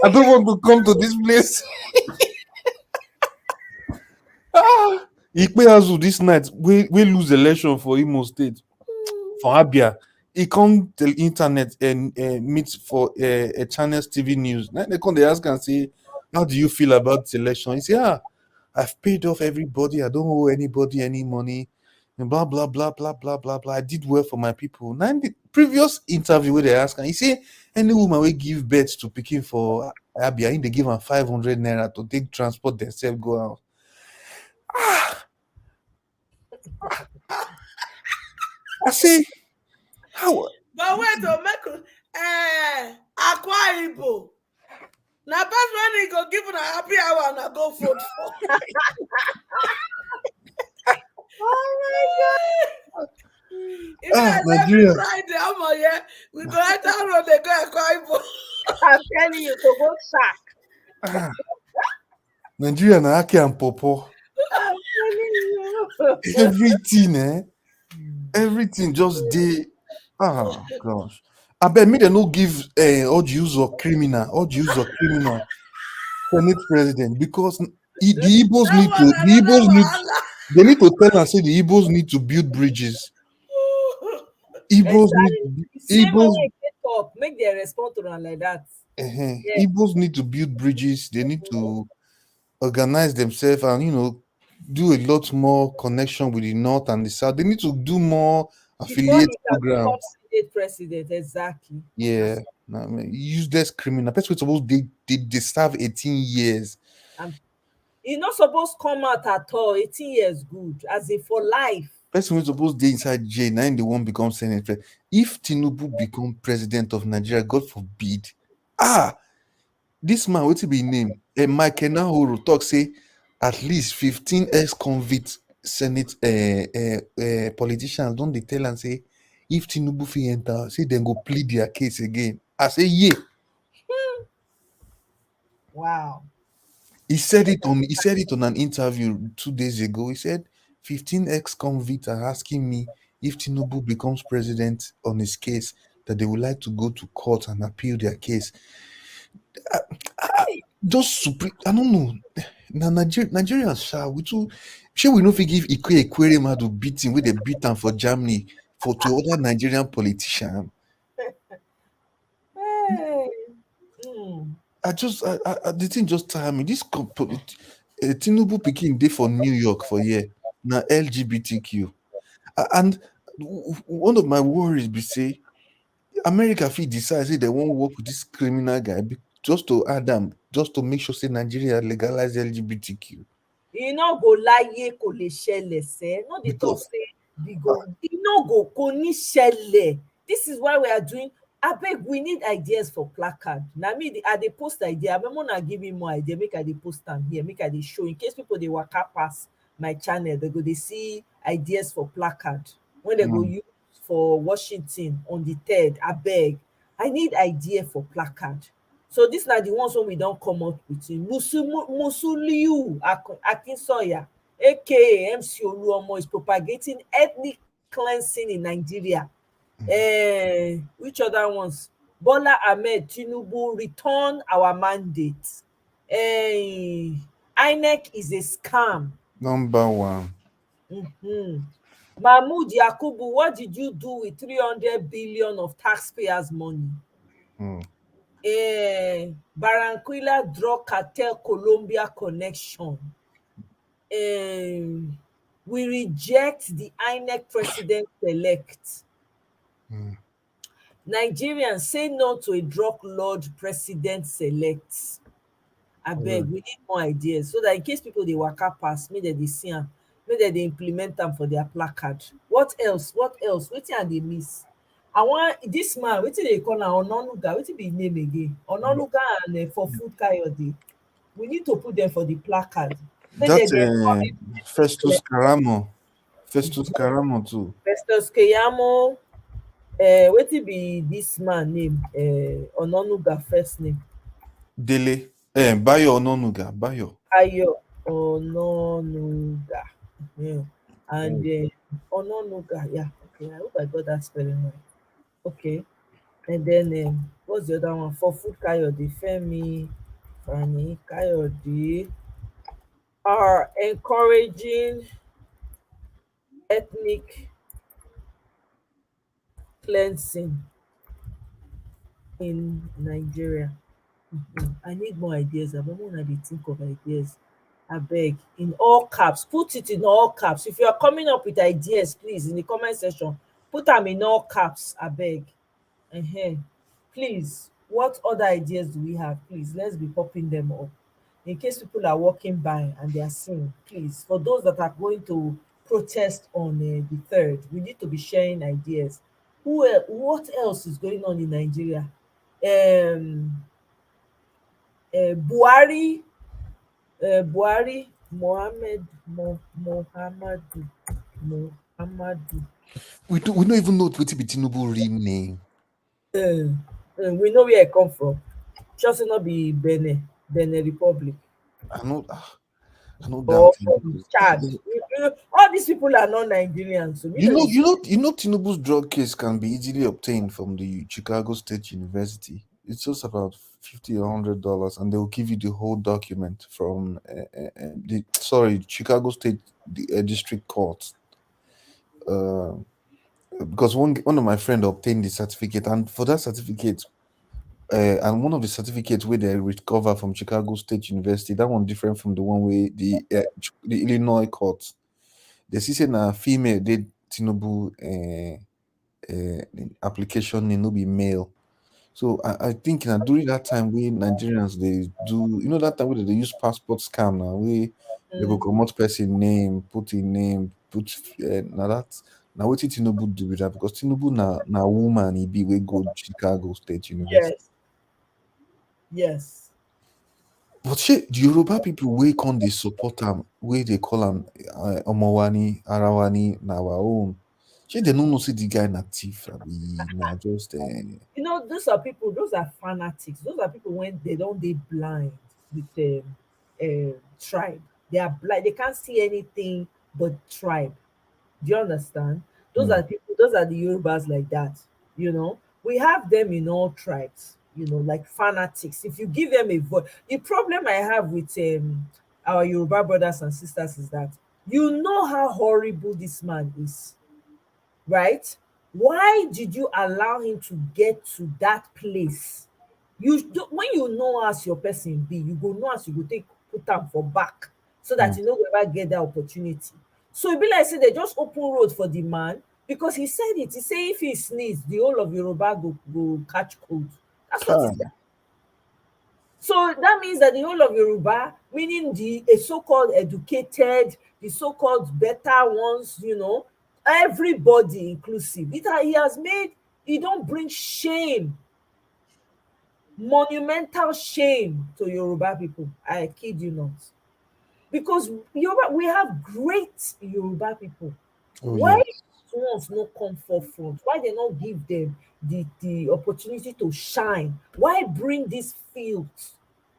I don't want to come to this place. Ikpeazu this night we lose election for Imo State for Abia. He come to the internet and meet for a channel's TV news. Now they come they ask and say, "How do you feel about the election?" He say, I've paid off everybody. I don't owe anybody any money." And blah blah blah blah blah blah blah. I did well for my people. Now in the previous interview where they ask, and he say any woman will give birth to picking for Abia, they give her 500 naira to take transport themselves go out. I say, how? But wait, to make Akwa Ibo. Now, best when he go give a happy hour and I go vote for. If I Nigeria. Friday, I'm on here. We go enter road, they go Akwa Ibo. I'm telling you to go sack. Nigeria na Aki and Popo. I'm telling you. Everything, everything just dey. Gosh. I bet me they no give all the use of criminal Senate president because the Igbos need to they need to tell us say the Igbos need to build bridges. Igbos need Same Igbos way they talk, make them respond to them like that. Yeah. Igbos need to build bridges. They need to organize themselves and do a lot more connection with the north and the south. They need to do more affiliate programs. State president, exactly. Yeah, I mean, useless criminal. Person suppose they serve 18 years. He's not supposed to come out at all. 18 years good, as if for life. Person suppose they inside jail. Now the one become Senate. If Tinubu become president of Nigeria, God forbid. This man, what be name? Mike Enahoro talk say at least 15 ex-convict Senate politicians don't they tell and say if Tinubu fit enter, say then go plead their case again. I say yeah. Wow. He said it on an interview 2 days ago. He said 15 ex-convicts are asking me if Tinubu becomes president on his case that they would like to go to court and appeal their case. Just supreme. I don't know. Now Nigerians shall we too. Sure, we know if we give Ikwerema to beat him with a beat him for Germany to other Nigerian politician. Hey. The thing just tire me. This Tinubu picking day for New York for year now LGBTQ, and one of my worries be say America fit decide say they won't work with this criminal guy just to add them, just to make sure say Nigeria legalize LGBTQ. e no go láyé kò lè ṣẹlẹ̀ sẹ́, no dey talk Because say we go, e no go, kò ní ṣẹlẹ̀. This is why we are doing, abeg we need ideas for placard. Na me I dey post idea, abeg make una give me more idea, make I dey post am here, make I dey show in case people dey waka pass my channel, they go dey see ideas for placard wey dem go use for Washington on the 3rd. Abeg, I need idea for placard. So dis na the ones wey we don come up with. Musuliu Akinsoya aka MC Oluomo is propagating ethnic cleansing in Nigeria. Which other ones? Bola Ahmed Tinubu return our mandate. INEC is a scam. number one. Mahmood Yakubu, what did you do with 300 billion of taxpayers' money? Barranquilla drug cartel Colombia connection. We reject the INEC president-elect. Nigerians say no to a drug lord president-select. Abeg, we need more ideas so that in case people dey waka pass, make dem dey see am, make dem dey implement am for their placard. What else? What else? Wetin I dey miss? I want this man, wetin dey call am, Ononuga, wetin be him name again? Ononuga and for food Kayode. We need to put them for the placard. That Festus Karamo. Festus Karamo too. Festus Keyamo. Wetin be this man name? Ononuga first name. Dele. Bayo Ononuga. Bayo Ononuga. Yeah. And Ononuga. Yeah. Okay. I hope I got that spelling right. Okay. And then what's the other one? For food Kayode. Femi Fani Kayode are encouraging ethnic cleansing in Nigeria. I need more ideas. I don't want to think of ideas. I beg, in all caps, put it in all caps. If you are coming up with ideas, please, in the comment section, put them in all caps. I beg. Please, what other ideas do we have? Please, let's be popping them up. In case people are walking by and they are seeing, please, for those that are going to protest on the 3rd, we need to be sharing ideas. What else is going on in Nigeria? Buhari, Muhammadu. We don't even know what be Tinubu real name. We know where I come from. Just not be Benin Republic. I know Or that. Chad. All these people are not Nigerians. So You know Tinubu's drug case can be easily obtained from the Chicago State University. It's just about $50 or $100, and they will give you the whole document from Chicago State District Court. Because one of my friends obtained the certificate, and for that certificate, and one of the certificates where they recover from Chicago State University, that one different from the one where the Illinois court. They see na female did Tinubu application no be male. So I think during that time we Nigerians they do, that time where they use passport scam now, we they go comot person name, put in name, put now what did Tinubu do with that? Because Tinubu na woman he be we go Chicago State University. Yes. But shit, the Yoruba people wake on they support them, where they call them Omowani, Arawani, na our own. Shit, they don't know see the guy na thief, na just those are people, those are fanatics. Those are people when they blind with tribe. They are blind, they can't see anything but tribe. Do you understand? Those are people, those are the Yorubas like that. We have them in all tribes, like fanatics. If you give them a voice, the problem I have with our Yoruba brothers and sisters is that how horrible this man is, right? Why did you allow him to get to that place? When you know as your person be, you go know as you go take put them for back so that you no ever get that opportunity. So it be like say they just open road for the man because he said it. He say if he sneeze, the whole of Yoruba go catch cold. That's what he said. So that means that the whole of Yoruba, meaning the so-called educated, the so-called better ones, everybody inclusive. He has made, he don't bring shame, monumental shame to Yoruba people. I kid you not. Because Yoruba, we have great Yoruba people. Oh Why yeah. ones no come forefront? Why they not give them the opportunity to shine? Why bring this filth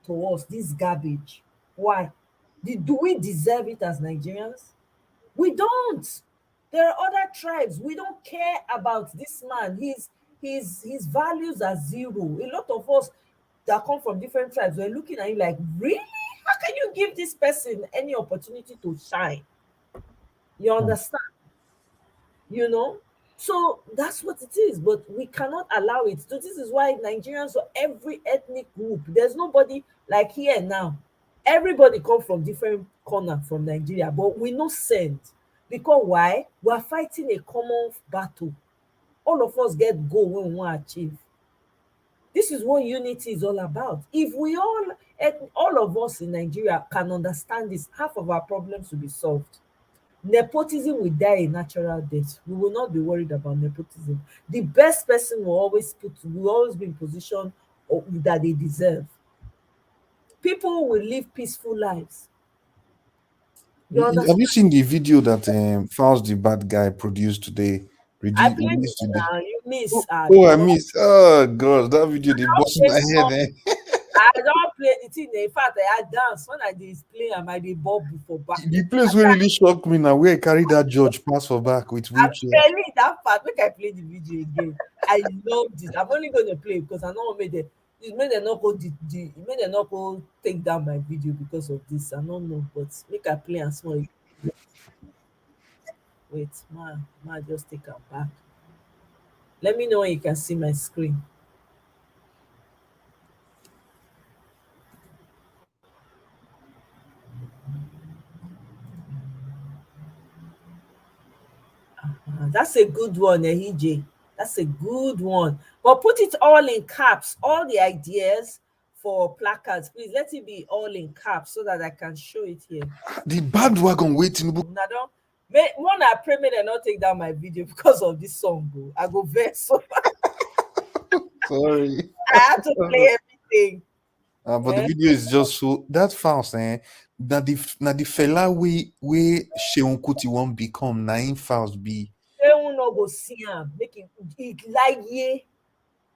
to us, this garbage? Why? Do we deserve it as Nigerians? We don't. There are other tribes. We don't care about this man. His values are zero. A lot of us that come from different tribes, we're looking at him like, really? How can you give this person any opportunity to shine? You Hmm. understand? So that's what it is, but we cannot allow it. So this is why Nigerians, or every ethnic group, there's nobody like here now. Everybody come from different corner from Nigeria, but we no send. Because why? We're fighting a common battle. All of us get goal when we want to achieve. This is what unity is all about. If we all of us in Nigeria can understand this, half of our problems will be solved. Nepotism will die a natural death. We will not be worried about nepotism. The best person will always be in position that they deserve. People will live peaceful lives. You Have understand? you seen the video that Faust the bad guy produced today? I played it Released today. now. You miss. Oh, oh, I You don't missed. Oh God, that video they don't bust play my head. small. I don't play the thing. In fact, I dance when I dey play am. I dey bubble for back. The place where really shocked me now, where I carry that judge pass for back with I'm wheelchair. telling you that part. Make I play the video again. I love this. I'm only going to play because I know make them not go make them not go take down my video because of this. I don't know, but make I play and small. Wait, ma, just take am back. Let me know when you can see my screen. That's a good one, Ehije. That's a good one. But put it all in caps, all the ideas for placards. Please let it be all in caps so that I can show it here. The bandwagon waiting. Una don make one I pray make dem no take down my video because of this song o. I go vex so Sorry. I had to play everything. But the video is just so that fast, na the fella we Seun Kuti won't become na him fast be. Seun no go see am make e laye,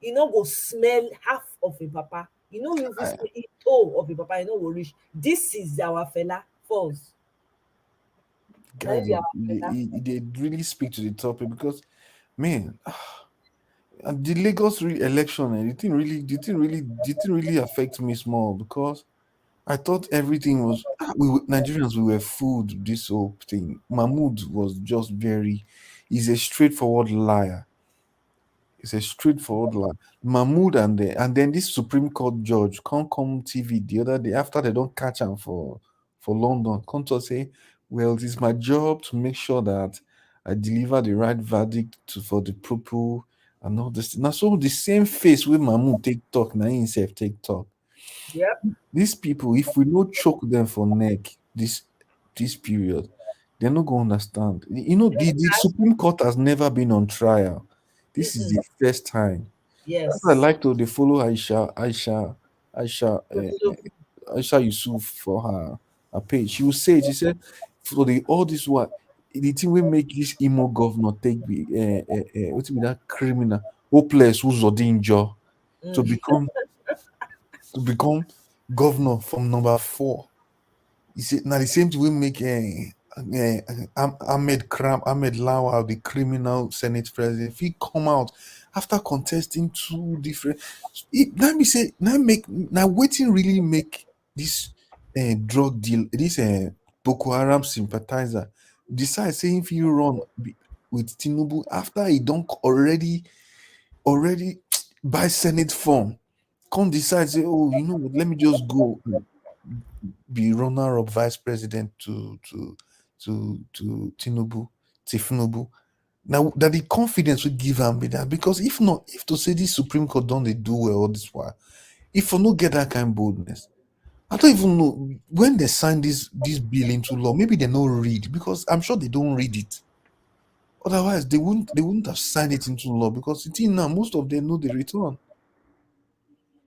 e no go smell half of im papa. E no even I- smell toe of im papa, e no go reach. This is our fella false. Na Guy, im be they, our fella. they really speak to the topic because man, and the Lagos election, the thing really affect me small because I thought everything was Nigerians, we were fooled. This whole thing, Mahmoud was just he's a straightforward liar. He's a straightforward liar. Mahmoud and then this Supreme Court judge can't come TV the other day after they don't catch him for London. Come to say, well, it is my job to make sure that I deliver the right verdict for the people and all this. Now, so the same face with Mahmoud take talk, now himself take talk. Yep. These people, if we no choke them for neck this period, they're not gonna understand. The Supreme Court has never been on trial. This is Mm-mm. the first time. That's why I Yes. like to they follow Aisha, So, Aisha Yusuf for her page. She will say, she said, for the all this what the thing will make this emo governor take be what be that criminal hopeless who's danger to mm, become governor from number 4. He said, now the same thing will make Ahmed Lawal, the criminal Senate president, if he come out after contesting two different. Let me say, now waiting really make this drug deal, this Boko Haram sympathizer decide saying if you run with Tinubu after he don't already buy Senate form, come decide say, oh, you know what, let me just go be runner-up vice president to Tinubu. Now that the confidence we give him be that because if not, if to say this Supreme Court don't they do well all this while, If I no get that kind of boldness, I don't even know when they sign this bill into law. Maybe they don't read, because I'm sure they don't read it. Otherwise, they wouldn't have signed it into law, because it's in now. Most of them know the return.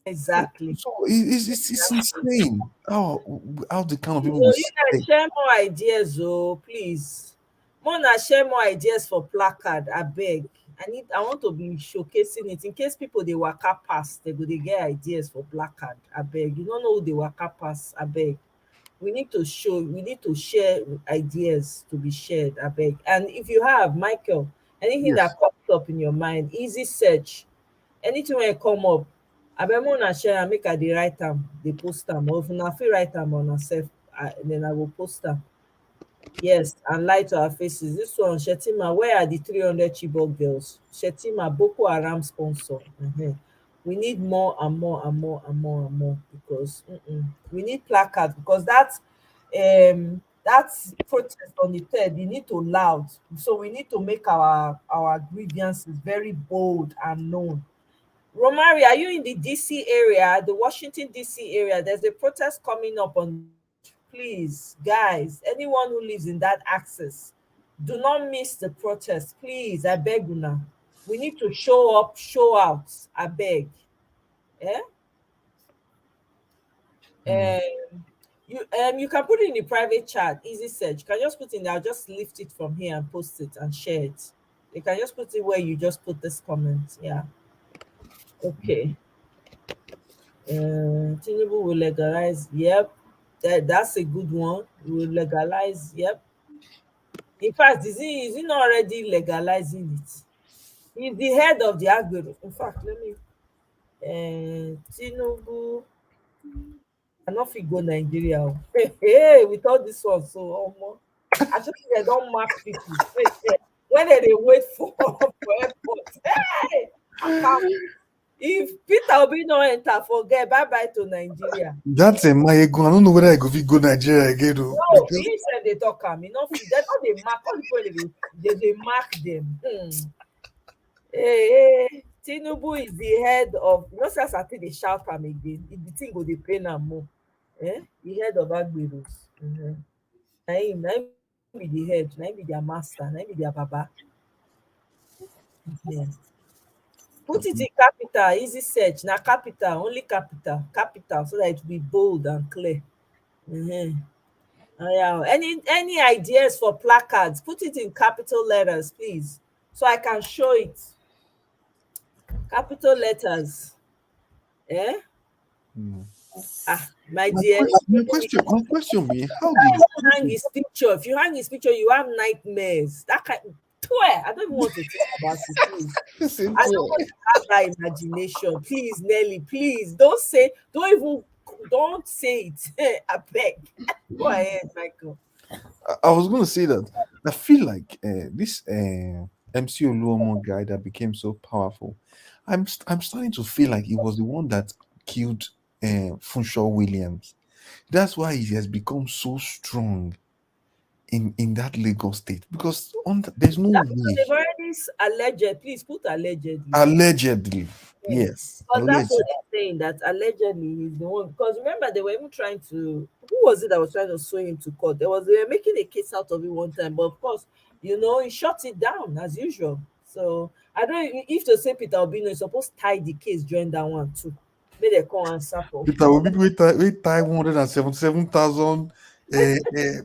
So, Exactly. so it's insane how the kind of So people we you guys select. share more ideas, oh please. Mona, share more ideas for placard, I beg. I want to be showcasing it in case people they waka pass, they go they get ideas for placard. I beg. You don't know who they waka pass, I beg. We need to share ideas to be shared, I beg. And if you have, Michael, anything Yes. that comes up in your mind, easy search. Anything when come up, abeg make una share am, make I dey write am, dey post am, or if una fit write am on herself, then I go post am. Yes, and lie to our faces. This one, Shetima, where are the 300 Chibok girls? Shetima, Boko Haram sponsor. We need more and more and more and more and more, because we need placards, because that protest on the third, you need to loud. So we need to make our grievances very bold and known. Romari, are you in the DC area, the Washington DC area? There's a protest coming up on the third. Please, guys, anyone who lives in that axis, do not miss the protest. Please, I beg you now. We need to show up, show out. I beg. Eh? Mm. You can put it in the private chat, easy search. You can just put in there, I'll just lift it from here and post it and share it. You can just put it where you just put this comment. Yeah. Okay. Tinubu will legalize. Yep, that's a good one. Will legalize. Yep. In fact, is he not already legalizing it? He's the head of the agro. In fact, let me. Tinubu, I not fit go Nigeria. Oh. Hey, with all this one, so I just think they don't mark people. When they wait for airport. Hey, I can't. If Peter Obi no enter, forget, bye bye to Nigeria. That's a my ego. I don't know whether I go fit go Nigeria again, though, No, because he said they talk am, e no fit. Dem no dey mark all the people they mark them. Hey, Tinubu is the head of, you know, say as I take dey shout am again, the thing go dey pain am more. The head of Agberos. Na him be the head, na him be their master, na him be their baba. um Put it in capital, easy search, na capital, only capital, so that it will be bold and clear. Yeah. Any ideas for placards? Put it in capital letters, please, so I can show it. Capital letters. Eh? mm. My dear, My question be, how you did can't even hang his picture. If you hang his picture, you have nightmares. That kind. Swear, I don't even want to think about it. Please. listen I to don't want to have that imagination. Please, Nelly, please don't say it. I beg. Go ahead, Michael. I was going to say that I feel like this MC Oluomo guy that became so powerful, I'm starting to feel like he was the one that killed Funshaw Williams. That's why he has become so strong in that Lagos state, because there's no That's what way. they've already alleged. Please put allegedly. Allegedly, Yeah. yes, Because that's allegedly. what they're saying, that allegedly he's the one. Because remember, they were even trying to. Who was it that was trying to sue him to court? They were making a case out of it one time, but of course, he shut it down as usual. So I don't know if to say Peter Obino is supposed to tie the case during that one too. May they come answer for. Peter Obi we tie 177,000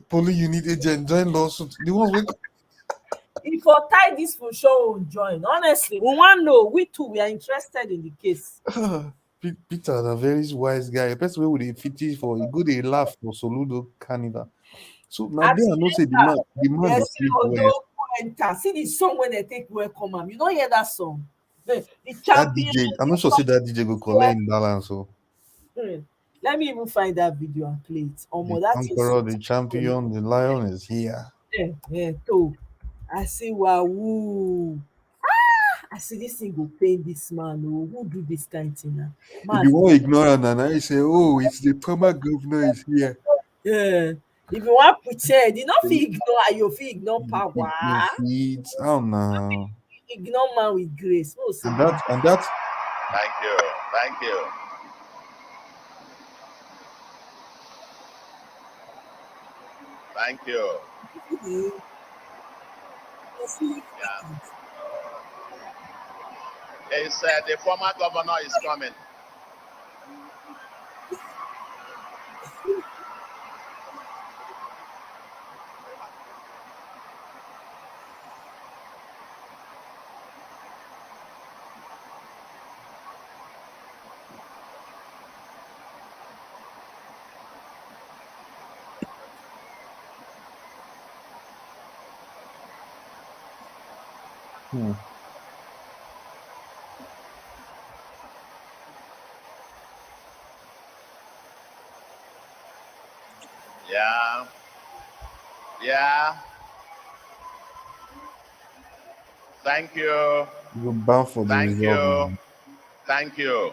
polling unit agent join lawsuit. The ones we If I tie this for sure, will join. Honestly, we want to know. We too, we are interested in the case. Peter, a very wise guy. A person wey dey fetish for he go dey laugh for Soludo Carnival. So now As there I he know say enter, the man they dey say sleep well. Odo enter. See the song when they take welcome am. You don't hear that song. The That champion. DJ, I'm not sure say that DJ go collect in balance. So Hmm. Let me even find that video and play it. the That is conqueror, so the champion, the lion is here. too. I see wahoo. I see this thing go pain this man. Oh, who do this kind of thing now? If Man, you want to ignore am, and I say, oh, it's the former governor is here. yeah. If you want pretend, you not fit ignore, you fit ignore power. You feed, oh no. Ignore man with grace. Oh, say And man. that Thank you. Thank you. Thank you. Yeah. It's the former governor is coming. Hmm. Yeah. Yeah. Thank you. You go bow for the Thank result you. now. Thank you.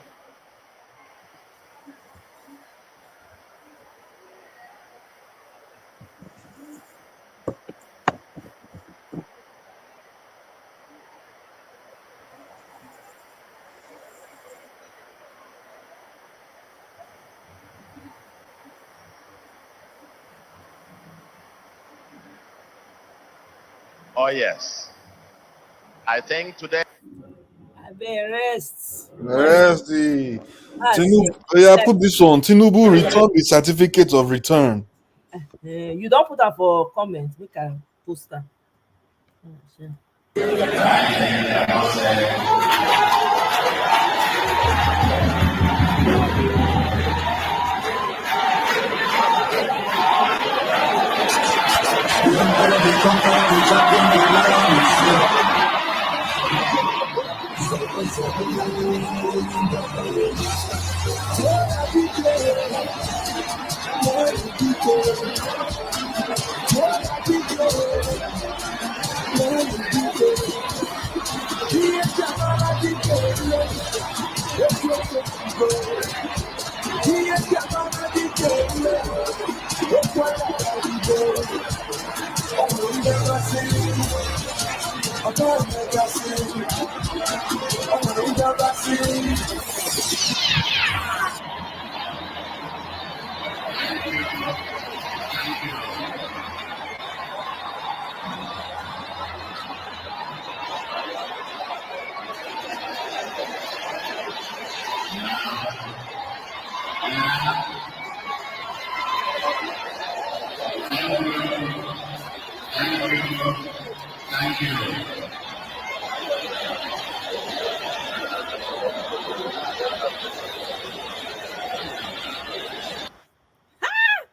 Oh, yes. I think today. I better rest. Yes, the That's Tinubu. it. Oh yeah, put this on. Tinubu return the certificate of return. You don't put that for comment. Make a poster.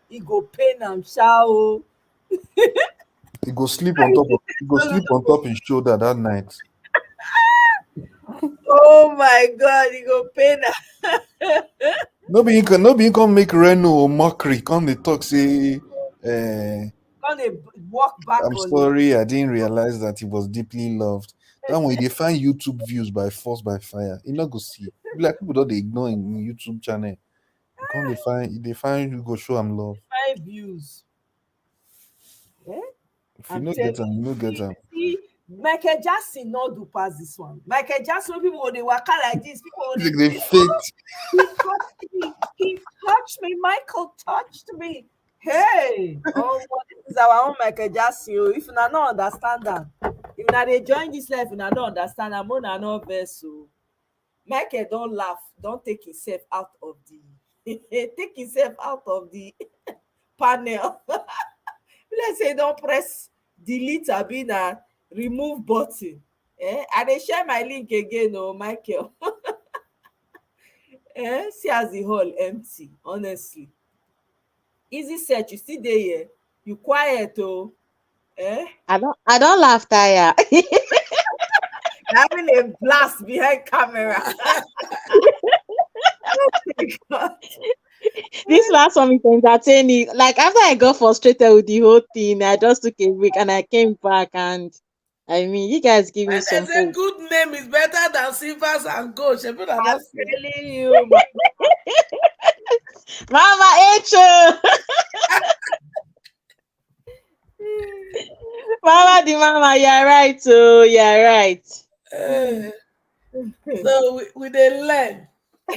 E go pain am sha o. He go sleep on top of. He go sleep on top his shoulder that night. Oh my God, e go pain am. No be him come make Reno or mockery. Come they talk say, Come dey walk back I'm on it. sorry, I didn't realize that he was deeply loved. That way they find YouTube views by force by fire. He not go see. Be like people don't they ignore him YouTube channel. Come they find you go show him love. 5 views. If you I'm no telling get him, you no get you. him. See, Michael Jackson no do pass this one. Michael Jackson, when people go dey waka like this, people go dey Like they say, "Oh, faked. he touched me. He touched me. Michael touched me." Hey, oh, well, this is our own Michael Jackson. Oh. If una no understand that, if una dey join this life, una no understand am, una no vex o. Michael don laugh, don take himself out of the take himself out of the panel. Let's say don press delete abi na remove button. I dey share my link again o, Michael. See as the hall empty, honestly. Easy search, you still dey here? You quiet o. I don't laugh tire. Na having a blast behind camera. Oh my God. This last one is entertaining. Like after I got frustrated with the whole thing, I just took a break and I came back and I mean you guys give me And they some say hope. good name is better than silvers and gold. Shebi na I'm that thing. telling you, my Mama Echo! Mama the mama, you're right. Oh, you're right. Eh, so we dey learn. I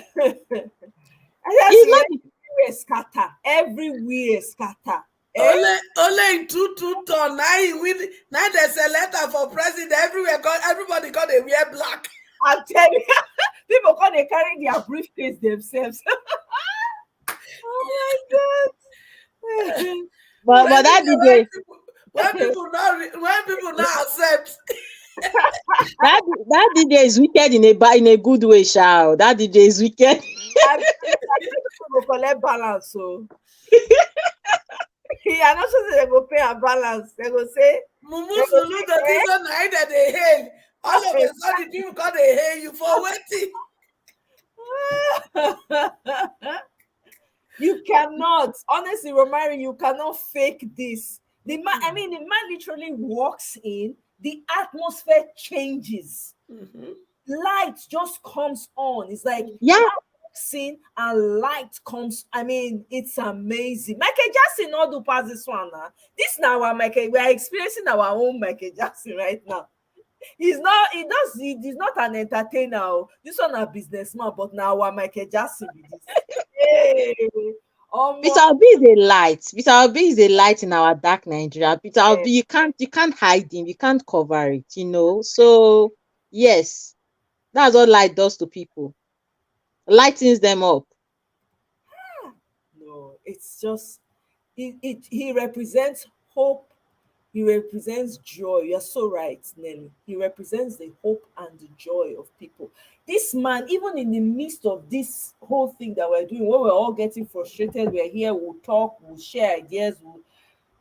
just It's see not everywhere scatter, everywhere scatter, Eh? Only in 2 2 turn. Now he win. Now there's a letter for president everywhere. Everybody got a wear black. I'm telling you, people come they carry their briefcase themselves. Oh my god. But that DJ, When people now accept. that DJ is wicked in a good way, Shao. That DJ is wicked. I'm people go collect balance, so yeah, not sure they go pay a balance. They go say, Mumu Sulu, the reason I that they hail. All of a sudden, people got they hail you for waiting. you cannot, honestly, Romari, you cannot fake this. The man, I mean, the man literally walks in, the atmosphere changes. Light just comes on. It's like Yeah. scene and light comes. I mean, it's amazing. Michael Jackson not do pass this one now. This now our Michael, we are experiencing our own Michael Jackson right now. He's not, he's not an entertainer. Oh. This one a businessman, but now our Michael Jackson with this. Hey, Peter Obi is a light. Peter Obi is a light in our dark Nigeria. Peter Obi, you can't hide him, you can't cover it, you know. So yes, that's what light does to people. Lightens them up. No, it's just he represents hope. He represents joy. You're so right, Nelly. He represents the hope and the joy of people. This man, even in the midst of this whole thing that we're doing, when we're all getting frustrated, we're here, we'll talk, we'll share ideas,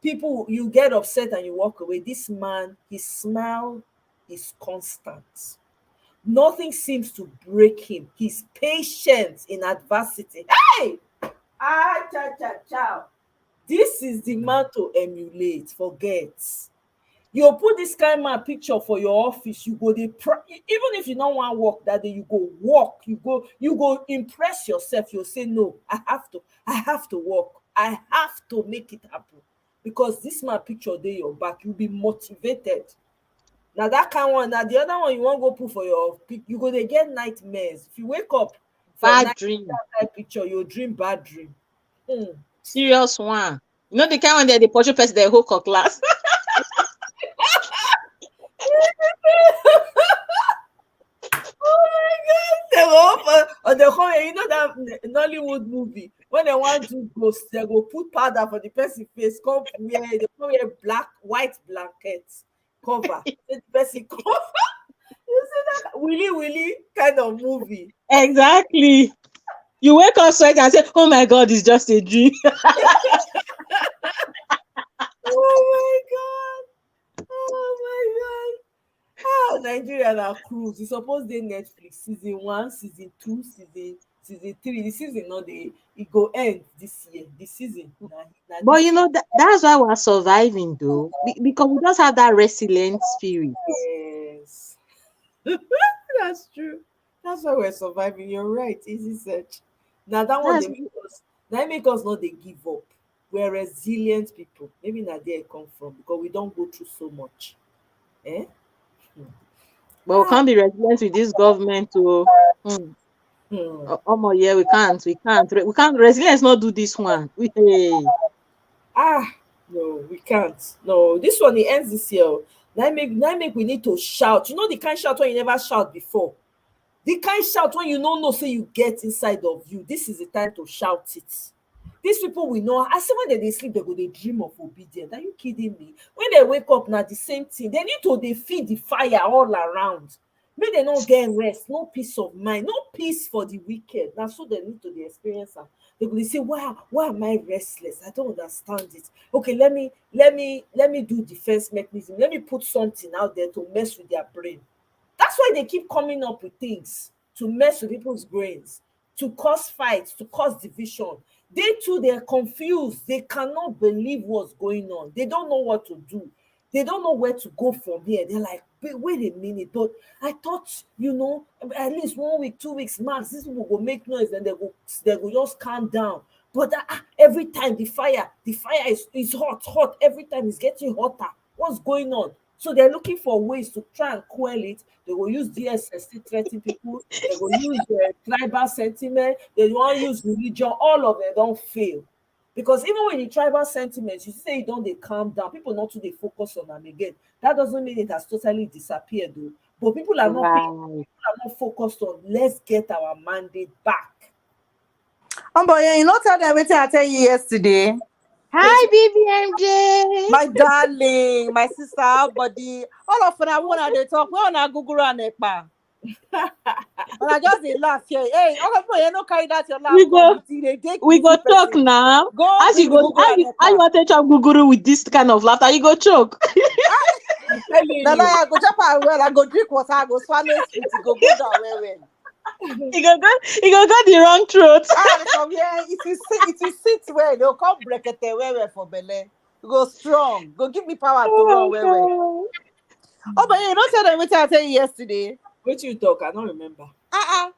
people, you get upset and you walk away. This man, his smile is constant. Nothing seems to break him. He's patient in adversity. Hey! Cha. This is the man to emulate. Forget. You put this kind of picture for your office. You go even if you don't want to work that day, you go walk. You go impress yourself. You'll say, no, I have to work. I have to make it happen. Because this man picture there your back, you'll be motivated. Now that kind of one, now the other one you won't go put for your you go to get nightmares. If you wake up for Bad dream. that picture, you'll dream bad dream. Serious one. You know the kind when they portray person the whole class. Oh my god! They go for the whole, you know that Nollywood movie when they want to ghost, they go put powder for the person face, they wear white blankets cover. The person cover. You see that willy kind of movie. Exactly. You wake up sweating and say, oh my god, it's just a dream. Oh my god. How Nigerian are cruise. It's supposed to Netflix season 1, season 2, season 3. The season not it go end this year. The season. But you know that's why we're surviving though. Because we just have that resilient spirit. Yes. That's true. That's why we're surviving. You're right. Easy search. Now that one they make us not they give up. We're resilient people. Maybe not there it come from because we don't go through so much. Eh? But we can't be resilient with this government to yeah, we can't. Resilience not do this one. No, we can't. No, this one it ends this year. Now make we need to shout. You know the kind shout when you never shout before. The kind shout when you don't know say you get inside of you. This is the time to shout it. These people we know. I say when they sleep, they dream of obedience. Are you kidding me? When they wake up, now the same thing. They need to feed the fire all around. May they not get rest, no peace of mind, no peace for the wicked. Now so they need to experience them. They will say, wow, why am I restless? I don't understand it. Okay, let me do defense mechanism. Let me put something out there to mess with their brain. That's why they keep coming up with things to mess with people's brains, to cause fights, to cause division. They too, they're confused. They cannot believe what's going on. They don't know what to do. They don't know where to go from here. They're like, wait a minute, but I thought, at least 1 week, 2 weeks max, this people will make noise and they will just calm down. But every time the fire is hot. Every time it's getting hotter. What's going on? So they're looking for ways to try and quell it. They will use DSS to threaten people. They will use tribal sentiment. They want to use religion. All of them don't fail. Because even when the tribal sentiments, you say you don't they calm down, people not to they focus on them again. That doesn't mean it has totally disappeared though. But people are not paying, Right. people are not focused on let's get our mandate back. But you know, tell them what I tell you yesterday. Hi, BBMJ. My darling, my sister, buddy, all of them, when they talk, we on Google and Ekpa. And I just they laugh here. Hey, all of you no carry that your laugh. We go, They take we go choke now. Go As you bring go, Google and how you Ekpa. want to chop guguru with this kind of laughter? You go choke. I'm telling Then you. I go jump out well, I go drink water, I go swallow spit, it go down well. You go the wrong throat. From here, if you sit well, they'll come break it well for Bele. You go strong. Go give me power to run well. Oh, but you don't tell them what I tell you yesterday. What you talk? I don't remember.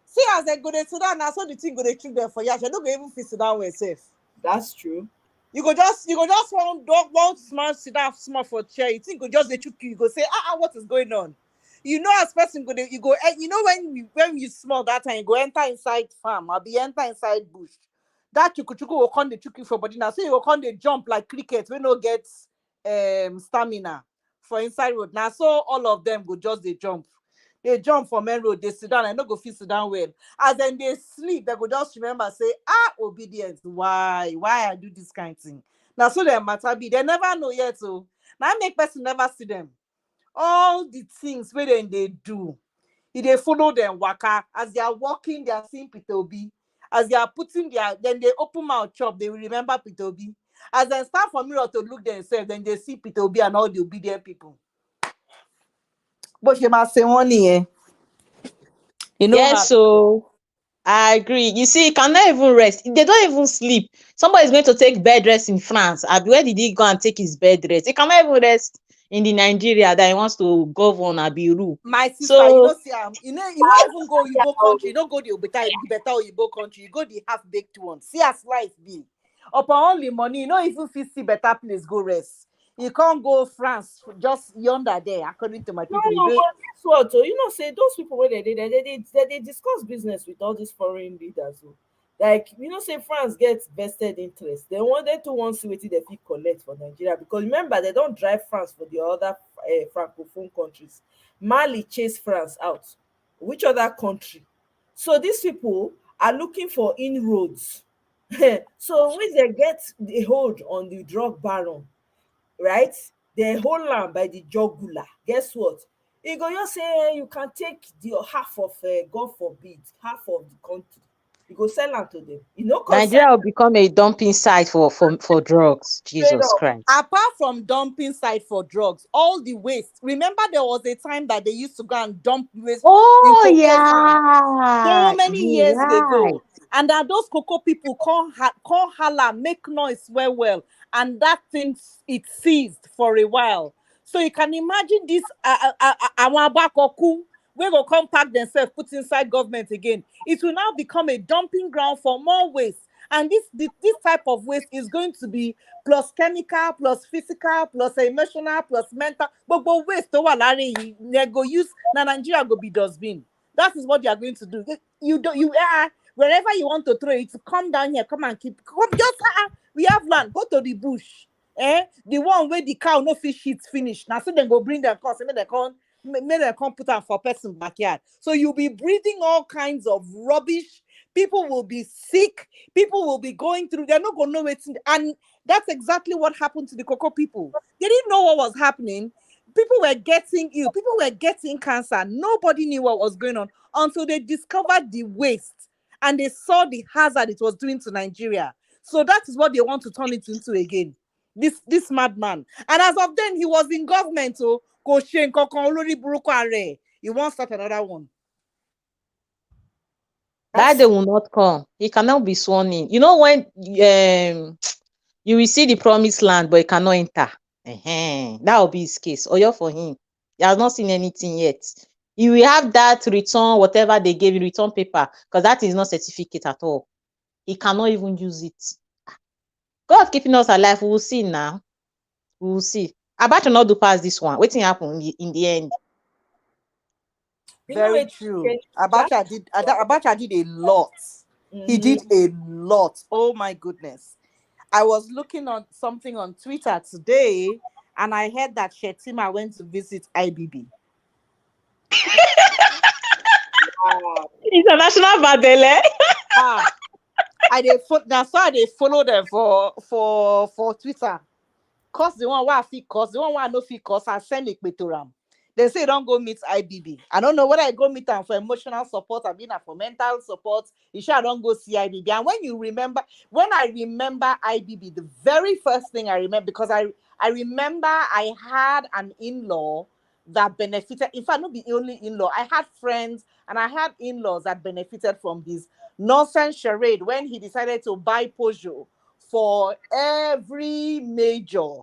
See as they go to Sudan now, so the thing go to treat them for years. You don't go even fit sit down well safe. That's true. You go just one smart sit down small for chair. You think go just they chook you go say, what is going on? You know, as person go you go, you know, when you small that time, you go enter inside farm or be enter inside bush. That chuku will come the chuku for body now. So you will come the jump like cricket. We no get stamina for inside road. Now so all of them go just they jump. They jump for main road, they sit down and no go fit sit down well. As then they sleep, they go just remember, say, obedience. Why I do this kind of thing? Now so they matter be. They never know yet. So now make person never see them. All the things where they do, if they follow them waka. As they are walking, they are seeing Peter Obi. As they are putting then they open mouth chop, they will remember Peter Obi. As they stand for mirror to look themselves, then they see Peter Obi and all the obedient people. But you must say one here. You know Yes, so I agree. You see, you cannot even rest. They don't even sleep. Somebody is going to take bed rest in France. Where did he go and take his bed rest? He cannot even rest in the Nigeria that he wants to govern Abiru. my sister, So you know, see, you don't even go you go country, you don't go the better Oyibo country, you go the half-baked one. See as life be. Upon only money, you know, even if you see better place, go rest. You can't go France just yonder there, according to my No, people. no, but guess what? Oh, you know, say those people where they discuss business with all these foreign leaders. Oh. Like, you know, say France gets vested interest. They wanted to want to see what they fit collect for Nigeria because remember they don't drive France for the other francophone countries. Mali chased France out. Which other country? So these people are looking for inroads. So when they get the hold on the drug baron, right? They hold am by the jugular. Guess what? E go just say you can take the half of God forbid, half of the country. You go sell am to them. You know, Nigeria will become a dumping site for drugs. Jesus Christ. Apart from dumping site for drugs, all the waste. Remember, there was a time that they used to go and dump waste in cocoa farm so many years ago, and that those cocoa people can't holla, make noise well, and that thing it ceased for a while. So you can imagine this Awabakoku, we go come pack themselves, put inside government again. It will now become a dumping ground for more waste. And this type of waste is going to be plus chemical, plus physical, plus emotional, plus mental. But waste to they go use now Nigeria go be dustbin. That is what they are going to do. You are wherever you want to throw it, come down here, come and keep just we have land, go to the bush. The one where the cow no fish shit finish. Now so then go bring their cost, make them come put them for person backyard. So you'll be breathing all kinds of rubbish. People will be sick. People will be going through. They're not going to know it. And that's exactly what happened to the cocoa people. They didn't know what was happening. People were getting ill. People were getting cancer. Nobody knew what was going on until they discovered the waste and they saw the hazard it was doing to Nigeria. So that is what they want to turn it into again. This madman. And as of then, he was in government. So he won't start another one. That day will not come. He cannot be sworn in. You know when you will see the promised land, but he cannot enter. That will be his case. Or for him. He has not seen anything yet. You will have that return, whatever they gave you, return paper, because that is not certificate at all. He cannot even use it. God keeping us alive. We will see now. We will see. Abacha not do pass this one. Waiting happen in the end. Very true. Abacha did a lot. He did a lot. Oh my goodness. I was looking on something on Twitter today, and I heard that Shetima went to visit IBB. International Badele. Ah, that's why they follow them for Twitter. Cause the one why fit cause, the one why no fit cause, I send it to them. They say don't go meet IBB. I don't know whether I go meet them for emotional support or being for mental support. You sure don't go see IBB. And when I remember IBB, the very first thing I remember, because I remember I had an in-law that benefited. In fact, not the only in-law. I had friends and I had in-laws that benefited from his nonsense charade when he decided to buy Peugeot for every major.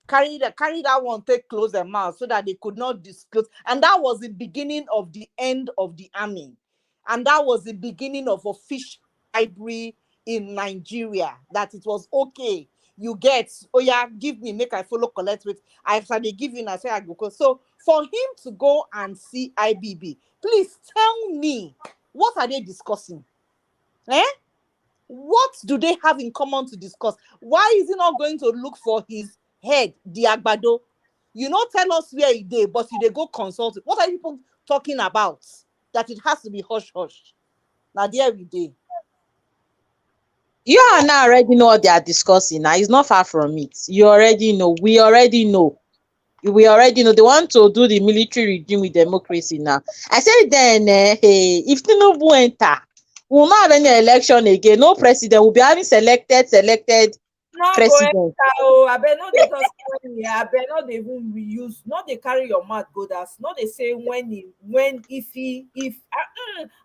Carry that one, take close their mouth so that they could not disclose. And that was the beginning of the end of the army. And that was the beginning of official bribery in Nigeria. That it was okay. You get, oh yeah, give me, make I follow collect with. They give you and I say I go. So for him to go and see IBB, please tell me, what are they discussing? What do they have in common to discuss? Why is he not going to look for his head, the Agbado? You know, tell us where he did, but they go consult. What are people talking about? That it has to be hush hush. Now there we did. You are now already know what they are discussing. Now it's not far from it. You already know. We already know. They want to do the military regime with democracy now. I said then, hey, if Tinubu enter, we will not have any election again. No president. We'll be having selected No go president. enter oh, abeg no dey talk say when abeg no dey even reuse, no dey carry your mouth go that, no dey say if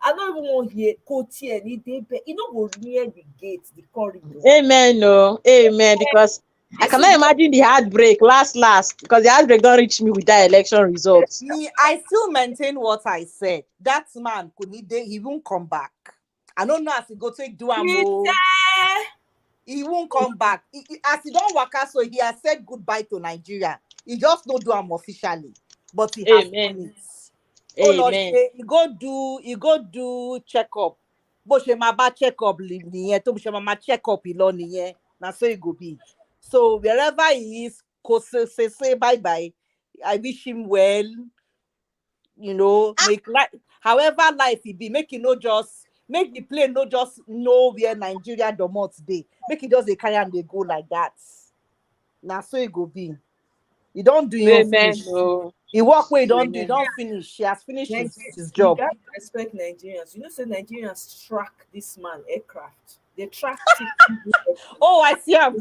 I no even wan hear Koti any dey but e no go near the gate, the corridor. Amen, no, amen. Because I cannot imagine the heartbreak last because the heartbreak don't reach me with that election results. Me, I still maintain what I said. That man he won't come back. I don't know as he go take do he won't come back. As he don't work out, so he has said goodbye to Nigeria. He just don't do him officially, but he has done it. Oh Lord, he go do checkup. But she ma checkup niye, to she ma checkup ilo niye. Na so it go be. So wherever he is, say bye bye. I wish him well. You know, however life he be, make the plane no just know where Nigeria domot dey. Make it just they carry and they go like that. Now so it go be. You don't do your finish. He walk where you don't do, you don't finish. She has finished his job. You got to respect Nigerians. You know, say Nigerians track this man aircraft. They track oh, I see him.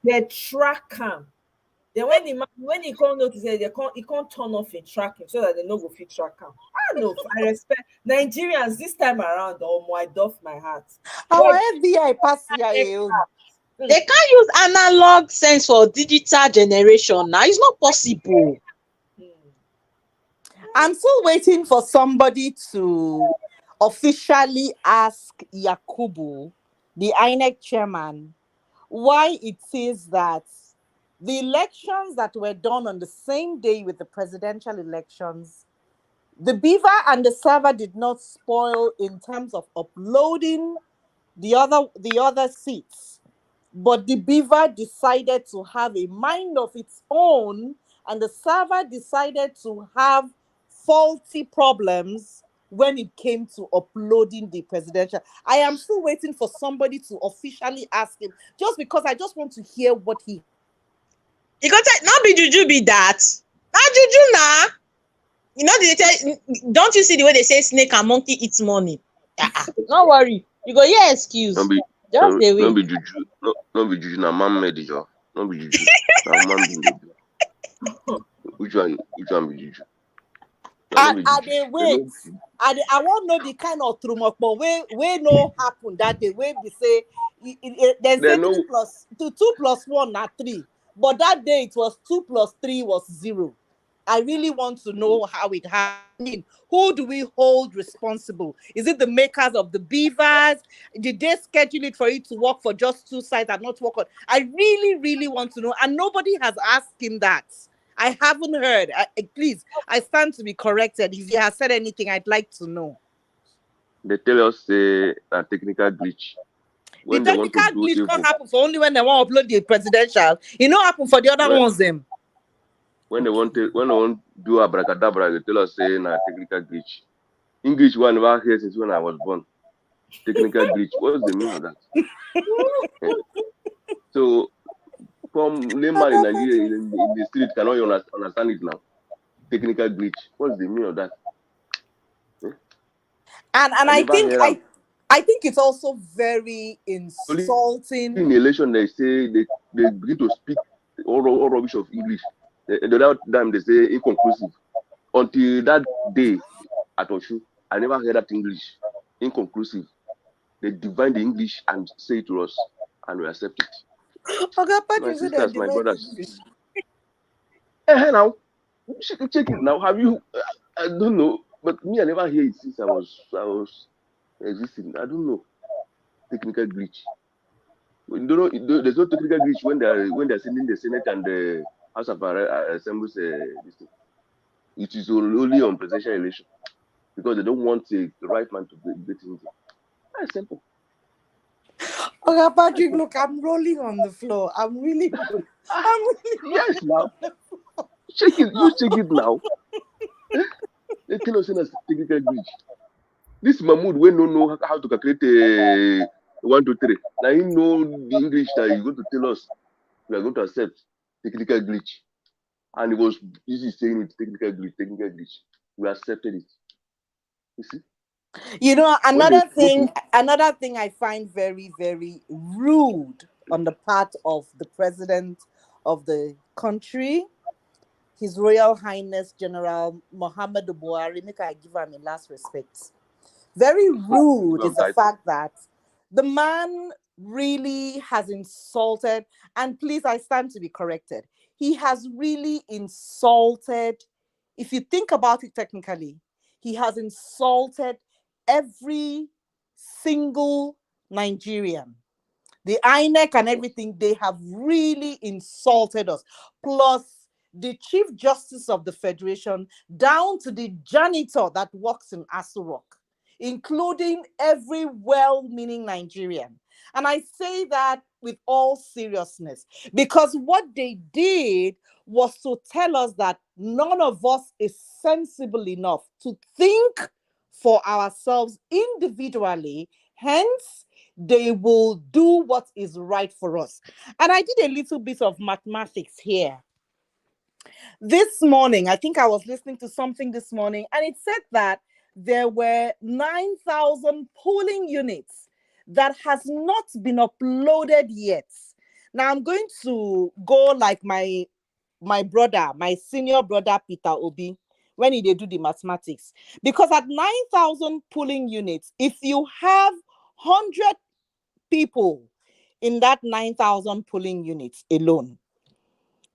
They track him. Then when he can't notice it, he can't turn off and track him so that they no go fit track him. I know. I respect Nigerians this time around. Oh my, doff my heart. Our FBI pass CIA. They can't use analog sense for digital generation now. It's not possible. I'm still waiting for somebody to officially ask Yakubu, the INEC chairman, why it is that the elections that were done on the same day with the presidential elections, the beaver and the server did not spoil in terms of uploading the other seats. But the beaver decided to have a mind of its own, and the server decided to have faulty problems when it came to uploading the presidential. I am still waiting for somebody to officially ask him, just because I just want to hear what he. You got to not be juju be that. Not juju now. You know, don't you see the way they say snake and monkey eats money? Don't worry. You go, yeah, excuse. Don't be juju. No be juju. Na man made it. No be juju. Na man made. Which one be juju? Are they wait? I want to know the kind of trumokbo where no happen that day. Where we say they say 2 plus 1 na 3, but that day it was 2 plus 3 was 0. I really want to know how it happened. I mean, who do we hold responsible? Is it the makers of the beavers? Did they schedule it for it to work for just 2 sides and not work on? I really, really want to know. And nobody has asked him that. I haven't heard. Please, I stand to be corrected. If he has said anything, I'd like to know. They tell us a technical glitch. The when they want to technical do glitch can't evil, happen for only when they want to upload the presidential. It not happen for the other when ones them. when they want to do abracadabra, they tell us say na technical glitch. English one never heard since when I was born. Technical glitch. What's the meaning of that? Eh? So from layman in Nigeria in the street cannot understand it now. Technical glitch. What's the meaning of that? Eh? And I I never think heard them. I think it's also very Only insulting. in election they say they begin to speak all rubbish of English. The other time they say inconclusive. Until that day at Oshu, I never heard that English. Inconclusive. They divine the English and say it to us, and we accept it. Okay, but My you said that sisters, my divide brothers. English. Now, check it now. Have you? I don't know, but me, I never hear it since I was existing. I don't know. Technical glitch. You don't know. There's no technical glitch when they're sending the Senate and the House of Assemblies. This thing. It is only on presidential election because they don't want a right man to get into. That's simple. Okay, Patrick, look, I'm rolling on the floor. I'm really rolling. I'm really Yes, rolling now on the floor. check it. You check it now. They tell us as technical glitch. This Mahmoud we don't know how to calculate 1, 2, 3. Now he know the English that he's going to tell us. We are going to accept technical glitch, and it was easy saying it. Technical glitch, technical glitch. We accepted it. You see, You know, when they go to another thing I find very, very rude on the part of the president of the country, His Royal Highness General Muhammad Buhari, make I give him a last respect. Very rude is give the title. fact that the man really has insulted, and please, I stand to be corrected. He has really insulted, if you think about it technically, he has insulted every single Nigerian. The INEC and everything, they have really insulted us. Plus, the Chief Justice of the Federation, down to the janitor that works in Aso Rock, including every well-meaning Nigerian. And I say that with all seriousness, because what they did was to tell us that none of us is sensible enough to think for ourselves individually. Hence, they will do what is right for us. And I did a little bit of mathematics here. This morning, I think I was listening to something this morning, and it said that there were 9,000 polling units that has not been uploaded yet. Now I'm going to go like my brother, my senior brother Peter Obi, when he did do the mathematics. Because at 9,000 polling units, if you have 100 people in that 9,000 polling units alone,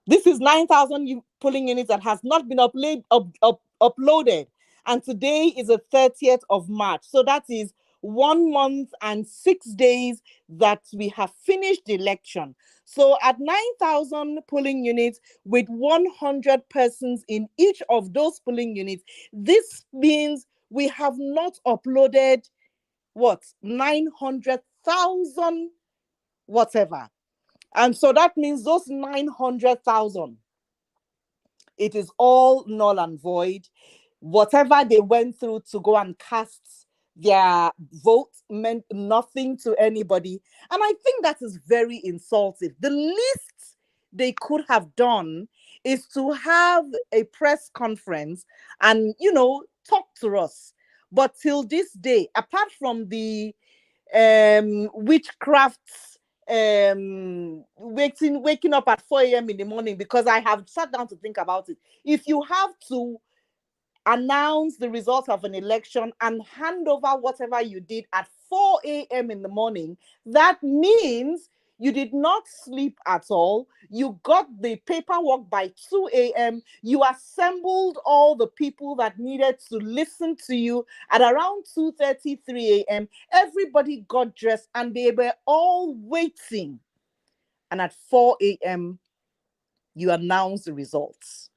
this is 9,000 polling units that has not been uploaded. And today is the 30th of March. So that is 1 month and 6 days that we have finished the election. So at 9,000 polling units with 100 persons in each of those polling units, this means we have not uploaded what? 900,000 whatever. And so that means those 900,000, it is all null and void. Whatever they went through to go and cast their vote meant nothing to anybody. And I think that is very insulting. The least they could have done is to have a press conference and, talk to us. But till this day, apart from the witchcraft, waking up at 4 a.m. in the morning, because I have sat down to think about it. If you have to announce the result of an election and hand over whatever you did at 4 a.m. in the morning, that means you did not sleep at all. You got the paperwork by 2 a.m. You assembled all the people that needed to listen to you at around 2:30, 3 a.m. Everybody got dressed and they were all waiting. And at 4 a.m., you announced the results.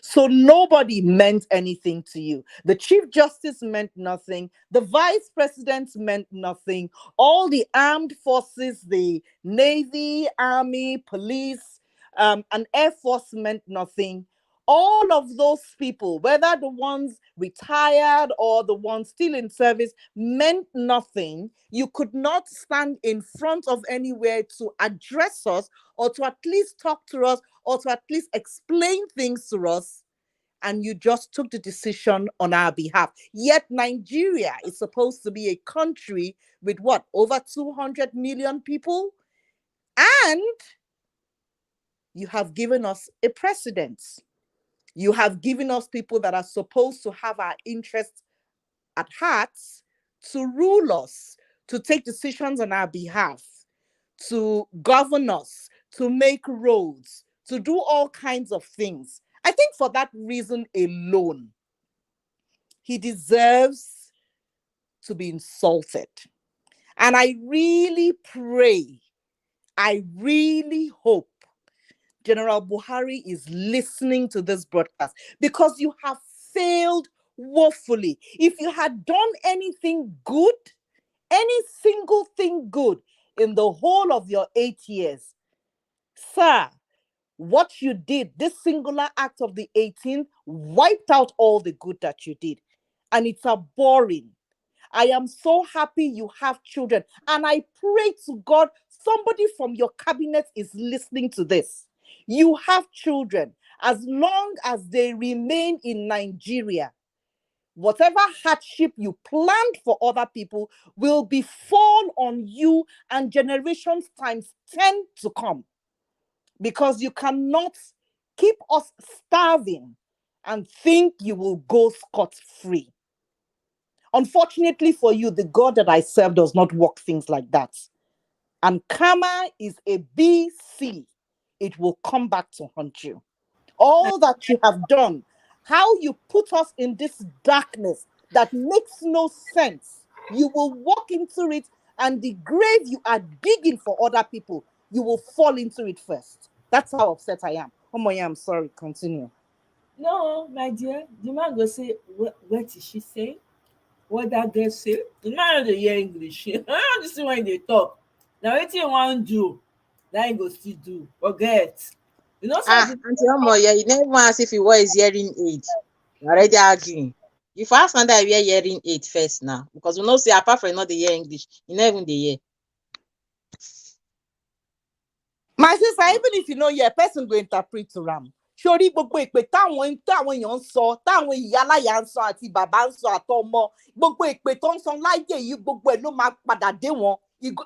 So nobody meant anything to you. The Chief Justice meant nothing. The Vice President meant nothing. All the armed forces, the Navy, Army, Police, and Air Force meant nothing. All of those people, whether the ones retired or the ones still in service, meant nothing. You could not stand in front of anywhere to address us or to at least talk to us or to at least explain things to us. And you just took the decision on our behalf. Yet Nigeria is supposed to be a country with what, over 200 million people? And you have given us a president. You have given us people that are supposed to have our interests at heart, to rule us, to take decisions on our behalf, to govern us, to make roads, to do all kinds of things. I think for that reason alone, he deserves to be insulted. And I really pray, I really hope General Buhari is listening to this broadcast, because you have failed woefully. If you had done anything good, any single thing good in the whole of your 8 years, sir, what you did, this singular act of the 18th, wiped out all the good that you did. And it's boring. I am so happy you have children. And I pray to God, somebody from your cabinet is listening to this. You have children. As long as they remain in Nigeria, whatever hardship you planned for other people will befall on you and generations times 10 to come. Because you cannot keep us starving and think you will go scot-free. Unfortunately for you, the God that I serve does not work things like that. And karma is a BC. It will come back to haunt you. All that you have done, how you put us in this darkness that makes no sense, you will walk into it, and the grave you are digging for other people, you will fall into it first. That's how upset I am. Oh my, I'm sorry. Continue. No, my dear, the man go say, what is she saying? What that girl say? The man no dey hear English. I don't understand when they talk. Now wetin you wan do, na you go still do. Forget. You know Ah, something? Auntie Omoye, you never ask if he wears hearing aid. You already arguing. You first find out wear hearing aid first now. Because we know say apart from not the hear English, you never even the hear. My sister, even if you know your person go interpret to ram. Sori gbogbo ìpè táwọn èèyàn ń sọ, táwọn ìyáláyà ń sọ àti bàbá ń sọ àtọmọ, gbogbo ìpè tó ń sọ láyé yìí, gbogbo ẹ̀ ló máa padà dé wọn.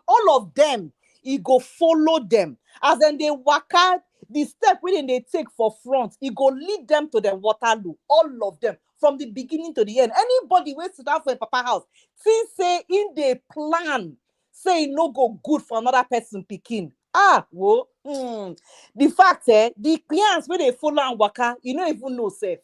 All of them, e go follow them. As in they waka, the step wey they take for front, e go lead them to the Waterloo. All of them, from the beginning to the end. Anybody wey sit down for a papa house, think say in dey plan, say e no go good for another person pikin. The fact the clients wey dey follow am waka, e no even know sef.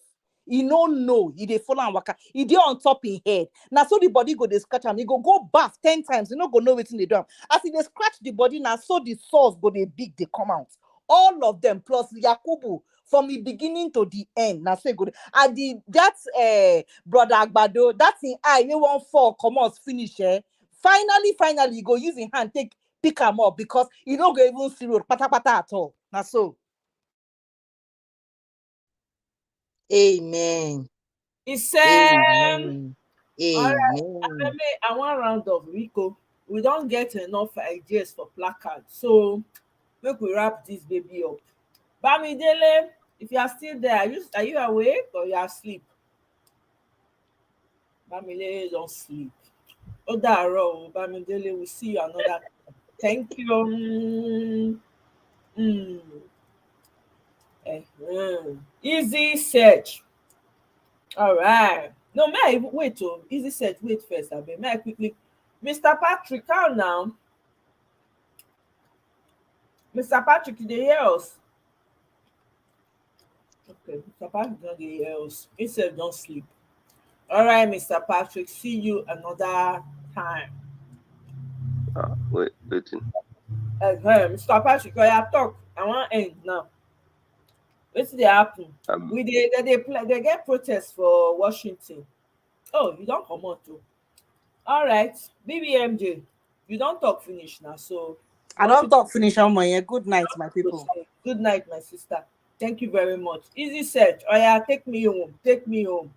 E no know, e dey follow am waka. E dey on top im head. Na so the body go dey scratch am. E go bath 10 times. E no go know wetin dey do am. As e dey scratch the body, na so the sores go dey big, dey come out. All of them, plus Yakubu, from the beginning to the end. Na so e go dey. And that brother Agbado, that thing eye wey wan fall comot finish. Finally, he go use his hand take pick am up, because he no go even see road patapata at all. Na so. Amen. He said, Amen. all right, Amen. I want round of Rico. We don't get enough ideas for placard. So make we wrap this baby up. Bamidele, if you are still there, are you awake or you are asleep? Bamidele don't sleep. Odaro, Bamidele, we'll see you another time. Thank you. Easy search. All right. No, may I wait? Oh, easy search. Wait first. I may I quickly. Mr. Patrick, how now? Mr. Patrick, you dey hear us? Okay, Mr. Patrick don't dey hear us. He said don't sleep. All right, Mr. Patrick. See you another time. Waiting. Mr. Patrick, I have talk. I want end now. Wetin dey happen? Um, They get protest for Washington. Oh, you don comot o. All right, BBMJ, you don talk finish now, so I what don't you talk finish on my good night, my to people. say? Good night, my sister. Thank you very much. Easy search. Oya, take me home. Take me home.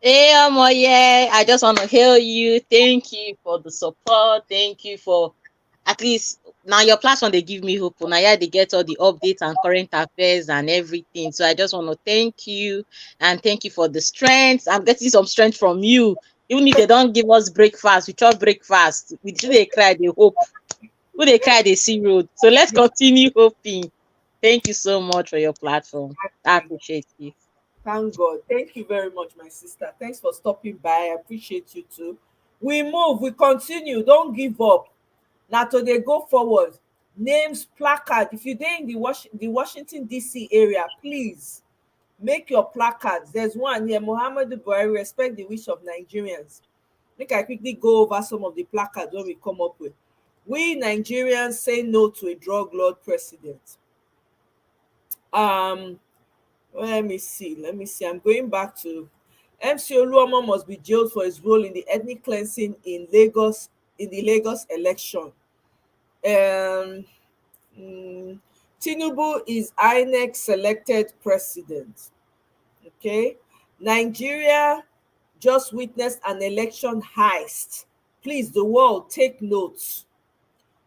Hey, Omoye, I just want to hail you. Thank you for the support. Thank you for at least now your platform they give me hope. Now yeah, they get all the updates and current affairs and everything. So I just want to thank you and thank you for the strength. I'm getting some strength from you. Even if they don't give us breakfast, we chop breakfast. We do they cry, they hope. Who they cry, they see road. So let's continue hoping. Thank you so much for your platform. I appreciate you. Thank God. Thank you very much, my sister. Thanks for stopping by. I appreciate you too. We move, we continue. Don't give up. Now to they go forward. Names, placard. If you're there in the Washington DC area, please make your placards. There's one here, Muhammadu Buhari, respect the wish of Nigerians. Make I quickly go over some of the placards when we come up with. We Nigerians say no to a drug lord president. Um, let me see. Let me see. I'm going back to MC Oluomo must be jailed for his role in the ethnic cleansing in the Lagos election. Um, Tinubu is INEC selected president. Okay. Nigeria just witnessed an election heist. Please, the world, take notes.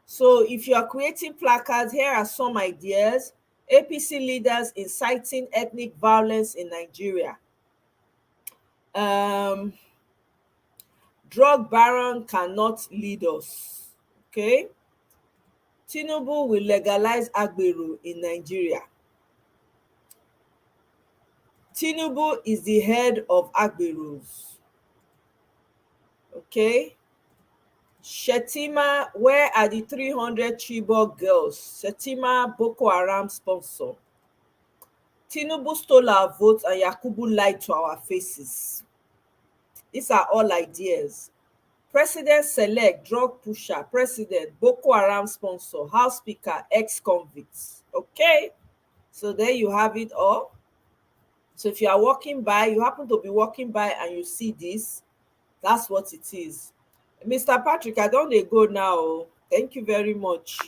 So if you are creating placards, here are some ideas. APC leaders inciting ethnic violence in Nigeria. Um, Drug baron cannot lead us. Okay. Tinubu will legalize Agbero in Nigeria. Tinubu is the head of Agberos. Okay. Shetima, where are the 300 Chibok girls? Shetima, Boko Haram sponsor. Tinubu stole our votes and Yakubu lied to our faces. These are all ideas. President select drug pusher, president Boko Haram sponsor, house speaker ex-convicts. Okay, so there you have it all. So if you are walking by, you happen to be walking by and you see this, that's what it is. Mr. Patrick, I don dey go now o. Thank you very much.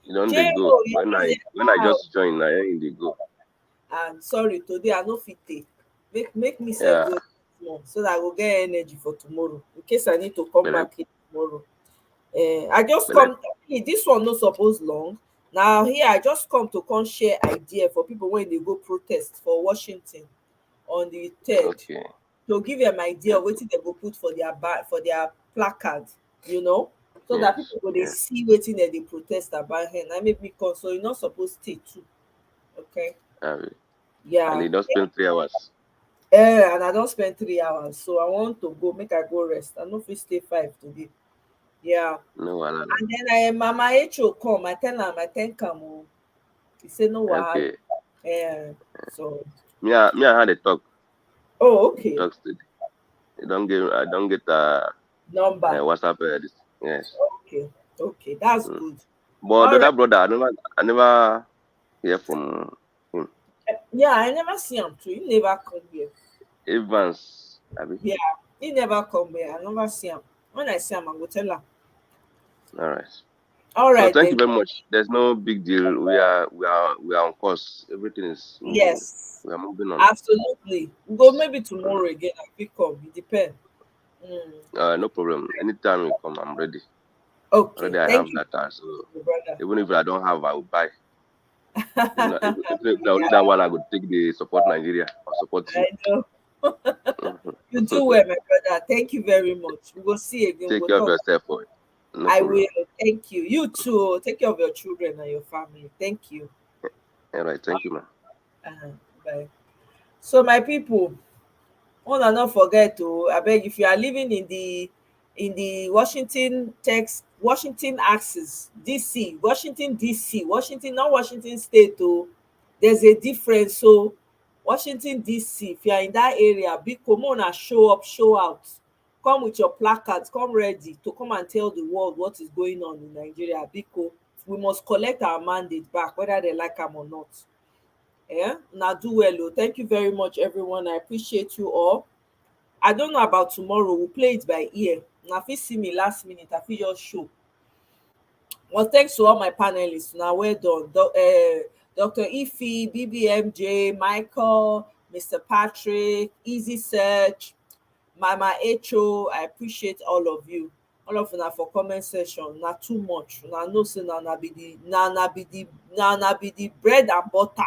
you don't they go. J-Lo, you When I just joined, I ain't they go. and sorry, today I no fit take. Make me sef Yeah, go small so that I go get energy for tomorrow in case I need to come but back here tomorrow. I just but come, this one no suppose long. Now here I just come to come share idea for people when they go protest for Washington on the 3rd, okay, to give them idea of okay, wetin dem go put for for their placard, you know, so that yes, people go dey yeah, see wetin dem dey protest about here. Na make me come, so you no suppose stay too. Okay. uh, and Yeah. they don't spend 3 hours. And I don spend 3 hours, so I want to go make I go rest. I no fit stay 5 today. Yeah. No, wahala. And then Mama Echo come, I tell am, I thank am o. He say no wahala. Okay, So me, I had a talk, oh okay. talk today. I don't get Number. WhatsApp. This, yes. Okay. Okay, that's Mm. good. But the All right. other brother, I never hear from him. Yeah, I never see him too. He never come here. Evans, Abi. Yeah, he never come here. I never see him. When I see him, I go tell him. All right. All So right thank you then. very much. There's no big deal. We are on course. Everything is moving. Yes, We are moving on. absolutely. We go maybe Mm. tomorrow again. I pick up. It depends. No problem. Anytime you come, I'm ready. Okay. Already I have Thank you, data, so brother. even if I don't have, I will buy. If only that one, I could take the support Nigeria or support you. I know. Mhm. You do well, my brother. Thank you very much. We will see again. Take We'll care of talk. yourself, boy. No I problem. will. Thank you. You too. Take care of your children and your family. Thank you. All right. Thank you, man. Uh-huh. Bye. So, my people, una not forget to abeg, if you are living in the Washington axis, DC, Washington DC, Washington, not Washington state o, there's a difference. So Washington DC, if you are in that area, big come on and show up, show out, come with your placards, come ready to come and tell the world what is going on in Nigeria. Biko, we must collect our mandate back whether they like am or not. Yeah, now do well. Oh. Thank you very much, everyone. I appreciate you all. I don't know about tomorrow. We'll play it by ear. Now, if you see me last minute, I feel just show. Well, thanks to all my panelists. Now, well done. Dr. Ify, BBMJ, Michael, Mr. Patrick, Easy Search, Mama Echo. I appreciate all of you. All of una for comment section. Not too much. Now, no say na be the na be the bread and butter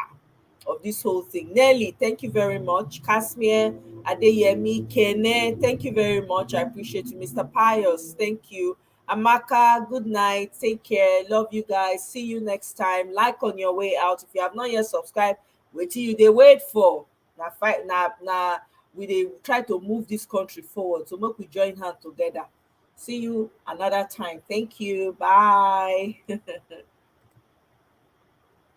of this whole thing. Nelly, thank you very much. Casimir, Adeyemi, Kene, thank you very much. I appreciate you. Mr. Pius, thank you. Amaka, good night. Take care. Love you guys. See you next time. Like on your way out. If you have not yet subscribed, wait till you they wait for. Now fight now we dey try to move this country forward. So make we join hands together. See you another time. Thank you. Bye.